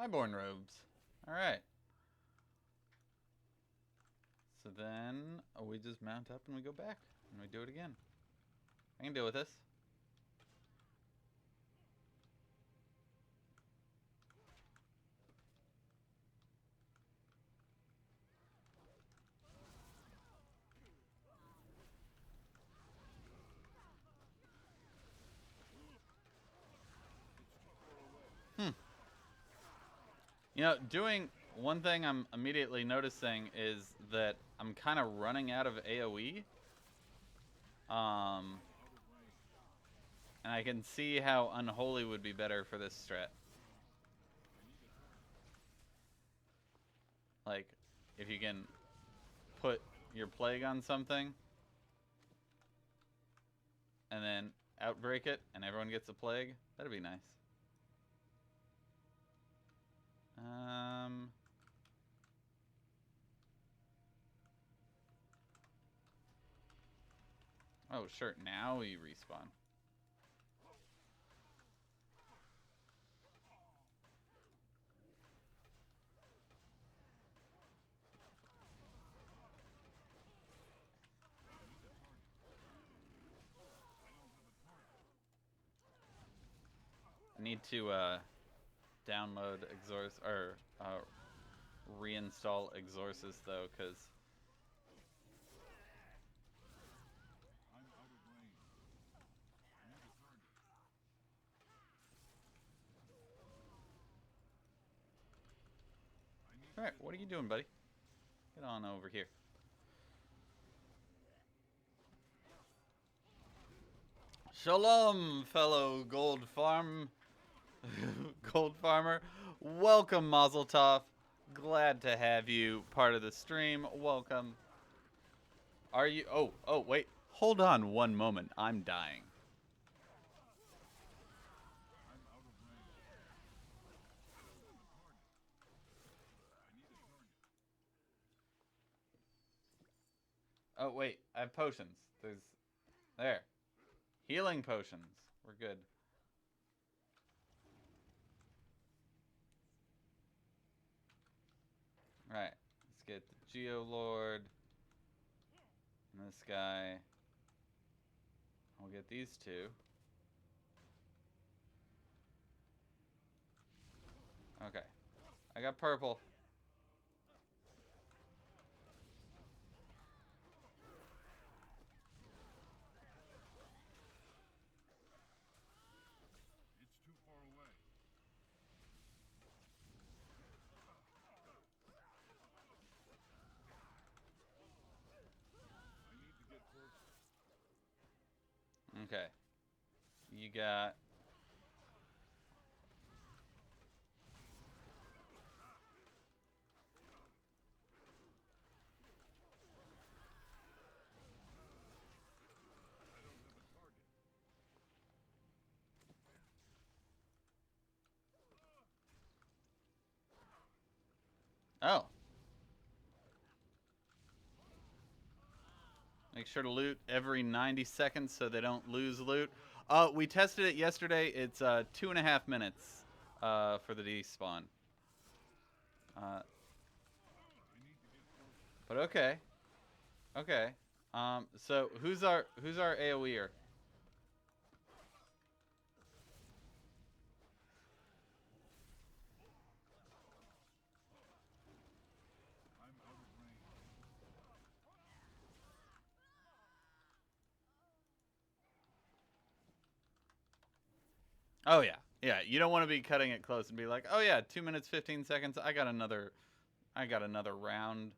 Highborn robes. Alright. So then we just mount up and we go back. And we do it again. I can deal with this. You know, doing one thing I'm immediately noticing is that I'm kind of running out of AoE. And I can see how Unholy would be better for this strat. Like, if you can put your plague on something and then outbreak it and everyone gets a plague, that'd be nice. Oh, sure. Now you respawn. I need to download Exorcist or reinstall Exorcist though, because alright, what are you doing, buddy? Get on over here. Shalom, fellow gold farmer. Welcome, Mazel Tov. Glad to have you part of the stream. Welcome. Are you? Oh, wait. Hold on one moment. I'm dying. Oh, wait. I have potions. There. Healing potions. We're good. Right. Let's get the Geolord. And this guy. We'll get these two. Okay. I got purple. It's too far away. I need to get closer. Okay. You got... Oh. Make sure to loot every 90 seconds so they don't lose loot. We tested it yesterday. It's 2.5 minutes for the despawn. But okay. Okay. So who's our AoEer? Oh yeah, yeah. You don't want to be cutting it close and be like, oh yeah, 2 minutes 15 seconds. I got another round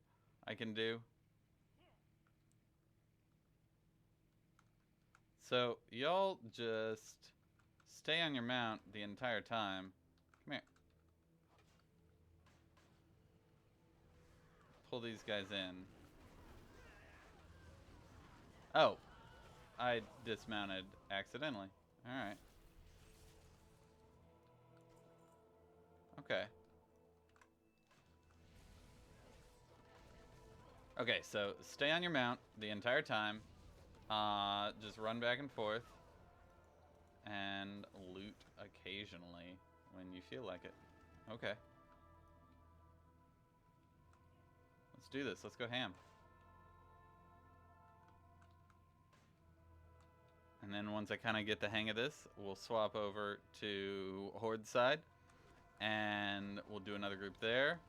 I can do. So y'all just stay on your mount the entire time. Come here. Pull these guys in. Oh, I dismounted accidentally. All right. Okay. Okay, so stay on your mount the entire time. Just run back and forth. And loot occasionally when you feel like it. Okay. do this. Let's go ham. And then once I kind of get the hang of this, we'll swap over to Horde side. And we'll do another group there.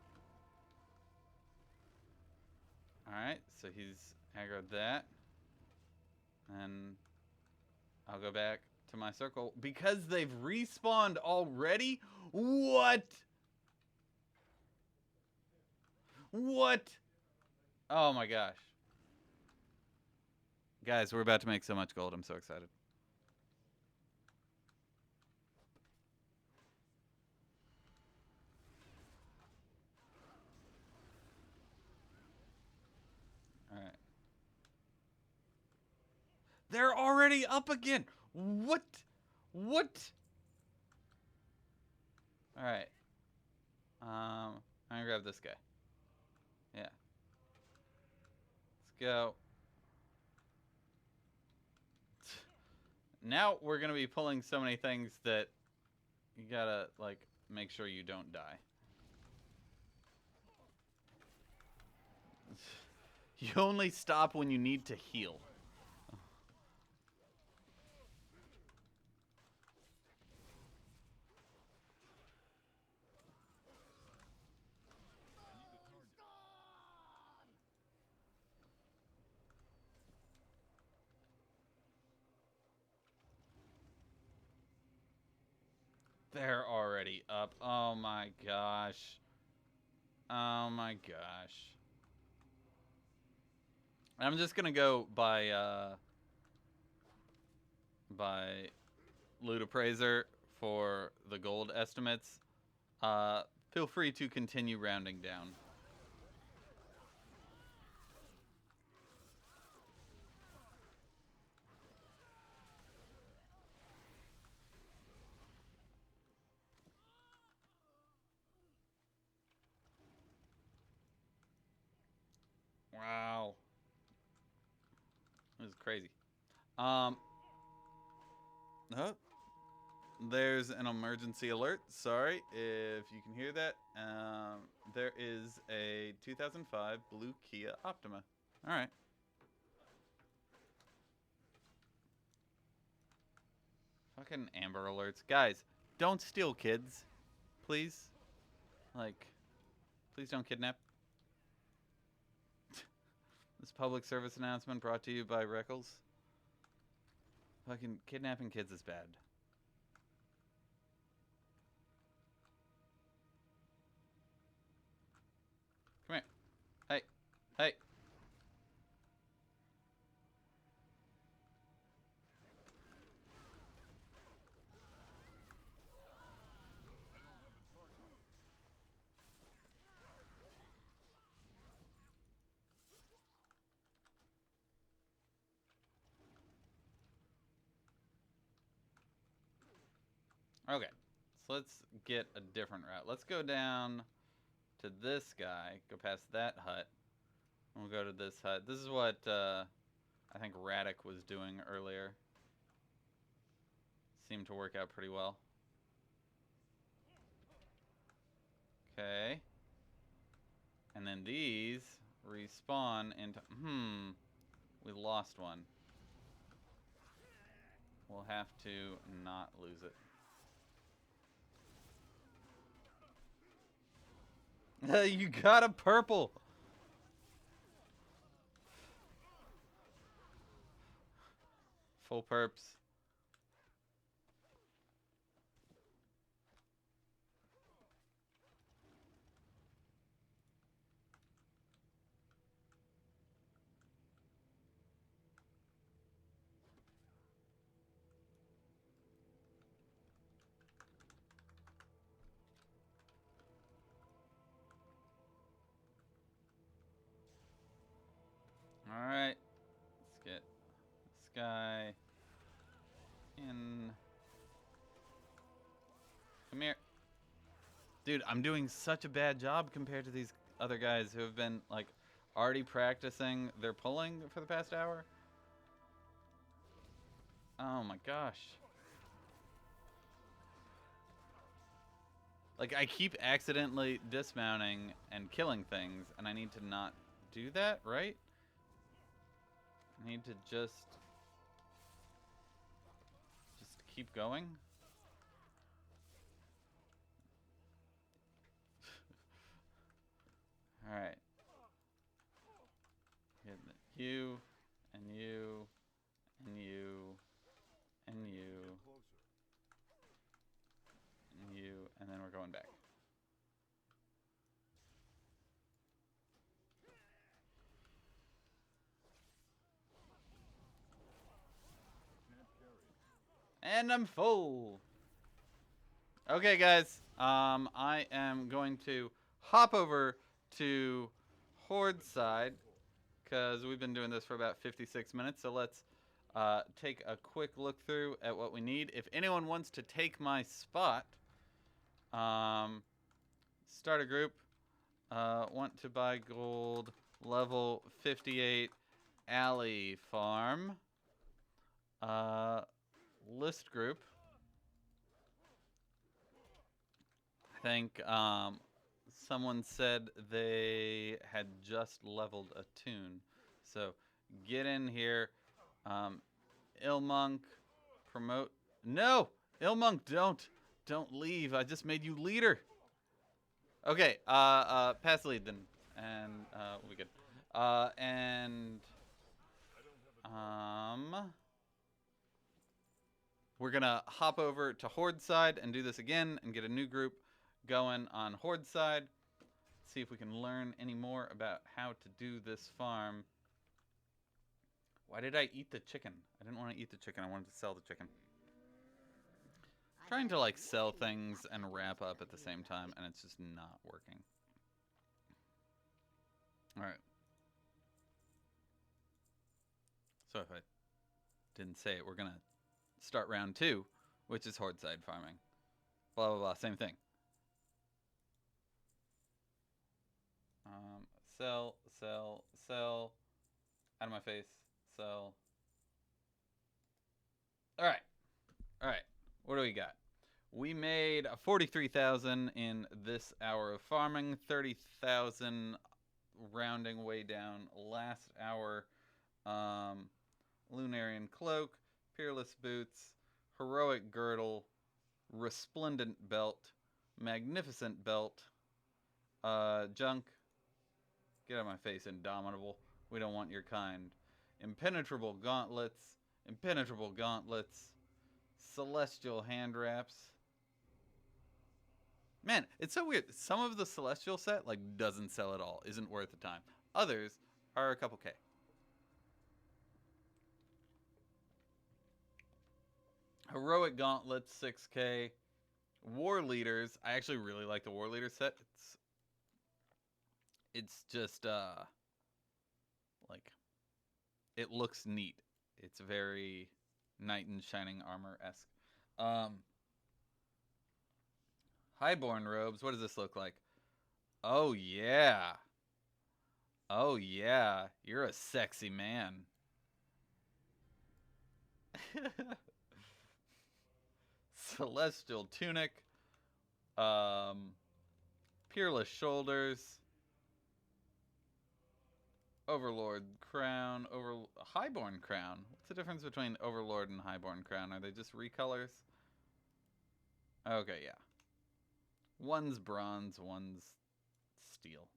Alright, so he's aggroed that. And I'll go back to my circle. Because they've respawned already? What? What? Oh my gosh. Guys, we're about to make so much gold. I'm so excited. Alright. They're already up again. What? What? Alright. I'm gonna grab this guy. Yeah. Let's go. Now we're gonna be pulling so many things that you gotta, like, make sure you don't die. You only stop when you need to heal. They're already up. Oh my gosh. Oh my gosh. I'm just gonna go by Loot Appraiser for the gold estimates. Feel free to continue rounding down. Wow. This is crazy. Oh, there's an emergency alert. Sorry if you can hear that. There is a 2005 blue Kia Optima. All right. Fucking Amber Alerts. Guys, don't steal kids. Please. Like, please don't kidnap. This public service announcement brought to you by Reckles. Fucking kidnapping kids is bad. Come here. Hey. Hey. Okay, so let's get a different route. Let's go down to this guy, go past that hut, and we'll go to this hut. This is what I think Radic was doing earlier. Seemed to work out pretty well. Okay. And then these respawn into... we lost one. We'll have to not lose it. You got a purple. Full perps. Alright, let's get this guy in. Come here. Dude, I'm doing such a bad job compared to these other guys who have been, like, already practicing their pulling for the past hour. Oh my gosh. Like, I keep accidentally dismounting and killing things, and I need to not do that, right? I need to just keep going. All right. Get you and you and you and you and you, and then we're going back. And I'm full. Okay, guys. I am going to hop over to Horde side because we've been doing this for about 56 minutes. So let's take a quick look through at what we need. If anyone wants to take my spot, start a group. Want to buy gold. Level 58 alley farm. List group. I think someone said they had just leveled a tune. So get in here. Ilmonk, promote. No! Ilmonk, don't leave. I just made you leader. Okay, pass the lead then. And we'll be good. We're gonna hop over to Horde side and do this again and get a new group going on Horde side. See if we can learn any more about how to do this farm. Why did I eat the chicken? I didn't want to eat the chicken. I wanted to sell the chicken. Trying to like sell things and wrap up at the same time, and it's just not working. All right. So if I didn't say it, we're gonna start round 2, which is Horde side farming. Blah blah blah. Same thing. Sell, sell, sell. Out of my face. Sell. All right. All right. What do we got? We made 43,000 in this hour of farming. 30,000 rounding way down last hour. Lunarian cloak, peerless boots, heroic girdle, resplendent belt, magnificent belt, junk. Get out of my face, indomitable. We don't want your kind. Impenetrable gauntlets, celestial hand wraps. Man, it's so weird. Some of the celestial set like doesn't sell at all, isn't worth the time. Others are a couple K. Heroic gauntlets, 6K. War leaders. I actually really like the war leader set. It's just like it looks neat. It's very knight in shining armor-esque. Highborn robes. What does this look like? Oh yeah. Oh yeah. You're a sexy man. Celestial tunic. Peerless shoulders. Overlord crown. Highborn crown. What's the difference between Overlord and Highborn crown? Are they just recolors? Okay, yeah. One's bronze, one's steel.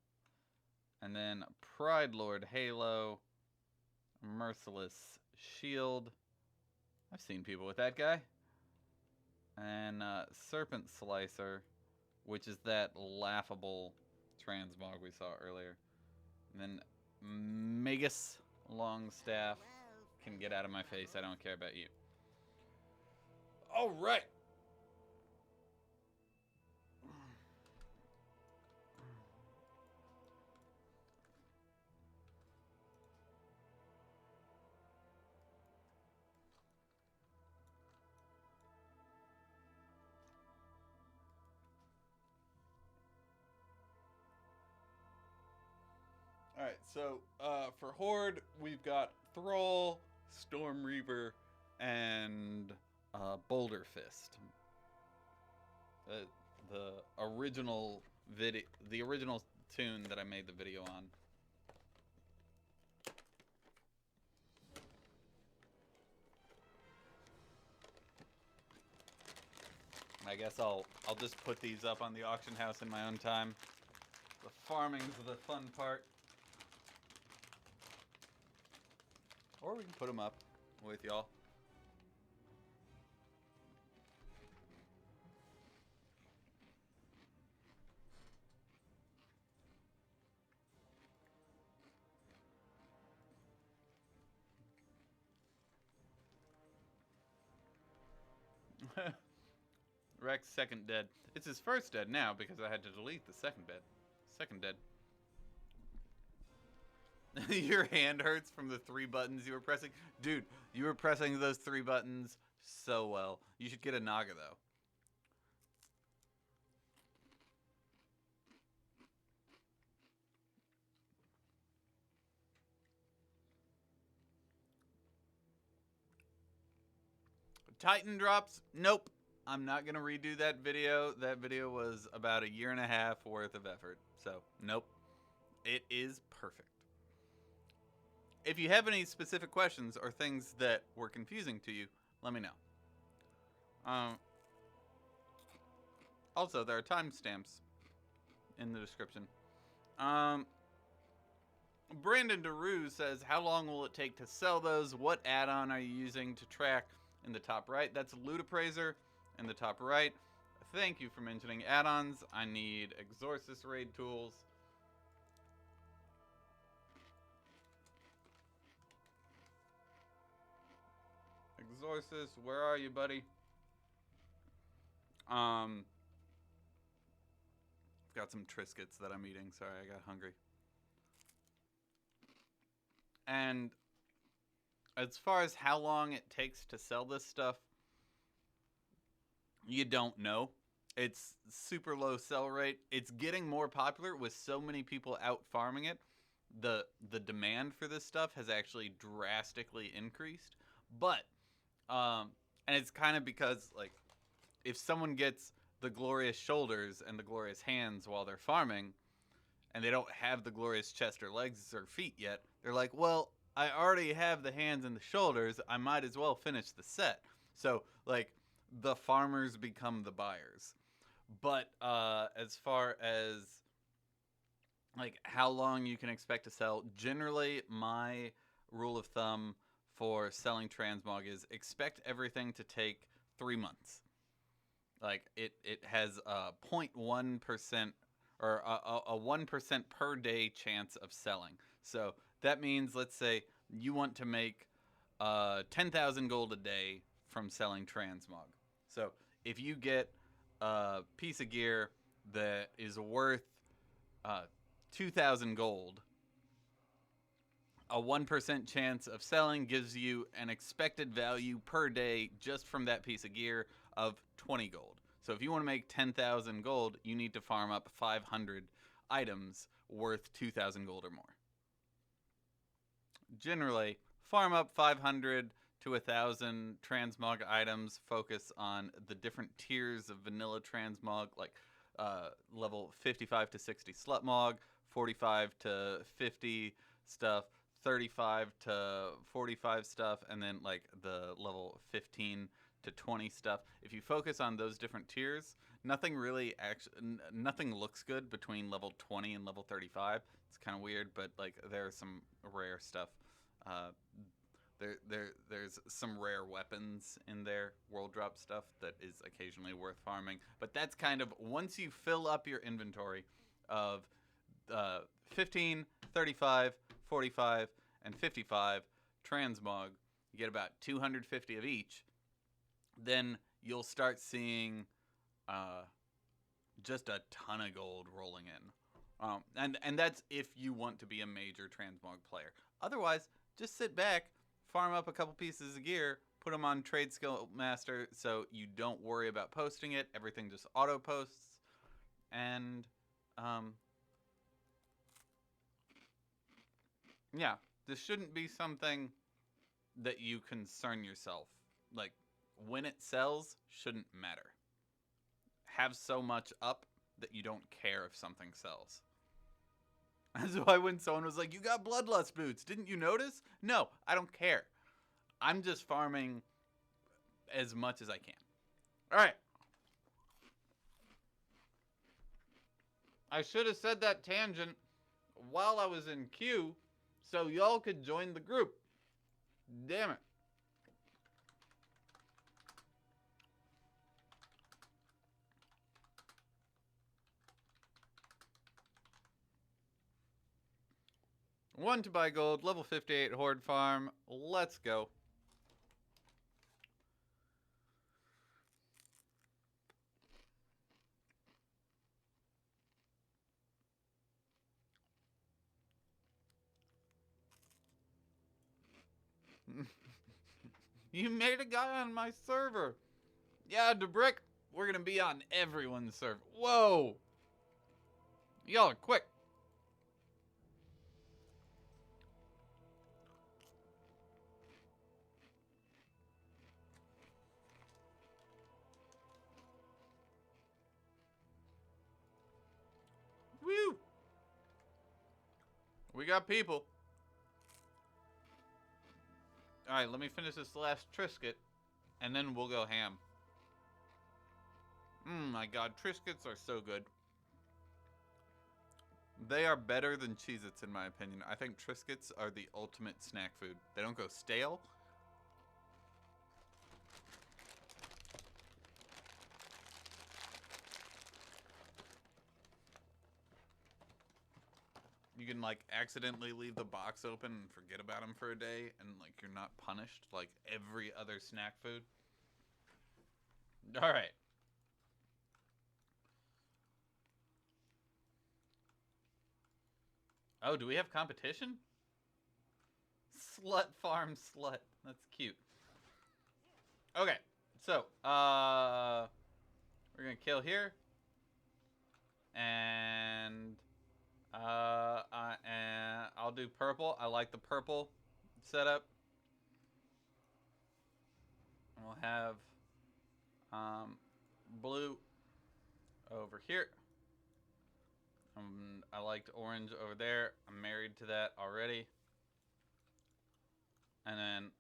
And then Pride Lord halo. Merciless shield. I've seen people with that guy. And Serpent Slicer, which is that laughable transmog we saw earlier. And then Magus Longstaff. Can get out of my face. I don't care about you. All right. Alright, so for Horde, we've got Thrall, Storm Reaver, and Boulder Fist. The original tune that I made the video on. I guess I'll just put these up on the auction house in my own time. The farming's the fun part. Or we can put them up with y'all. Rex second dead. It's his first dead now because I had to delete the second bed. Second dead. Your hand hurts from the 3 buttons you were pressing. Dude, you were pressing those 3 buttons so well. You should get a Naga though. Titan drops? Nope. I'm not going to redo that video. That video was about 1.5 years worth of effort. So, nope. It is perfect. If you have any specific questions or things that were confusing to you, let me know. Also, there are timestamps in the description. Brandon DeRue says, how long will it take to sell those? What add-on are you using to track? In the top right, that's Loot Appraiser. In the top right, thank you for mentioning add-ons. I need Exorcist raid tools. Exorcist, where are you, buddy? I've got some Triscuits that I'm eating. Sorry, I got hungry. And as far as how long it takes to sell this stuff, you don't know. It's super low sell rate. It's getting more popular with so many people out farming it. The demand for this stuff has actually drastically increased. But, and it's kind of because, like, if someone gets the glorious shoulders and the glorious hands while they're farming, and they don't have the glorious chest or legs or feet yet, they're like, well, I already have the hands and the shoulders, I might as well finish the set. So, like, the farmers become the buyers. But as far as, like, how long you can expect to sell, generally my rule of thumb for selling Transmog is expect everything to take 3 months. Like, it has a 0.1% or a 1% per day chance of selling. So that means, let's say, you want to make 10,000 gold a day from selling Transmog. So if you get a piece of gear that is worth 2,000 gold, a 1% chance of selling gives you an expected value per day just from that piece of gear of 20 gold. So if you want to make 10,000 gold, you need to farm up 500 items worth 2,000 gold or more. Generally, farm up 500 to 1,000 transmog items. Focus on the different tiers of vanilla transmog, like level 55 to 60 slutmog, 45 to 50 stuff, 35 to 45 stuff, and then like the level 15 to 20 stuff. If you focus on those different tiers, nothing looks good between level 20 and level 35. It's kind of weird, but like there's some rare stuff. There's some rare weapons in there, world drop stuff that is occasionally worth farming. But that's kind of, once you fill up your inventory of 15, 35, 45, and 55 transmog, you get about 250 of each, then you'll start seeing just a ton of gold rolling in. And that's if you want to be a major transmog player. Otherwise, just sit back, farm up a couple pieces of gear, put them on Trade Skill Master so you don't worry about posting it. Everything just auto posts. And yeah, this shouldn't be something that you concern yourself. Like, when it sells shouldn't matter. Have so much up that you don't care if something sells. That's why when someone was like, you got Bloodlust boots, didn't you notice? No, I don't care. I'm just farming as much as I can. All right. I should have said that tangent while I was in queue so y'all could join the group. Damn it. One to buy gold, level 58 Horde farm. Let's go. You made a guy on my server. Yeah, DeBrick, we're gonna be on everyone's server. Whoa. Y'all are quick. Woo. We got people. Alright, let me finish this last Triscuit, and then we'll go ham. My god, Triscuits are so good. They are better than Cheez-Its in my opinion. I think Triscuits are the ultimate snack food. They don't go stale. You can like accidentally leave the box open and forget about them for a day, and like you're not punished like every other snack food. All right. Oh, do we have competition? Slut farm slut. That's cute. Okay, so we're gonna kill here, and I'll do purple. I like the purple setup. We'll have blue over here. I liked orange over there. I'm married to that already. And then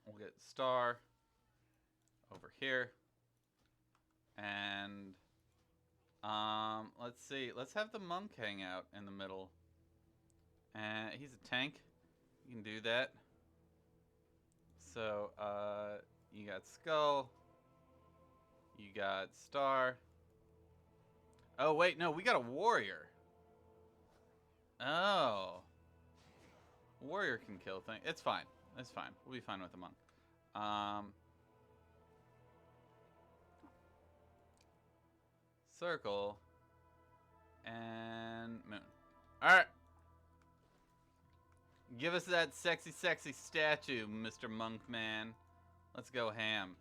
we'll get star over here. And let's see. Let's have the monk hang out in the middle. And he's a tank. You can do that. So you got skull. You got star. Oh wait, no, we got a warrior. Oh. Warrior can kill things. It's fine. It's fine. We'll be fine with the monk. Circle. And moon. Alright. Give us that sexy, sexy statue, Mr. Monk Man. Let's go ham.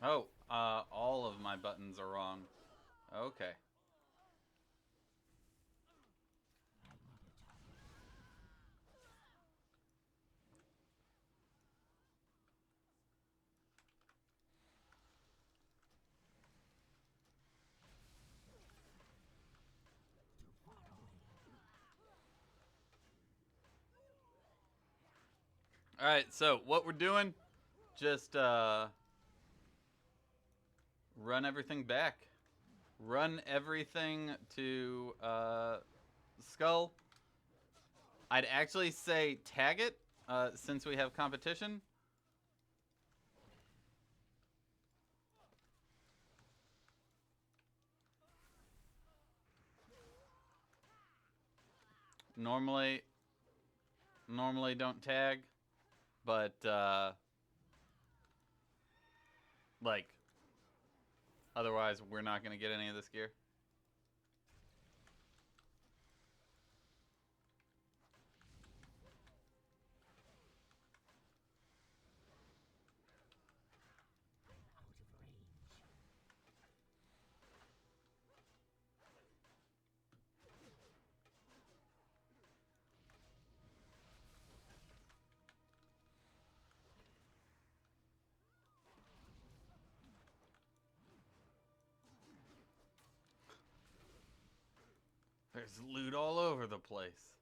Oh, all of my buttons are wrong. Okay. All right, so what we're doing, just run everything back. Run everything to skull. I'd actually say tag it since we have competition. Normally don't tag, but like otherwise we're not gonna get any of this gear. There's loot all over the place.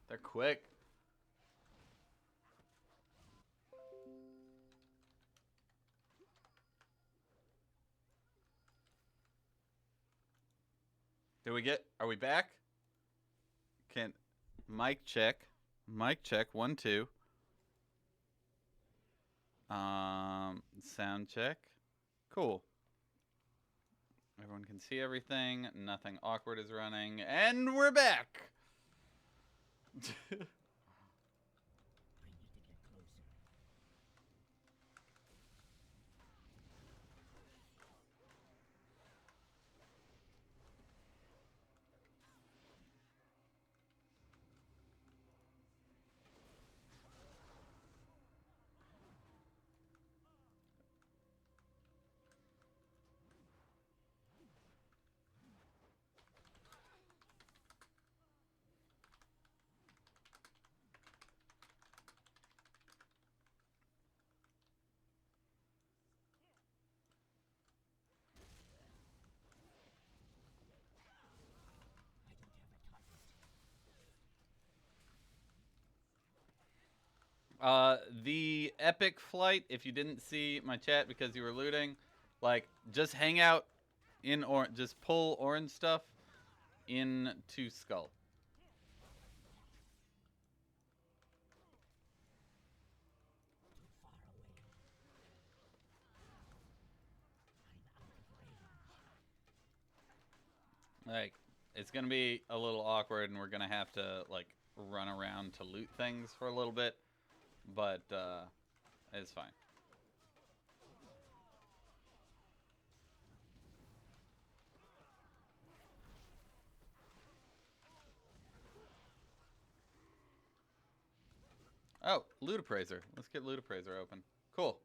They're quick. Are we back? Can't, mic check. Mic check, 1, 2. Sound check. Cool. Everyone can see everything. Nothing awkward is running. And we're back! The epic flight, if you didn't see my chat because you were looting, like, just hang out in just pull orange stuff into Skull. Like, it's gonna be a little awkward and we're gonna have to, like, run around to loot things for a little bit. But, it's fine. Oh, Loot Appraiser. Let's get Loot Appraiser open. Cool.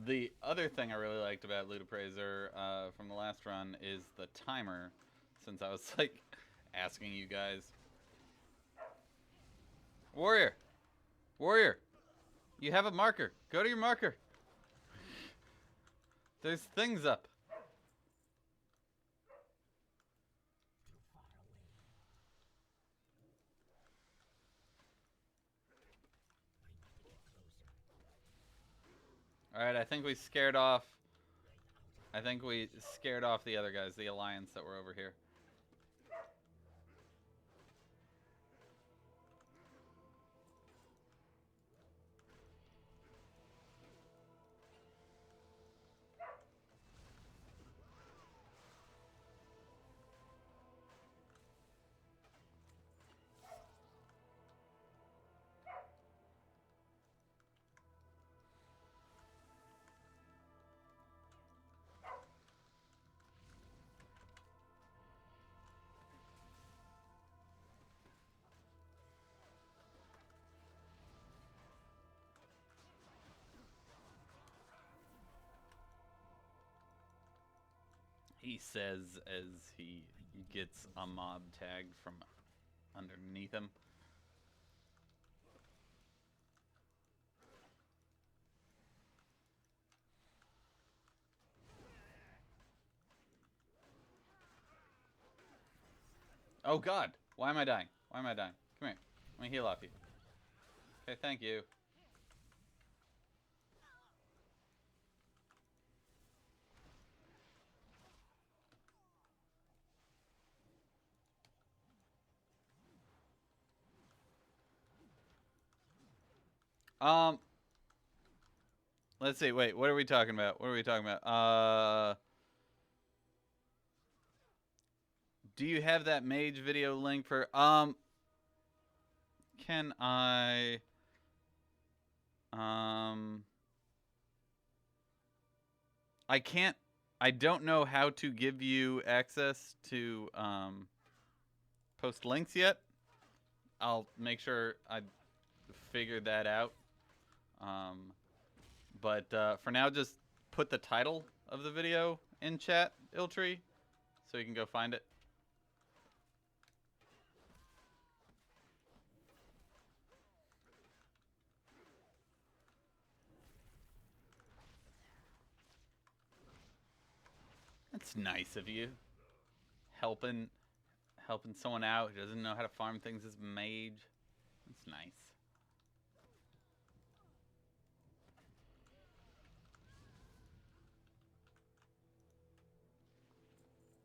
The other thing I really liked about Loot Appraiser from the last run is the timer, since I was, like, asking you guys. Warrior! Warrior! You have a marker. Go to your marker. There's things up. Alright, I think we scared off... I think we scared off the other guys, the Alliance that were over here. He says as he gets a mob tag from underneath him. Oh god, why am I dying? Why am I dying? Come here, let me heal off you. Okay, thank you. Let's see, wait, what are we talking about? What are we talking about? Do you have that mage video link for, can I, I can't, I don't know how to give you access to, post links yet. I'll make sure I figure that out. But for now, just put the title of the video in chat, Iltree, so you can go find it. That's nice of you. Helping someone out who doesn't know how to farm things as a mage. That's nice.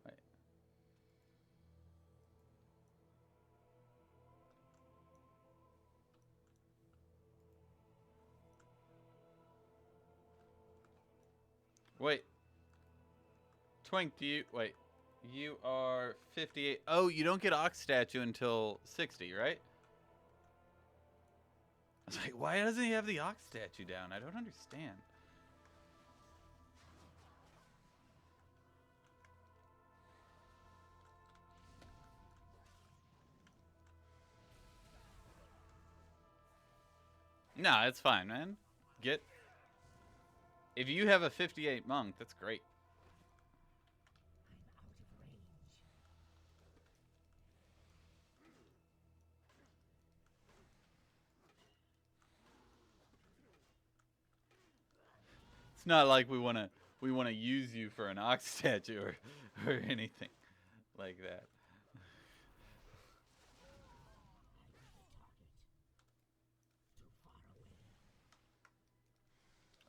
Wait. Wait. Twink, wait. You are 58. Oh, you don't get Ox statue until 60, right? I was like, why doesn't he have the Ox statue down? I don't understand. Nah, it's fine, man. If you have a 58 monk, that's great. It's not like we wanna use you for an Ox statue or anything like that.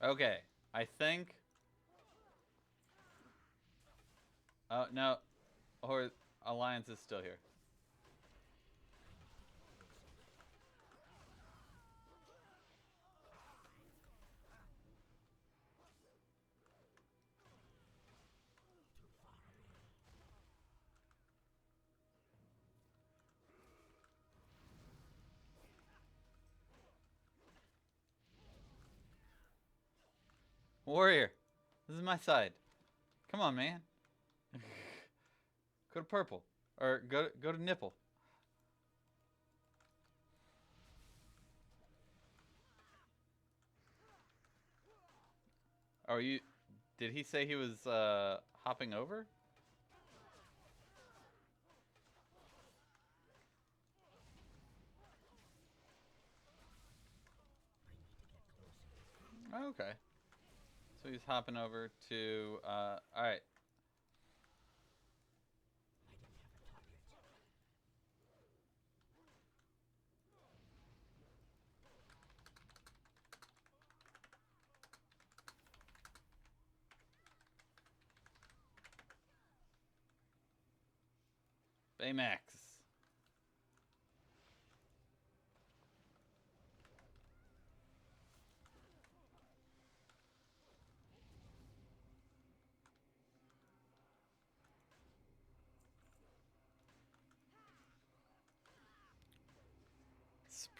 Okay, I think. Oh no, or Alliance is still here. Warrior, this is my side. Come on, man. Go to purple, or go to nipple. Are you? Did he say he was hopping over? Oh, okay. So he's hopping over to. All right. Baymax.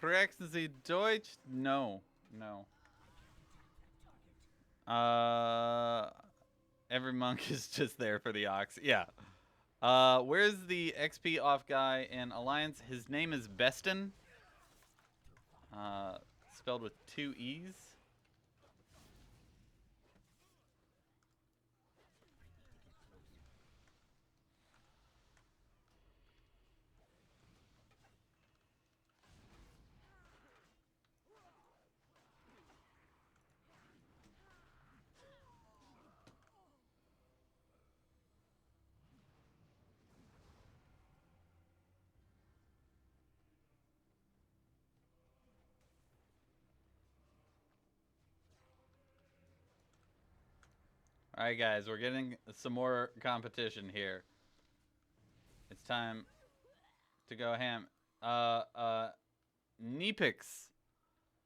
Sprechen Sie Deutsch? No. No. Every monk is just there for the Ox. Yeah. Where's the XP off guy in Alliance? His name is Beston. Spelled with 2 E's. Alright guys, we're getting some more competition here. It's time to go ham. Nepix.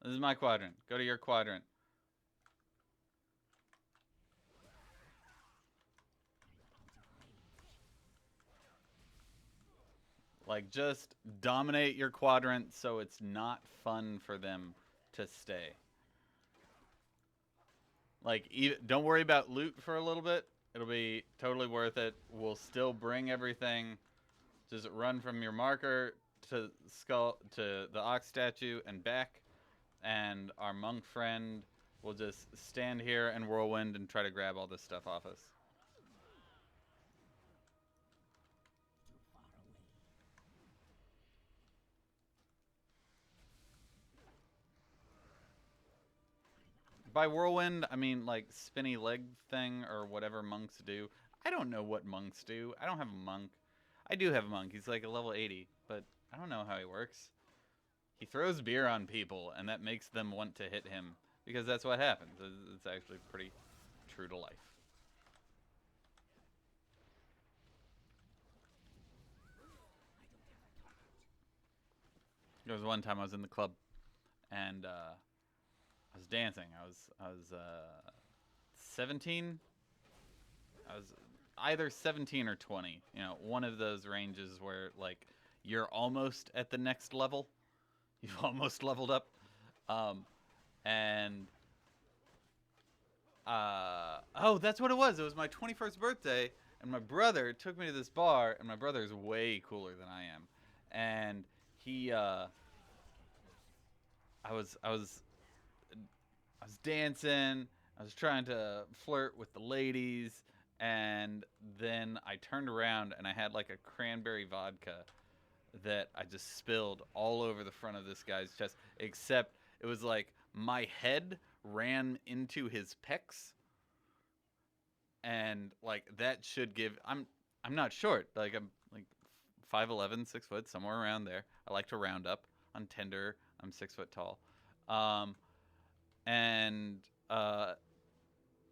This is my quadrant. Go to your quadrant. Like, just dominate your quadrant so it's not fun for them to stay. Like, don't worry about loot for a little bit. It'll be totally worth it. We'll still bring everything. Just run from your marker to the Ox statue and back. And our monk friend will just stand here and whirlwind and try to grab all this stuff off us. By whirlwind, I mean like spinny leg thing or whatever monks do. I don't know what monks do. I don't have a monk. I do have a monk. He's like a level 80, but I don't know how he works. He throws beer on people, and that makes them want to hit him, because that's what happens. It's actually pretty true to life. There was one time I was in the club, and I was dancing. I was 17. I was either 17 or 20. You know, one of those ranges where like you're almost at the next level. You've almost leveled up, and oh, that's what it was. It was my 21st birthday, and my brother took me to this bar, and my brother is way cooler than I am, and he I was dancing. I was trying to flirt with the ladies, and then I turned around and I had like a cranberry vodka that I just spilled all over the front of this guy's chest, except it was like my head ran into his pecs, and like that should give. I'm not short. Like I'm like 5'11", 6 foot, somewhere around there. I like to round up. On Tinder, I'm 6 foot tall, and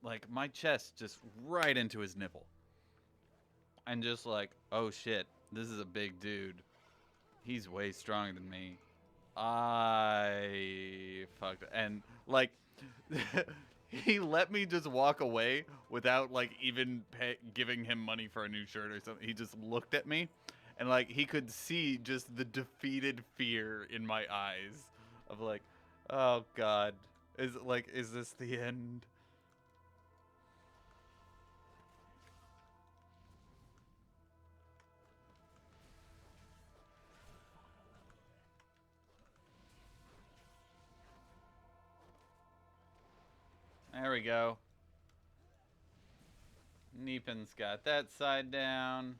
like my chest just right into his nipple, and just like, oh shit, this is a big dude. He's way stronger than me. I fucked, and like he let me just walk away without like even giving him money for a new shirt or something. He just looked at me, and like he could see just the defeated fear in my eyes of like, oh god, is this the end? There we go. Neepin's got that side down.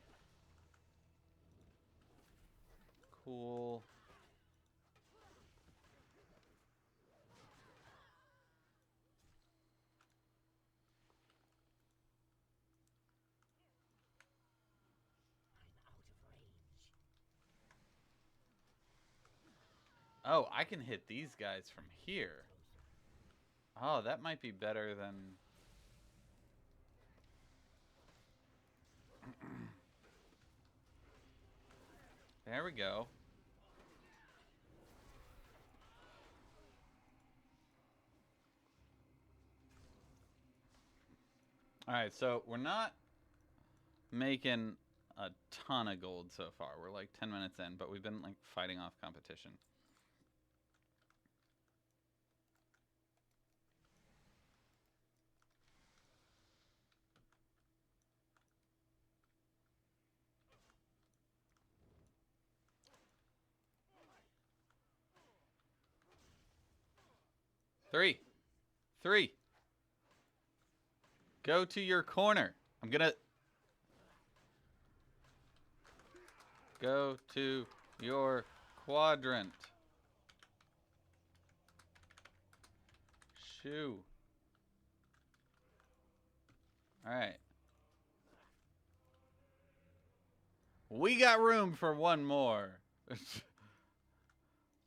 Cool. Oh, I can hit these guys from here. Oh, that might be better than... There we go. Alright, so we're not making a ton of gold so far. We're like 10 minutes in, but we've been like fighting off competition. Three. Go to your corner. I'm gonna... Go to your quadrant. Shoo. Alright. We got room for one more.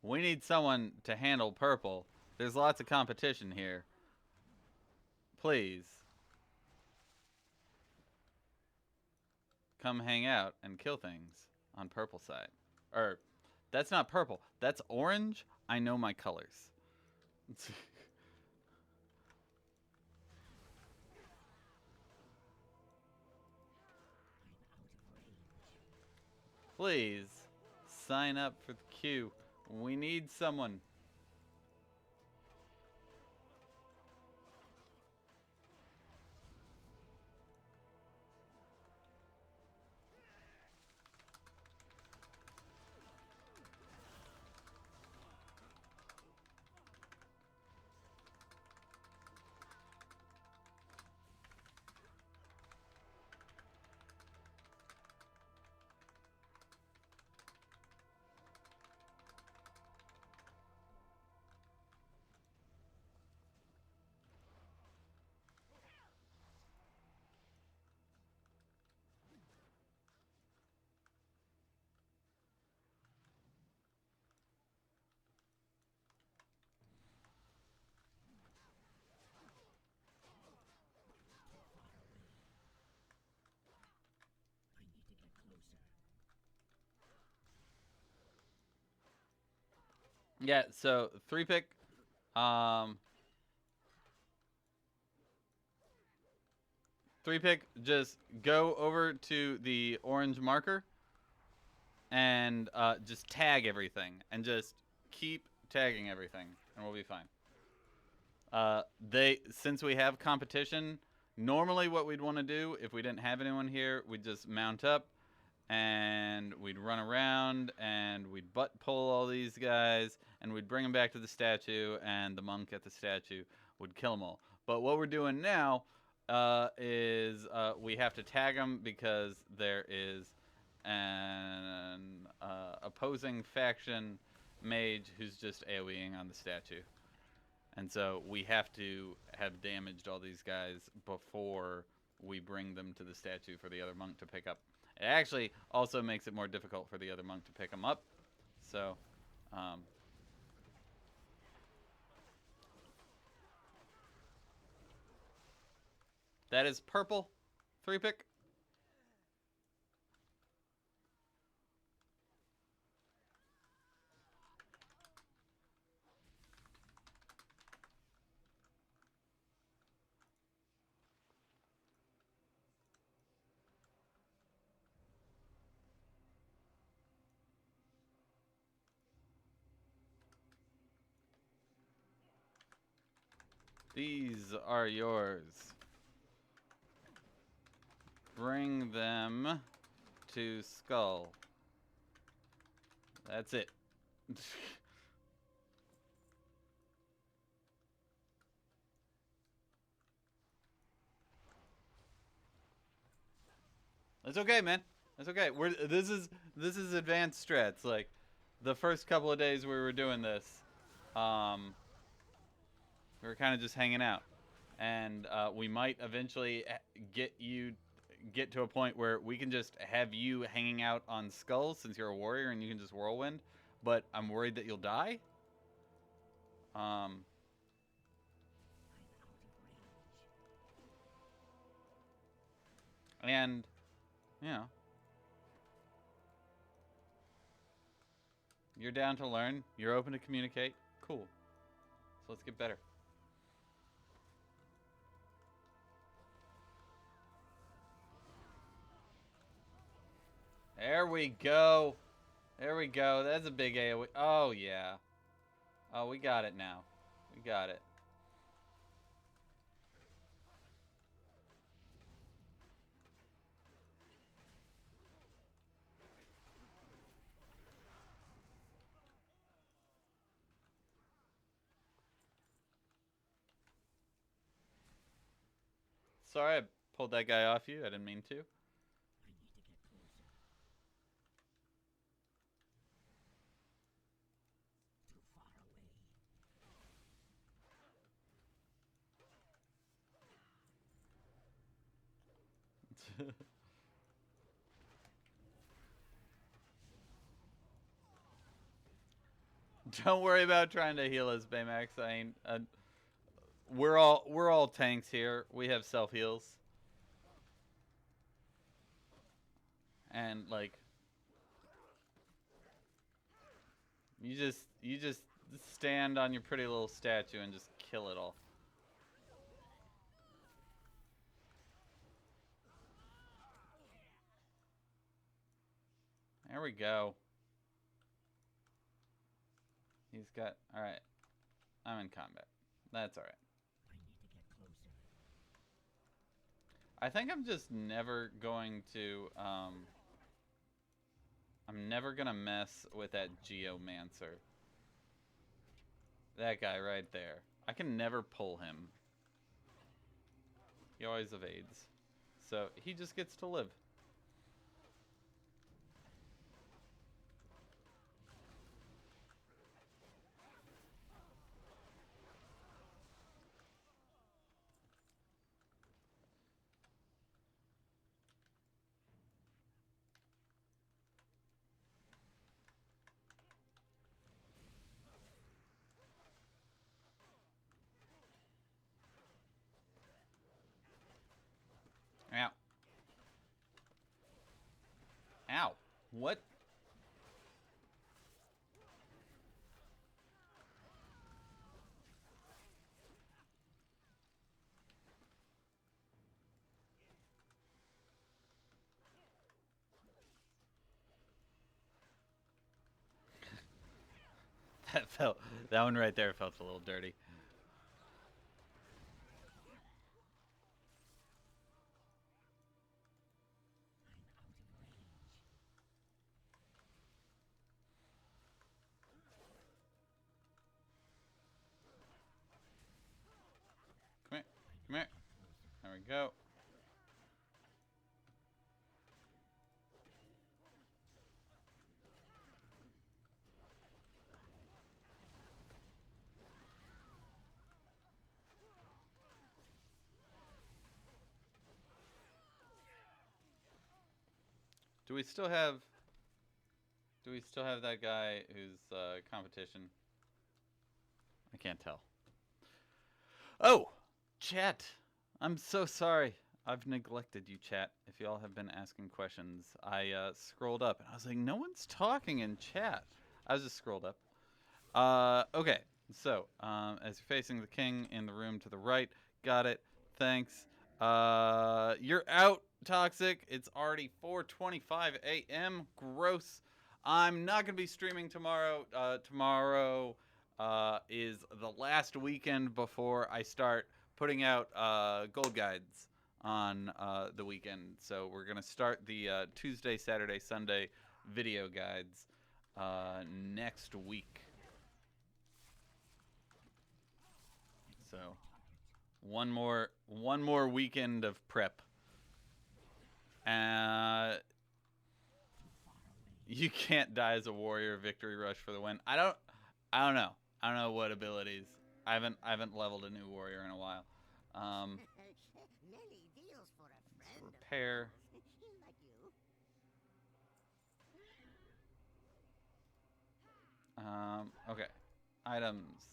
We need someone to handle purple. There's lots of competition here. Please. Come hang out and kill things on purple side. Or, that's not purple. That's orange. I know my colors. Please, sign up for the queue. We need someone. Yeah, so 3-pick. 3-pick, just go over to the orange marker and just tag everything. And just keep tagging everything, and we'll be fine. Since we have competition, normally what we'd want to do if we didn't have anyone here, we'd just mount up and we'd run around and we'd butt pull all these guys and we'd bring them back to the statue, and the monk at the statue would kill them all. But what we're doing now is we have to tag them because there is an opposing faction mage who's just AoEing on the statue. And so we have to have damaged all these guys before we bring them to the statue for the other monk to pick up. It actually also makes it more difficult for the other monk to pick them up. So, that is purple. 3-pick. These are yours. Bring them to Skull. That's it. That's okay, man. That's okay. This is advanced strats. Like, the first couple of days we were doing this, we were kind of just hanging out, and we might eventually get to a point where we can just have you hanging out on Skull since you're a warrior and you can just whirlwind. But I'm worried that you'll die. And you know, you're down to learn. You're open to communicate. Cool. So let's get better. There we go. There we go. That's a big AoE. Oh, yeah. Oh, we got it now. We got it. Sorry I pulled that guy off you. I didn't mean to. Don't worry about trying to heal us, Baymax. I ain't. We're all tanks here. We have self heals, and like, you just stand on your pretty little statue and just kill it all. There we go. He's got... Alright. I'm in combat. That's alright. I think I'm just never going to... I'm never gonna mess with that Geomancer. That guy right there. I can never pull him. He always evades. So, he just gets to live. Ow. Ow. What? That one right there felt a little dirty. Come here. Come here. There we go. Do we still have that guy who's competition? I can't tell. Oh, chat. I'm so sorry. I've neglected you, chat. If y'all have been asking questions, I scrolled up and I was like, no one's talking in chat. I was just scrolled up. Okay. So, as you're facing the king in the room to the right, got it. Thanks. You're out, Toxic. It's already 4:25 a.m. Gross. I'm not gonna be streaming tomorrow. Tomorrow is the last weekend before I start putting out gold guides on the weekend. So we're gonna start the Tuesday, Saturday, Sunday video guides next week. So one more weekend of prep. You can't die as a warrior. Victory rush for the win. I don't know. I don't know what abilities. I haven't leveled a new warrior in a while. Nelly deals for a friend of the Repair. Grummles. Like you. Okay. Items.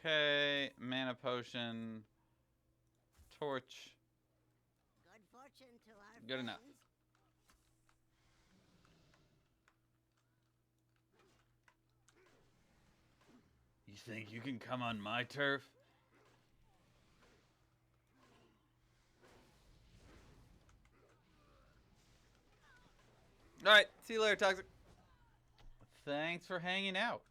Okay, mana potion, torch. Good fortune to our Good enough. friends. You think you can come on my turf? All right, see you later, Toxic. Thanks for hanging out.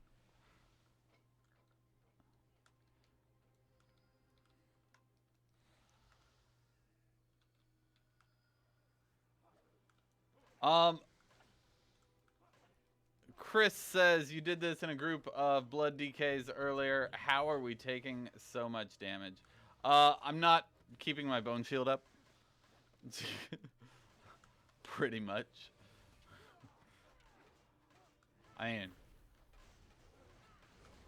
Chris says you did this in a group of blood DKs earlier. How are we taking so much damage? I'm not keeping my bone shield up. Pretty much. I mean,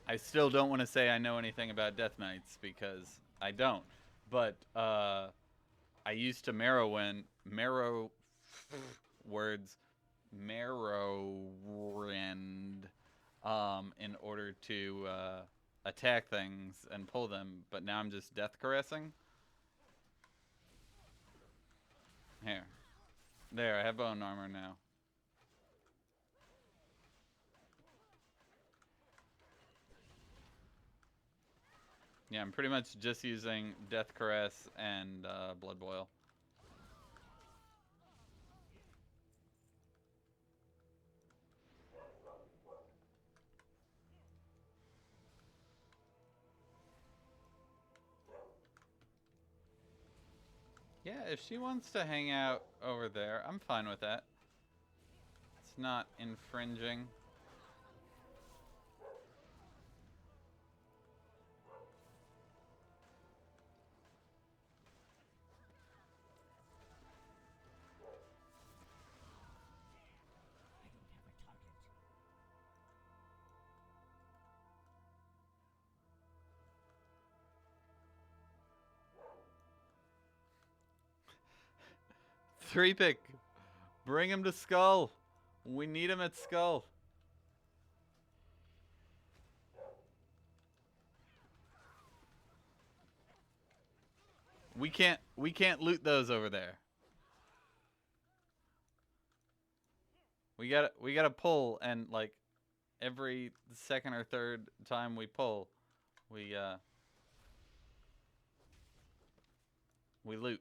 I still don't want to say I know anything about Death Knights because I don't. But I used to Merowin in order to attack things and pull them, but now I'm just death caressing. Here. There, I have bone armor now. Yeah, I'm pretty much just using Death Caress and Blood Boil. Yeah, if she wants to hang out over there, I'm fine with that. It's not infringing. Three pick. Bring him to Skull. We need him at Skull. We can't loot those over there. We gotta pull, and like every second or third time we pull, we loot.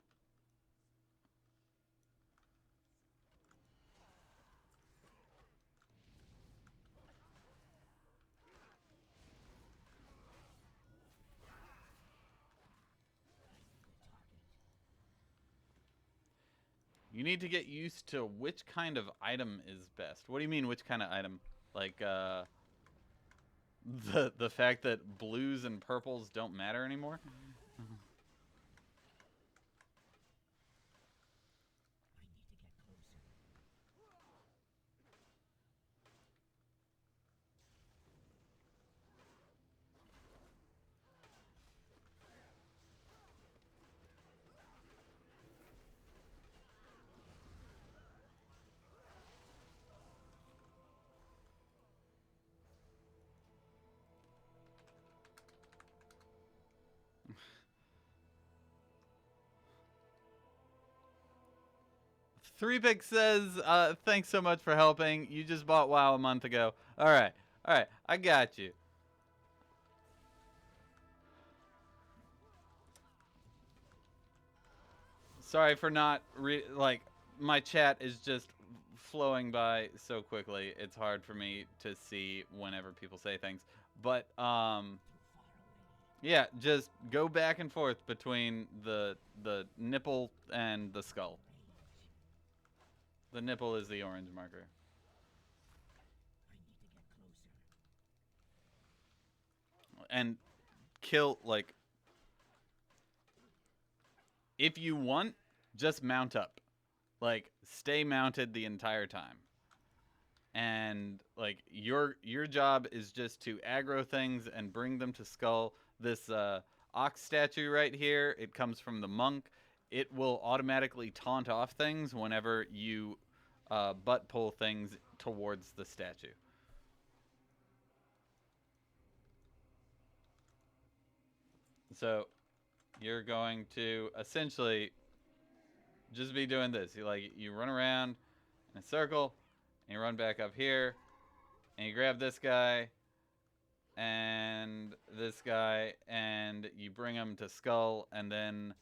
You need to get used to which kind of item is best. What do you mean, which kind of item? Like, the fact that blues and purples don't matter anymore? Three Pick says, thanks so much for helping. You just bought WoW a month ago. Alright, I got you. Sorry for not, like, my chat is just flowing by so quickly. It's hard for me to see whenever people say things. But, yeah, just go back and forth between the nipple and the skull. The nipple is the orange marker. And kill, like, if you want, just mount up. Like, stay mounted the entire time. And, like, your job is just to aggro things and bring them to skull. This ox statue right here, it comes from the monk. It will automatically taunt off things whenever you butt pull things towards the statue. So you're going to essentially just be doing this. You run around in a circle, and you run back up here, and you grab this guy and this guy, and you bring them to skull, and then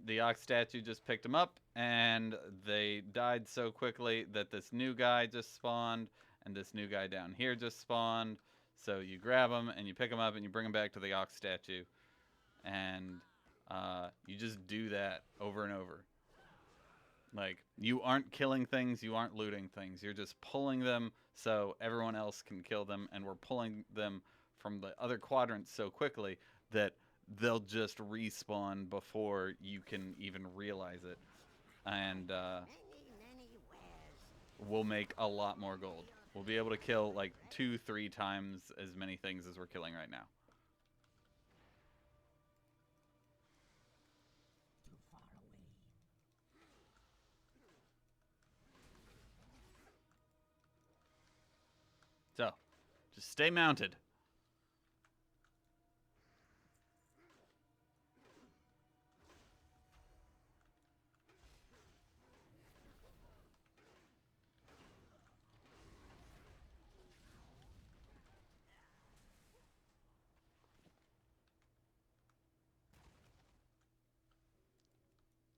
the ox statue just picked them up, and they died so quickly that this new guy just spawned, and this new guy down here just spawned. So you grab them, and you pick them up, and you bring them back to the ox statue. And you just do that over and over. Like, you aren't killing things, you aren't looting things. You're just pulling them so everyone else can kill them, and we're pulling them from the other quadrants so quickly that they'll just respawn before you can even realize it. And we'll make a lot more gold. We'll be able to kill like 2-3 times as many things as we're killing right now. So, just stay mounted.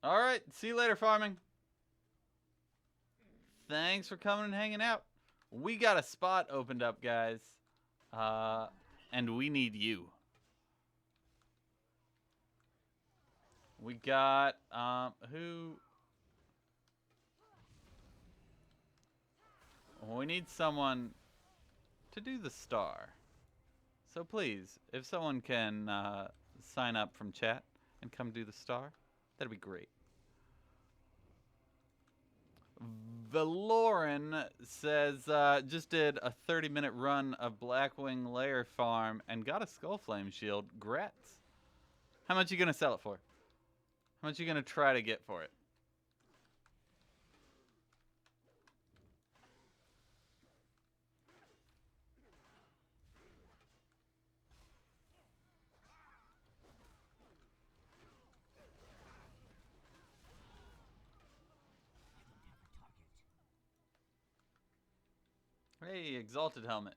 All right, see you later, farming. Thanks for coming and hanging out. We got a spot opened up, guys. And we need you. We got, who? We need someone to do the star. So please, if someone can sign up from chat and come do the star, that'd be great. Valoran says, just did a 30-minute run of Blackwing Lair Farm and got a Skullflame shield. Grats. How much you gonna sell it for? How much you gonna try to get for it? Hey, Exalted Helmet.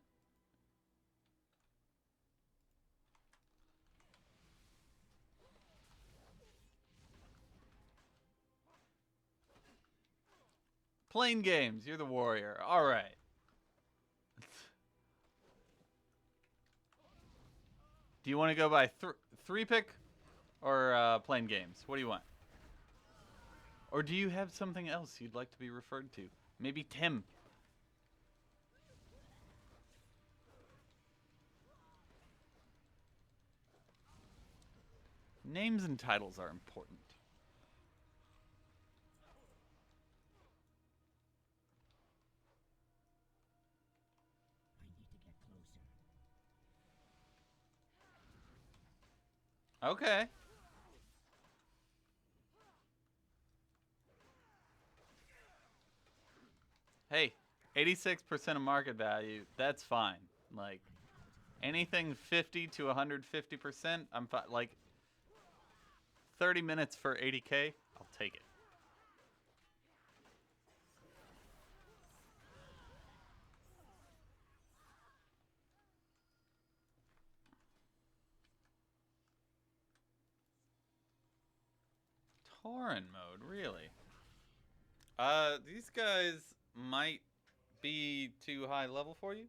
Playing games, you're the warrior. All right. Do you want to go by 3 pick? Or playing games? What do you want? Or do you have something else you'd like to be referred to? Maybe Tim. Names and titles are important. Okay. Hey, 86% of market value, that's fine. Like, anything 50 to 150%, I'm fine. Like, 30 minutes for 80k, I'll take it. Tauren mode, really? These guys might be too high level for you.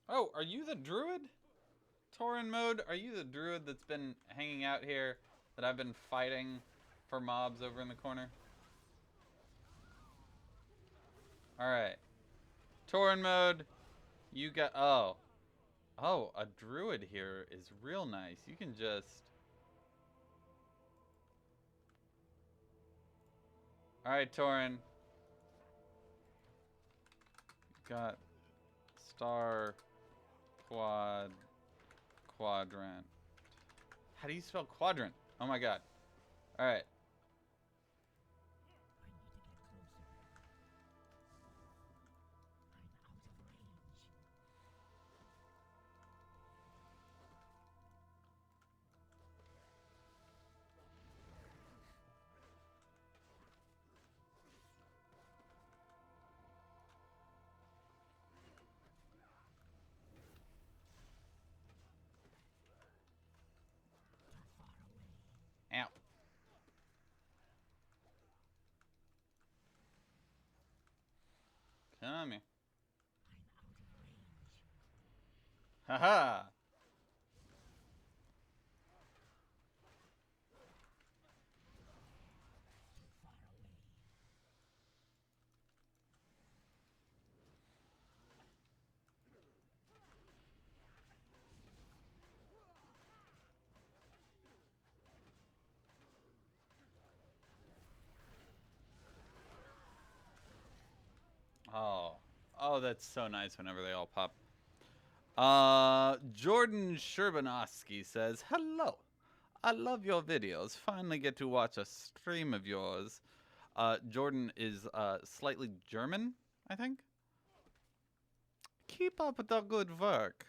Oh, are you the druid? Tauren mode, are you the druid that's been hanging out here that I've been fighting for mobs over in the corner? Alright. Tauren mode, you got... Oh. Oh, a druid here is real nice. You can just... Alright, Tauren. Got star quadrant. How do you spell quadrant? Oh my god. Alright. Ow. Come here. Haha. Oh. Oh, that's so nice whenever they all pop. Jordan Sherbanovsky says, hello. I love your videos. Finally get to watch a stream of yours. Jordan is slightly German, I think. Keep up the good work.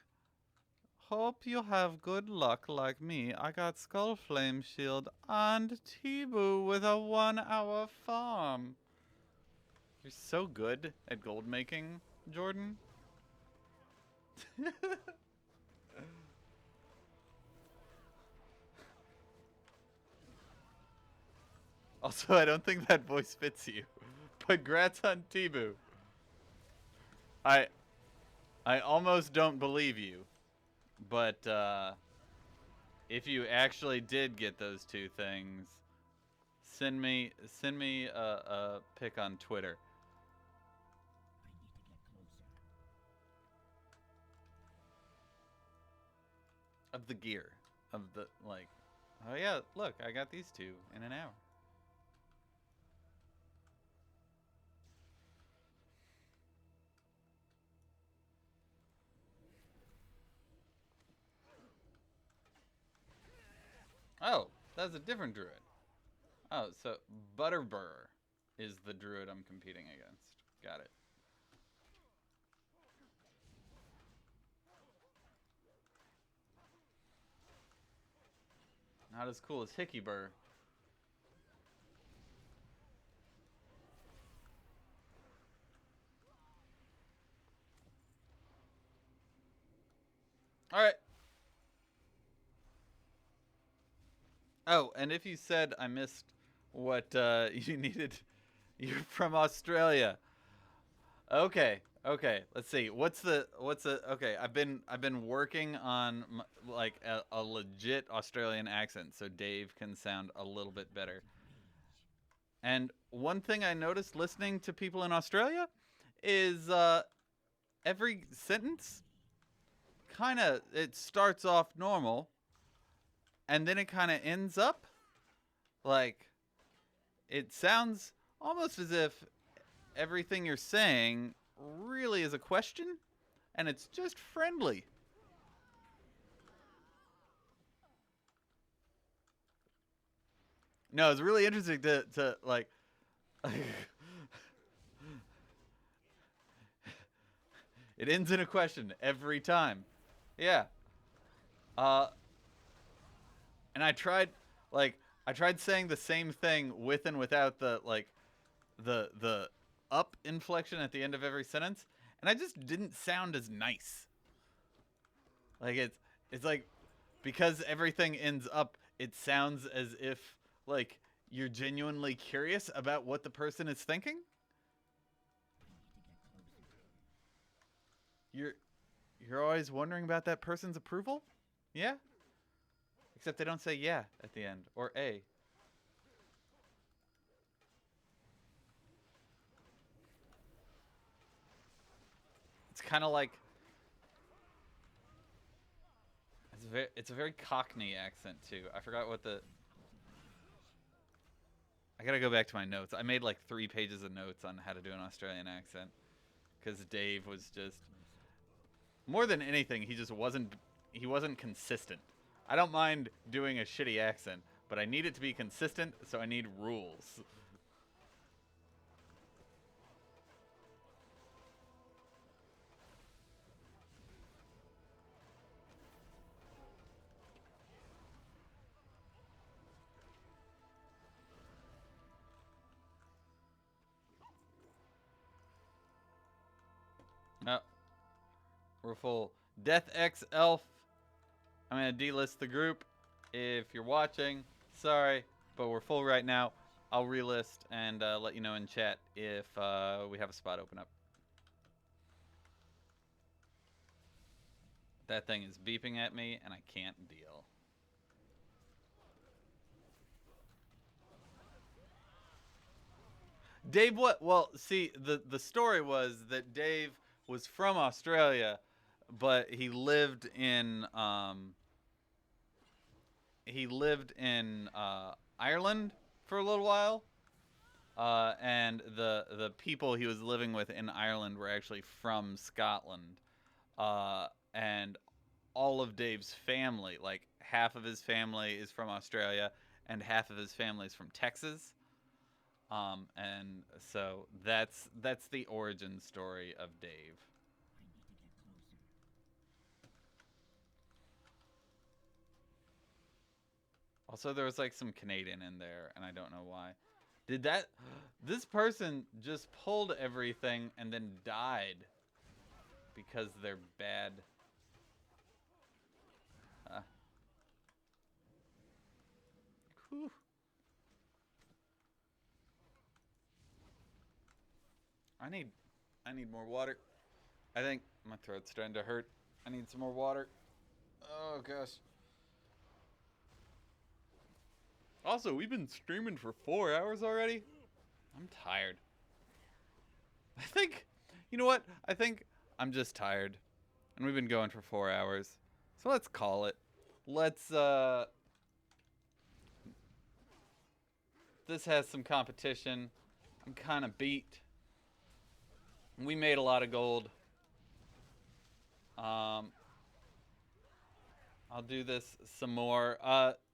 Hope you have good luck like me. I got Skull Flame Shield and Tibu with a 1-hour farm. You're so good at gold making, Jordan. Also, I don't think that voice fits you. But grats on Tibu. I almost don't believe you. But if you actually did get those two things, send me a pic on Twitter. Of the gear. Of the, like, oh yeah, look, I got these two in an hour. Oh, that's a different druid. Oh, so Butterbur is the druid I'm competing against. Got it. Not as cool as Hickybur. Alright. Oh, and if you said I missed what you needed, you're from Australia. Okay, okay. Let's see. Okay? I've been working on like a legit Australian accent, so Dave can sound a little bit better. And one thing I noticed listening to people in Australia is every sentence kind of it starts off normal, and then it kind of ends up like it sounds almost as if everything you're saying really is a question and it's just friendly. No, it's really interesting to like it ends in a question every time. Yeah. Uh and I tried saying the same thing with and without the like the up inflection at the end of every sentence, and I just didn't sound as nice. Like it's like because everything ends up, it sounds as if like you're genuinely curious about what the person is thinking. You're you're always wondering about that person's approval? Yeah? Except they don't say yeah at the end or a. It's kind of like it's a very Cockney accent too. I forgot what the. I gotta go back to my notes. I made like 3 pages of notes on how to do an Australian accent because Dave was just more than anything. He wasn't consistent. I don't mind doing a shitty accent, but I need it to be consistent, so I need rules. Oh, we're full. Death X Elf. I'm gonna delist the group. If you're watching, sorry, but we're full right now. I'll relist and let you know in chat if we have a spot open up. That thing is beeping at me, and I can't deal. Dave, what? Well, see, the story was that Dave was from Australia, but he lived in Ireland for a little while, and the people he was living with in Ireland were actually from Scotland, and all of Dave's family, like half of his family, is from Australia, and half of his family is from Texas. And so that's the origin story of Dave. Also, there was like some Canadian in there, and I don't know why. Did that? This person just pulled everything and then died because they're bad. Whew. I need more water. I think my throat's starting to hurt. I need some more water. Oh gosh. Also, we've been streaming for 4 hours already. I'm tired. I think, you know what? I think I'm just tired. And we've been going for 4 hours. So let's call it. Let's, this has some competition. I'm kind of beat. We made a lot of gold. I'll do this some more.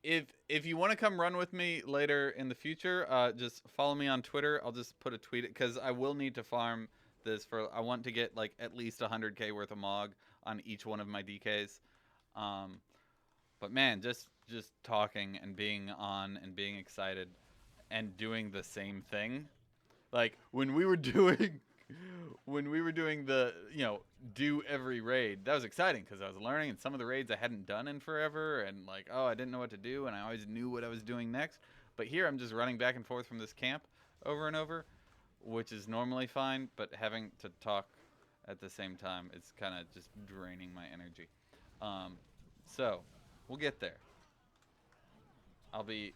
If you want to come run with me later in the future, just follow me on Twitter. I'll just put a tweet because I will need to farm this for. I want to get like at least 100k worth of Mog on each one of my DKs. But man, just talking and being on and being excited and doing the same thing, like when we were doing when we were doing the, do every raid, that was exciting because I was learning, and some of the raids I hadn't done in forever, and like, oh, I didn't know what to do, and I always knew what I was doing next. But here I'm just running back and forth from this camp over and over, which is normally fine, but having to talk at the same time, it's kind of just draining my energy. So we'll get there. I'll be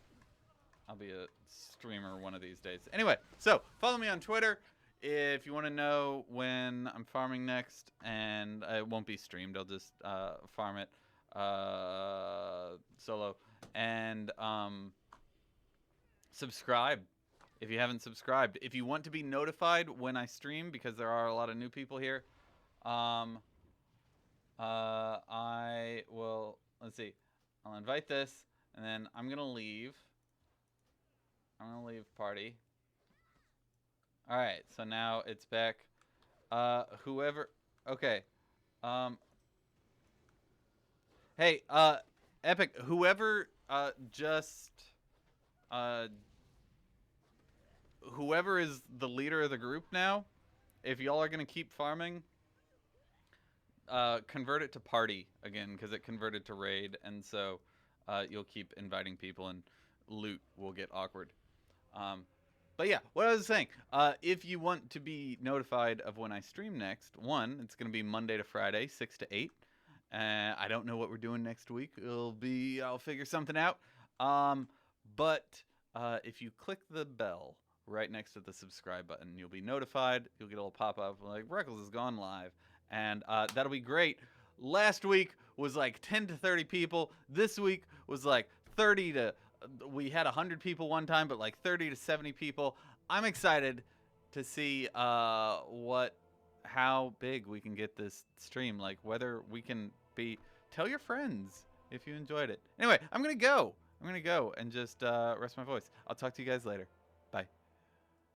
a streamer one of these days. Anyway, so follow me on Twitter if you want to know when I'm farming next, and it won't be streamed. I'll just farm it solo, and subscribe if you haven't subscribed. If you want to be notified when I stream, because there are a lot of new people here, I will, let's see, I'll invite this, and then I'm gonna leave. I'm gonna leave party. All right, so now it's back. Whoever, okay. Hey, Epic, whoever whoever is the leader of the group now, if y'all are gonna keep farming, convert it to party again, because it converted to raid, and so you'll keep inviting people, and loot will get awkward. But yeah, what I was saying, if you want to be notified of when I stream next, one, it's going to be Monday to Friday, 6 to 8. I don't know what we're doing next week. I'll figure something out. But if you click the bell right next to the subscribe button, you'll be notified. You'll get a little pop-up like, Reckles has gone live. And that'll be great. Last week was like 10 to 30 people. This week was like 30 to... We had 100 people one time, but like 30 to 70 people. I'm excited to see how big we can get this stream. Like whether we can be... Tell your friends if you enjoyed it. Anyway, I'm going to go. I'm going to go and just rest my voice. I'll talk to you guys later. Bye.